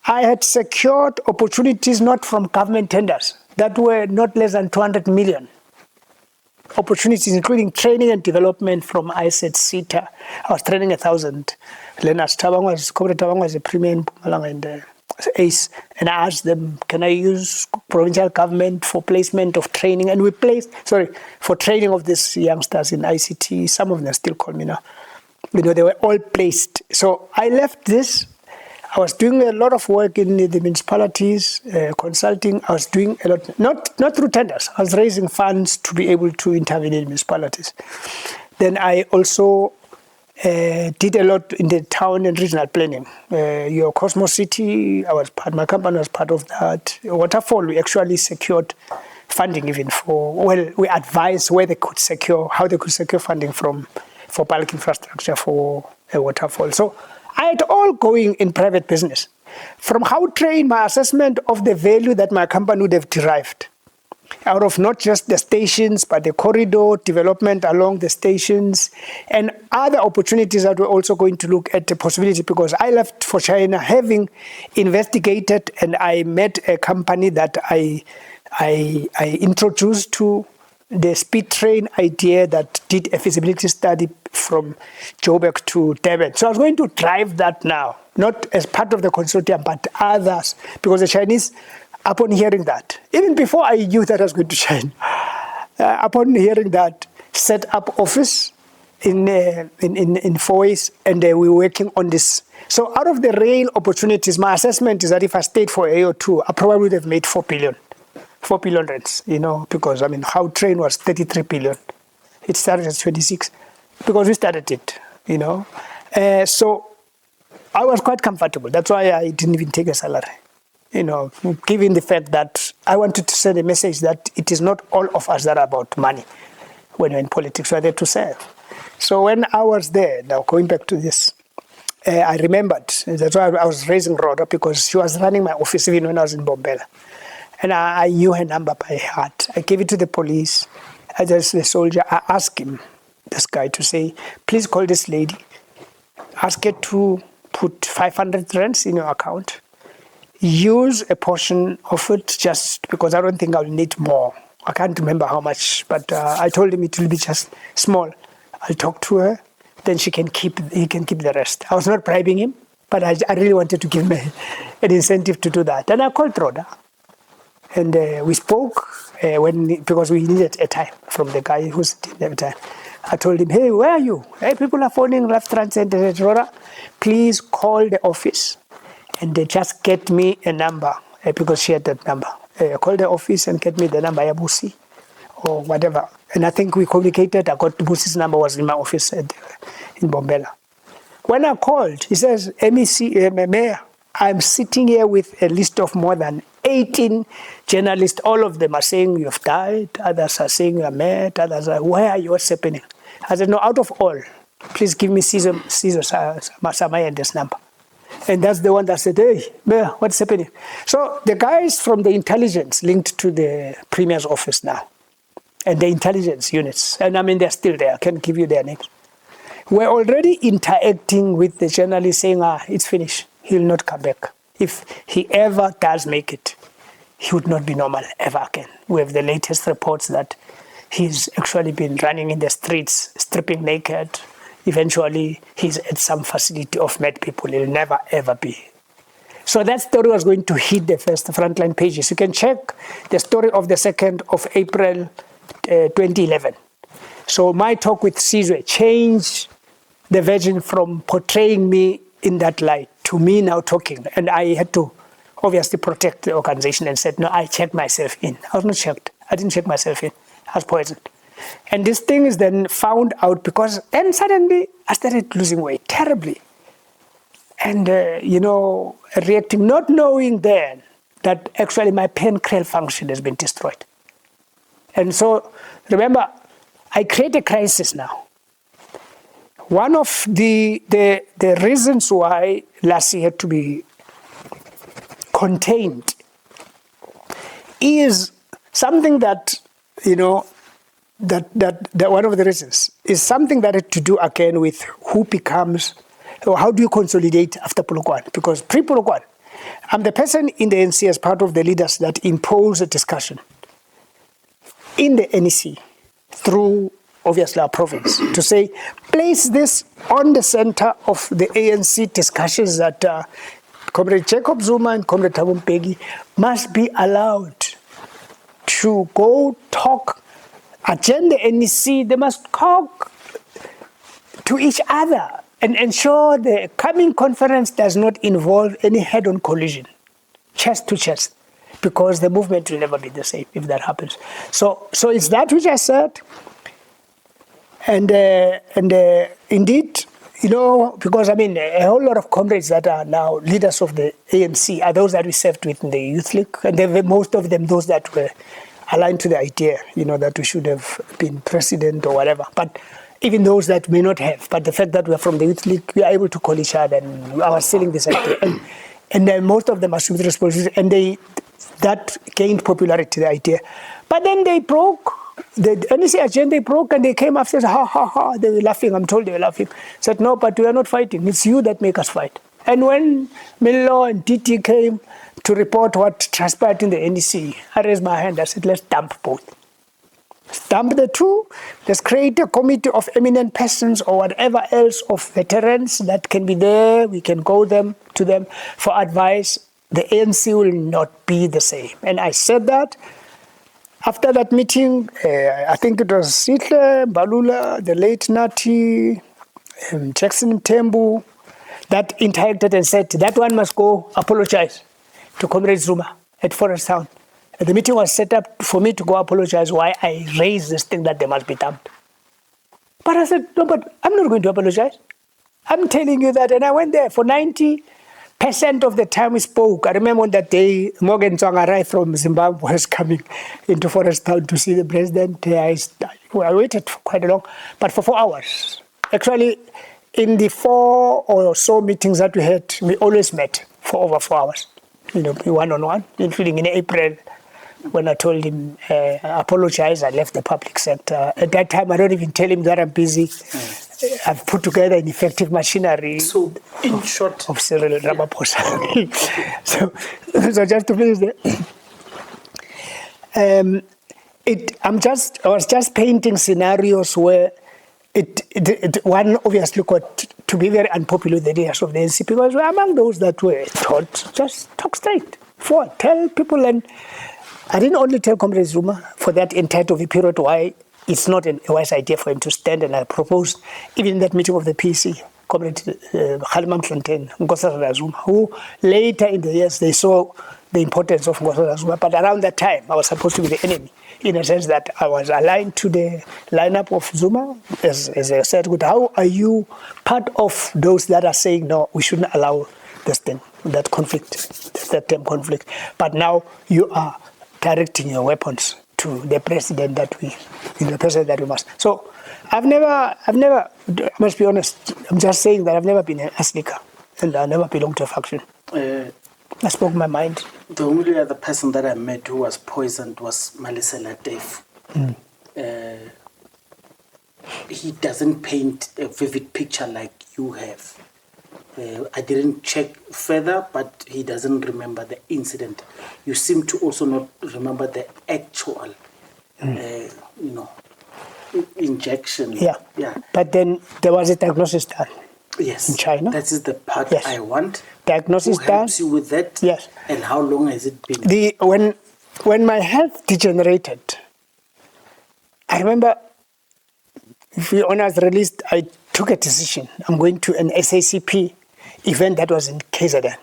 I had secured opportunities not from government tenders that were not less than 200 million. Opportunities including training and development from CETA. I was training 1,000 learners. Corporate Tabang was a premier in Mpumalanga and ACE. And I asked them, can I use provincial government for placement of training? And we placed, for training of these youngsters in ICT. Some of them still call me now. They were all placed. So I left this. I was doing a lot of work in the municipalities, consulting. I was doing a lot, not through tenders. I was raising funds to be able to intervene in municipalities. Then I also did a lot in the town and regional planning. Your Cosmos City, my company was part of that. Waterfall, we actually secured funding even we advised how they could secure funding for bulk infrastructure for a waterfall. So I had all going in private business. From how train my assessment of the value that my company would have derived out of not just the stations, but the corridor development along the stations and other opportunities that we're also going to look at the possibility, because I left for China having investigated, and I met a company that I introduced to the speed train idea that did a feasibility study from Joburg to Durban. So I was going to drive that now, not as part of the consortium, but others, because the Chinese, upon hearing that, even before I knew that I was going to China, upon hearing that, set up office in 4 ways, and we were working on this. So out of the rail opportunities, my assessment is that if I stayed for a year or two, I probably would have made 4 billion rents, because how train was 33 billion. It started at 26 because we started it, So I was quite comfortable. That's why I didn't even take a salary, given the fact that I wanted to send a message that it is not all of us that are about money when you're in politics. We're there to serve. So when I was there, now going back to this, I remembered, that's why I was raising Rhoda, because she was running my office even when I was in Mbombela. And I knew her number by heart. I gave it to the police. As a soldier, I asked him, this guy, to say, please call this lady. Ask her to put 500 rands in your account. Use a portion of it just because I don't think I'll need more. I can't remember how much, but I told him it will be just small. I'll talk to her, then he can keep the rest. I was not bribing him, but I really wanted to give him an incentive to do that. And I called Rhoda. And we spoke because we needed a time from the guy who's didn't have time. I told him, hey, where are you? Hey, people are phoning left, right, center. Rhoda, please call the office and they just get me a number because she had that number. Call the office and get me the number, Yabusi or whatever. And I think we communicated. I got Busi's number, was in my office in Mbombela. When I called, he says, MEC, Mayor, I'm sitting here with a list of more than 18 journalists. All of them are saying you've died. Others are saying you're mad. Others are, where are you? What's happening? I said, no, out of all, please give me Caesar Samaya and this number. And that's the one that said, hey, Mayor, what's happening? So the guys from the intelligence linked to the Premier's office now, and the intelligence units, and they're still there. I can give you their names. We're already interacting with the journalist saying, it's finished. He'll not come back. If he ever does make it, he would not be normal ever again. We have the latest reports that he's actually been running in the streets, stripping naked. Eventually, he's at some facility of mad people. He'll never, ever be. So that story was going to hit the first frontline pages. You can check the story of the 2nd of April 2011. So my talk with Sizwe changed the version from portraying me in that light to me now talking. And I had to obviously protect the organization and said, no, I checked myself in. I was not checked. I didn't check myself in. I was poisoned. And this thing is then found out and suddenly I started losing weight terribly. And, reacting, not knowing then that actually my pancreas function has been destroyed. And so, remember, I create a crisis now. One of the reasons why Lassy had to be contained is something that, that one of the reasons is something that had to do again with who becomes, or how do you consolidate after Polokwane? Because pre-Polokwane, I'm the person in the ANC as part of the leaders that impose a discussion in the NEC through obviously our province to say, place this on the center of the ANC discussions that Comrade Jacob Zuma and Comrade Thabo Mbeki must be allowed to go talk, agenda NEC, they must talk to each other and ensure the coming conference does not involve any head-on collision, chest to chest, because the movement will never be the same if that happens. So it's that which I said, and indeed, because a whole lot of comrades that are now leaders of the ANC are those that we served with in the Youth League, and most of them those that were aligned to the idea, that we should have been president or whatever. But even those that may not have, but the fact that we're from the Youth League, we are able to call each other and I was selling this idea. And then most of them assumed responsibility, and that gained popularity, the idea. But then they broke. The NEC agenda broke, and they came after, ha, they were laughing. I'm told they were laughing. Said, no, but we are not fighting. It's you that make us fight. And when Milo and TT came to report what transpired in the NEC, I raised my hand. I said, let's dump both. Dump the two. Let's create a committee of eminent persons or whatever else of veterans that can be there. We can go to them for advice. The ANC will not be the same. And I said that. After that meeting, I think it was Sitle, Balula, the late Nati, Jackson Tembu, that interacted and said, that one must go apologize to Comrade Zuma at Forest Town. The meeting was set up for me to go apologize why I raised this thing that they must be dumped. But I said, no, but I'm not going to apologize. I'm telling you that. And I went there for 90% of the time we spoke. I remember on that day, Morgan Tswang arrived from Zimbabwe, was coming into Forest Town to see the president. I waited for quite long, but for 4 hours. Actually, in the 4 or so meetings that we had, we always met for over 4 hours, one-on-one, including in April, when I told him, apologize, I left the public sector. At that time, I don't even tell him that I'm busy. I've put together an effective machinery. So, in short, of Cyril Ramaphosa. So just to finish there, I was just painting scenarios where one obviously got to be very unpopular with the leaders of the ANC because we're among those that were taught just talk straight, tell people. And I didn't only tell Comrade Zuma for that entire period why it's not a wise idea for him to stand, and I proposed, even in that meeting of the PC, Comrade Khalimam Fontaine, Nkosazana Zuma, who later in the years they saw the importance of Nkosazana Zuma, but around that time I was supposed to be the enemy, in a sense that I was aligned to the lineup of Zuma. As I said, how are you part of those that are saying, no, we shouldn't allow this thing, that conflict, that term conflict, but now you are directing your weapons to the president that we must. So I've never, I must be honest, I'm just saying that I've never been a sneaker and I never belonged to a faction. I spoke my mind. The only other person that I met who was poisoned was Malisela Dave. He doesn't paint a vivid picture like you have. I didn't check further, but he doesn't remember the incident. You seem to also not remember the actual, injection. Yeah. But then there was a diagnosis done. Yes. In China. That is the part I want. Diagnosis Who done. helps you with that? Yes. And how long has it been? When my health degenerated, I remember, when I was released, I took a decision. I'm going to an SACP event that was in KZN.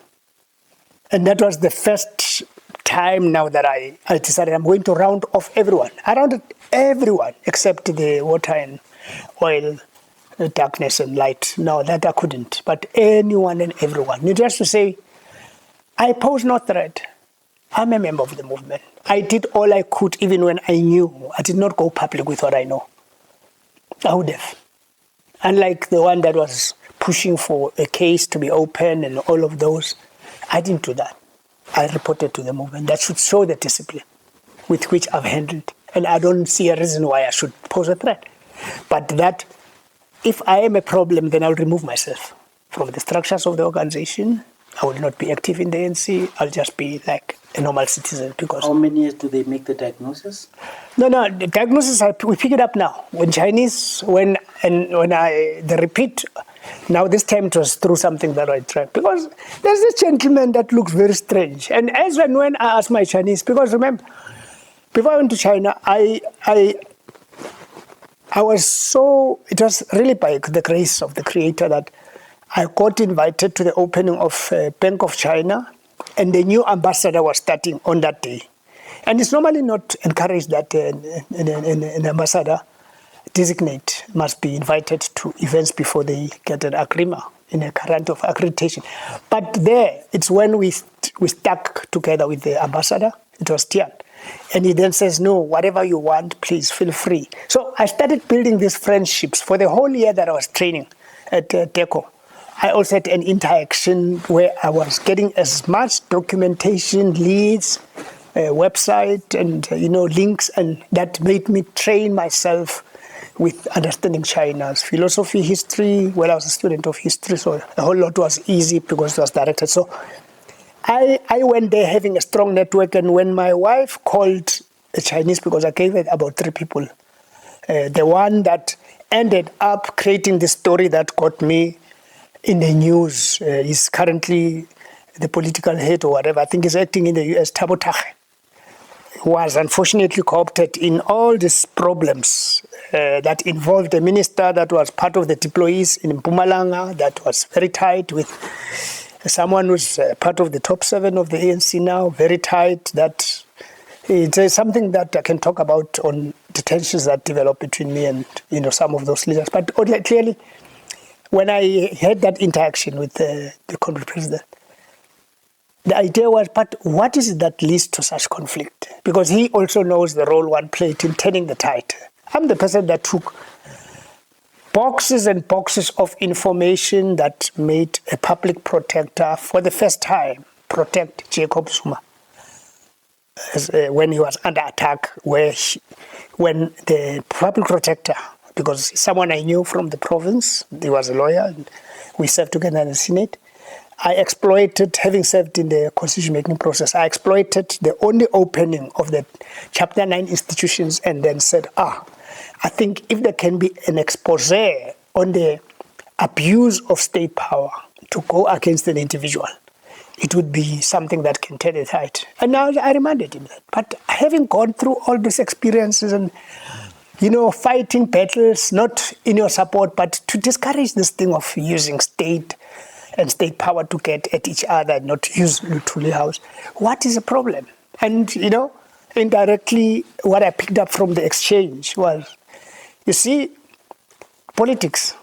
And that was the first time now that I decided I'm going to round off everyone. I rounded everyone except the water and oil, darkness and light. No, that I couldn't. But anyone and everyone. Needless to say, I pose no threat. I'm a member of the movement. I did all I could even when I knew. I did not go public with what I know. I would have. Unlike the one that was pushing for a case to be open and all of those, I didn't do that. I reported to the movement. That should show the discipline with which I've handled. And I don't see a reason why I should pose a threat. But that, if I am a problem, then I'll remove myself from the structures of the organization. I will not be active in the ANC. I'll just be like a normal citizen. Because how many years do they make the diagnosis? No, the diagnosis, we pick it up now. The repeat, now this time it was through something that I tried. Because there's this gentleman that looks very strange. And as and when I asked my Chinese, because remember, before I went to China, I was so, it was really by the grace of the Creator that I got invited to the opening of Bank of China, and the new ambassador was starting on that day. And it's normally not encouraged that an ambassador designate must be invited to events before they get an agreement in a current of accreditation. But there, it's when we stuck together with the ambassador, it was Tian. And he then says, no, whatever you want, please feel free. So I started building these friendships for the whole year that I was training at DECO. I also had an interaction where I was getting as much documentation, leads, website, and links, and that made me train myself with understanding China's philosophy, history. Well, I was a student of history, so a whole lot was easy because it was directed. So I went there having a strong network, and when my wife called a Chinese, because I gave it about 3 people, the one that ended up creating the story that got me in the news is currently the political head or whatever. I think he's acting in the US, Thabo Thage, was unfortunately co-opted in all these problems that involved a minister that was part of the deployees in Mpumalanga, that was very tight with someone who's part of the top 7 of the ANC now, very tight. That it's something that I can talk about on the tensions that developed between me and some of those leaders. But clearly, when I had that interaction with the Consul President, the idea was, but what is it that leads to such conflict? Because he also knows the role one played in turning the tide. I'm the person that took boxes and boxes of information that made a public protector, for the first time, protect Jacob Zuma when he was under attack, when the public protector, because someone I knew from the province, he was a lawyer, and we served together in the Senate. I exploited, having served in the constitution-making process, I exploited the only opening of the Chapter 9 institutions and then said, I think if there can be an expose on the abuse of state power to go against an individual, it would be something that can turn the tide. And now I reminded him that. But having gone through all these experiences and fighting battles, not in your support, but to discourage this thing of using state and state power to get at each other, not use Luthuli House. What is the problem? And, indirectly, what I picked up from the exchange was, you see, politics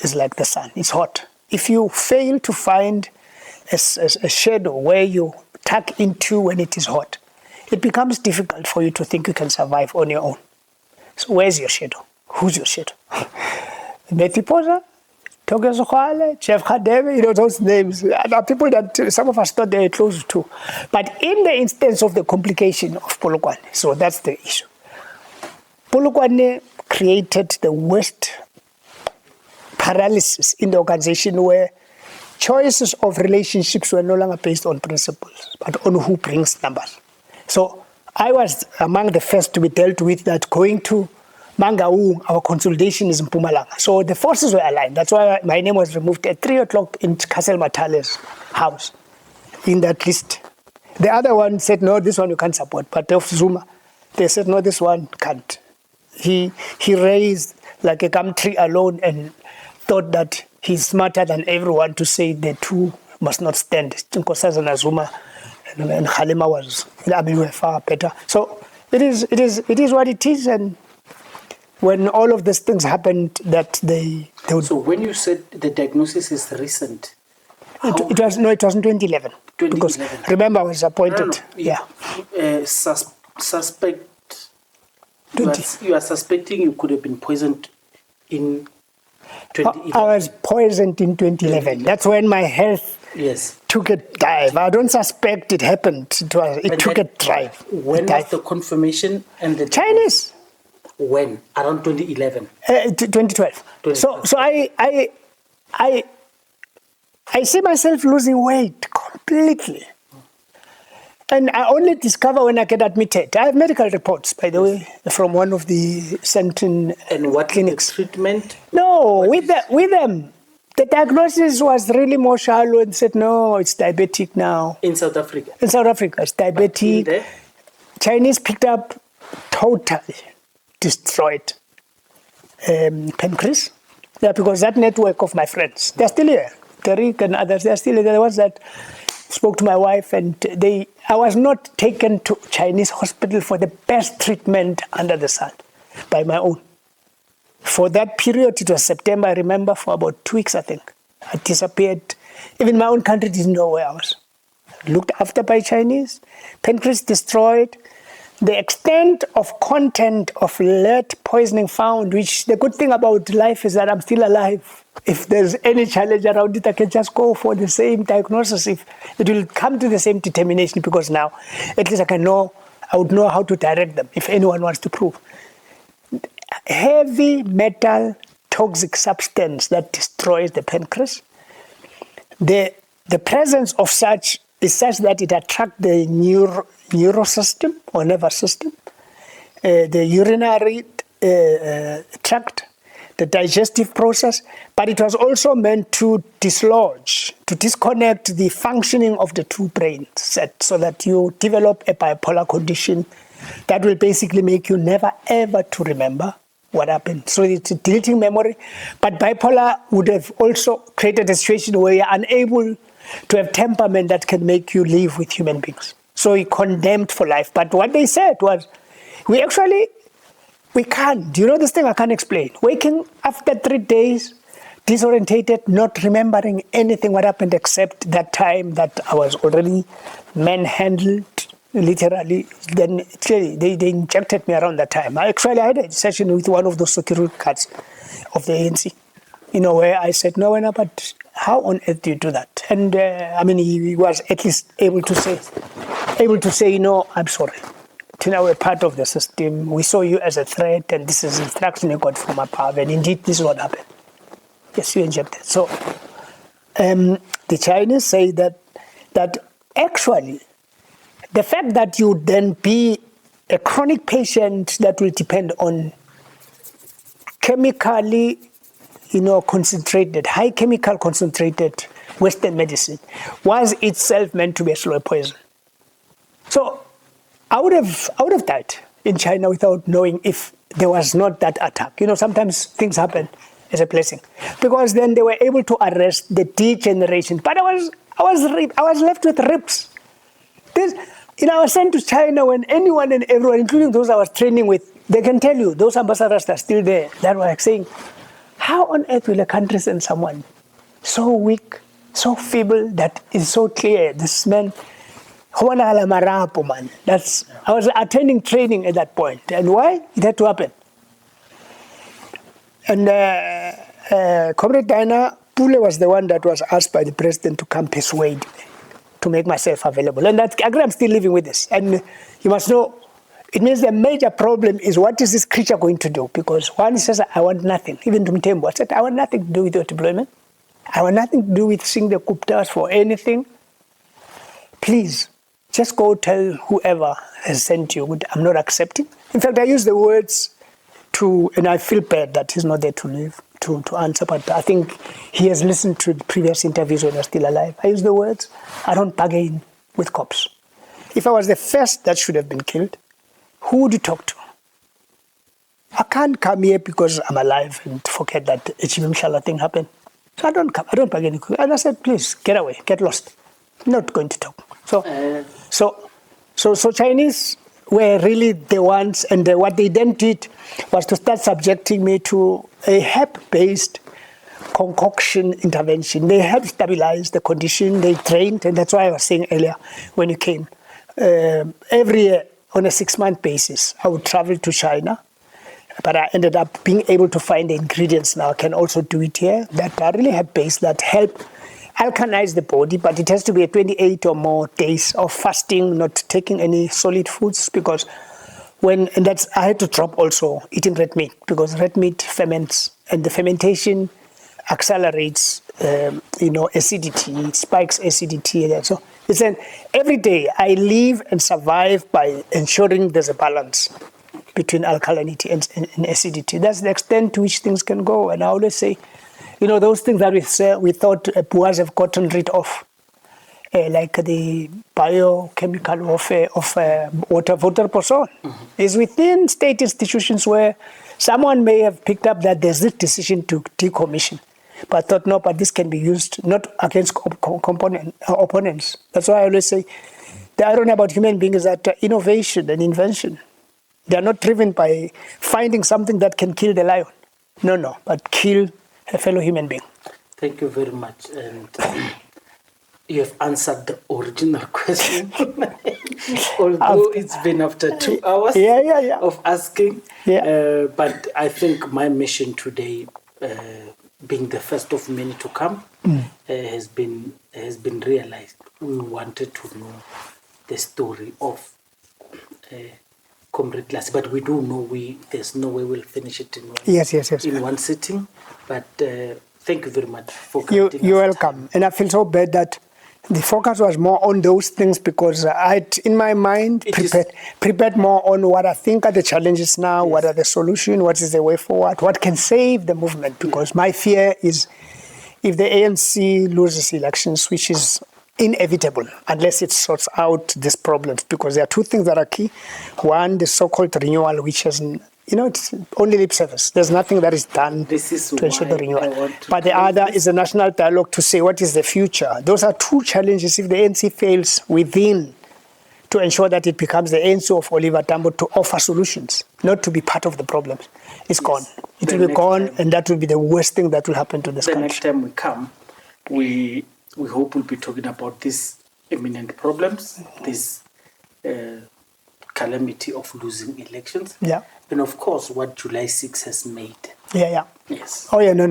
is like the sun. It's hot. If you fail to find a shadow where you tuck into when it is hot, it becomes difficult for you to think you can survive on your own. So where's your shadow? Who's your shadow? Metiposa, Toge Zokhwale, Jeff Khadebe, those names are people that some of us thought they were close to. But in the instance of the complication of Polokwane, so that's the issue. Polokwane created the worst paralysis in the organization where choices of relationships were no longer based on principles, but on who brings numbers. So I was among the first to be dealt with that going to Mangaung, our consolidation is in Mpumalanga. So the forces were aligned. That's why my name was removed at 3 o'clock in Castle Matale's house in that list. The other one said, no, this one you can't support. But of Zuma, they said, no, this one can't. He raised like a gum tree alone and thought that he's smarter than everyone to say the two must not stand. Nkosazana Zuma and Khalema were far better. So it is what it is. And when all of these things happened, that they would... So when you said the diagnosis is recent, it was 2011. 2011. Because remember, I was appointed. Suspect. You are suspecting you could have been poisoned in 2011. I was poisoned in 2011. That's when my health took a dive. I don't suspect it happened. It took a dive. When was the confirmation and the Chinese? When? Around 2011? 2012. So I see myself losing weight completely. And I only discover when I get admitted. I have medical reports, by the way, from one of the Sentin And what clinics. The treatment? No, with them. The diagnosis was really more shallow and said, no, it's diabetic now. In South Africa? In South Africa, it's diabetic. Chinese picked up totally destroyed pancreas. Yeah, because that network of my friends, they're still here. Tariq and others, they're still there. The ones that spoke to my wife, and I was not taken to Chinese hospital for the best treatment under the sun by my own. For that period, it was September, I remember, for about 2 weeks, I think. I disappeared. Even my own country didn't know where I was. Looked after by Chinese, pancreas destroyed. The extent of content of lead poisoning found, which the good thing about life is that I'm still alive. If there's any challenge around it, I can just go for the same diagnosis. If it will come to the same determination, because now at least I would know how to direct them if anyone wants to prove. Heavy metal toxic substance that destroys the pancreas. The presence of such is such that it attracts the neuro system or nervous system, the urinary tract, the digestive process, but it was also meant to dislodge, to disconnect the functioning of the two brain sets so that you develop a bipolar condition that will basically make you never ever to remember what happened. So it's a deleting memory, but bipolar would have also created a situation where you're unable to have temperament that can make you live with human beings. So he condemned for life. But what they said was, we can't. Do you know this thing I can't explain? Waking after 3 days, disorientated, not remembering anything what happened except that time that I was already manhandled, literally. Then they injected me around that time. I had a session with one of those security guards of the ANC, where I said, no, but how on earth do you do that? And he was at least able to say, I'm sorry. Now we're part of the system. We saw you as a threat, and this is instruction you got from above, and indeed this is what happened. Yes, you injected. So the Chinese say that actually the fact that you then be a chronic patient that will depend on chemically concentrated, high chemical concentrated Western medicine was itself meant to be a slow poison. So I would have died in China without knowing if there was not that attack. Sometimes things happen as a blessing, because then they were able to arrest the degeneration. But I was left with ribs. I was sent to China when anyone and everyone, including those I was training with, they can tell you those ambassadors are still there. That was like saying, how on earth will a country send someone so weak, so feeble, that is so clear? This man, I was attending training at that point. And why? It had to happen. And Comrade Diana Pule was the one that was asked by the president to come persuade me to make myself available. And that, I'm still living with this. And you must know, it means the major problem is, what is this creature going to do? Because one says, I want nothing. Even to Mtembo, I said, I want nothing to do with your deployment. I want nothing to do with seeing the Guptas for anything. Please, just go tell whoever has sent you, I'm not accepting. In fact, I use the words and I feel bad that he's not there to answer, but I think he has listened to the previous interviews when he was still alive. I use the words, I don't bargain with cops. If I was the first that should have been killed, who would you talk to? I can't come here because I'm alive and forget that Echimimshala thing happened. So I don't bargain. And I said, please, get away, get lost. I'm not going to talk. So Chinese were really the ones, and what they then did was to start subjecting me to a herb-based concoction intervention. They had stabilized the condition, they trained, and that's why I was saying earlier when you came. Every year, on a 6-month basis, I would travel to China, but I ended up being able to find the ingredients now. I can also do it here that are really herb-based, that help alkalize the body, but it has to be a 28 or more days of fasting, not taking any solid foods, because I had to drop also eating red meat, because red meat ferments, and the fermentation accelerates, acidity, it spikes acidity. So every day I live and survive by ensuring there's a balance between alkalinity and acidity. That's the extent to which things can go. And I always say, those things that we thought Boers have gotten rid of, like the biochemical warfare of water poison, is within state institutions where someone may have picked up that there's this decision to decommission. but thought, no, but this can be used not against opponents. That's why I always say the irony about human beings is that innovation and invention, they are not driven by finding something that can kill the lion. No, but kill a fellow human being. Thank you very much. And you have answered the original question, although it's been after 2 hours of asking. Yeah. But I think my mission today, being the first of many to come, has been realized. We wanted to know the story of Comrade Lassy, but we do know there's no way we'll finish it in one sitting. But thank you very much for coming. You're welcome. And I feel so bad that the focus was more on those things because I'd, in my mind, prepared more on what I think are the challenges now, what are the solutions, what is the way forward, what can save the movement. Because my fear is if the ANC loses elections, which is inevitable unless it sorts out these problems, because there are two things that are key. One, the so-called renewal, which has, it's only lip service. There's nothing that is done to ensure the renewal. But the other is a national dialogue to say what is the future. Those are two challenges. If the ANC fails within to ensure that it becomes the ANC of Oliver Tambo to offer solutions, not to be part of the problems, it's gone. It will be gone, and that will be the worst thing that will happen to this country. The next time we come, we hope we'll be talking about these imminent problems, this calamity of losing elections. Yeah. And of course, what July 6 has made. Yeah. Yes. Oh, yeah, no.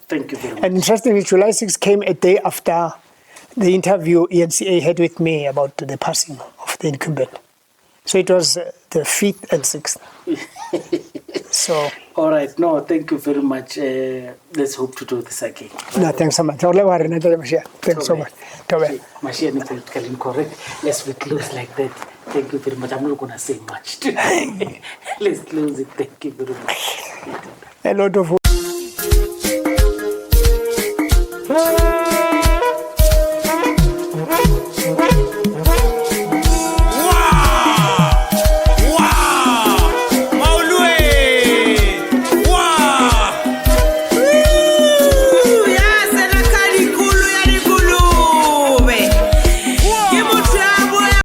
Thank you very much. And interestingly, July 6 came a day after the interview eNCA had with me about the passing of the incumbent. So it was the 5th and 6th. So. All right. No, thank you very much. Let's hope to do this again. No, thanks so much. Thanks so much. Mashia is politically incorrect. Yes, we close like that. Thank you very much. I'm not going to say much today. Let's close it. Thank you very much. A lot of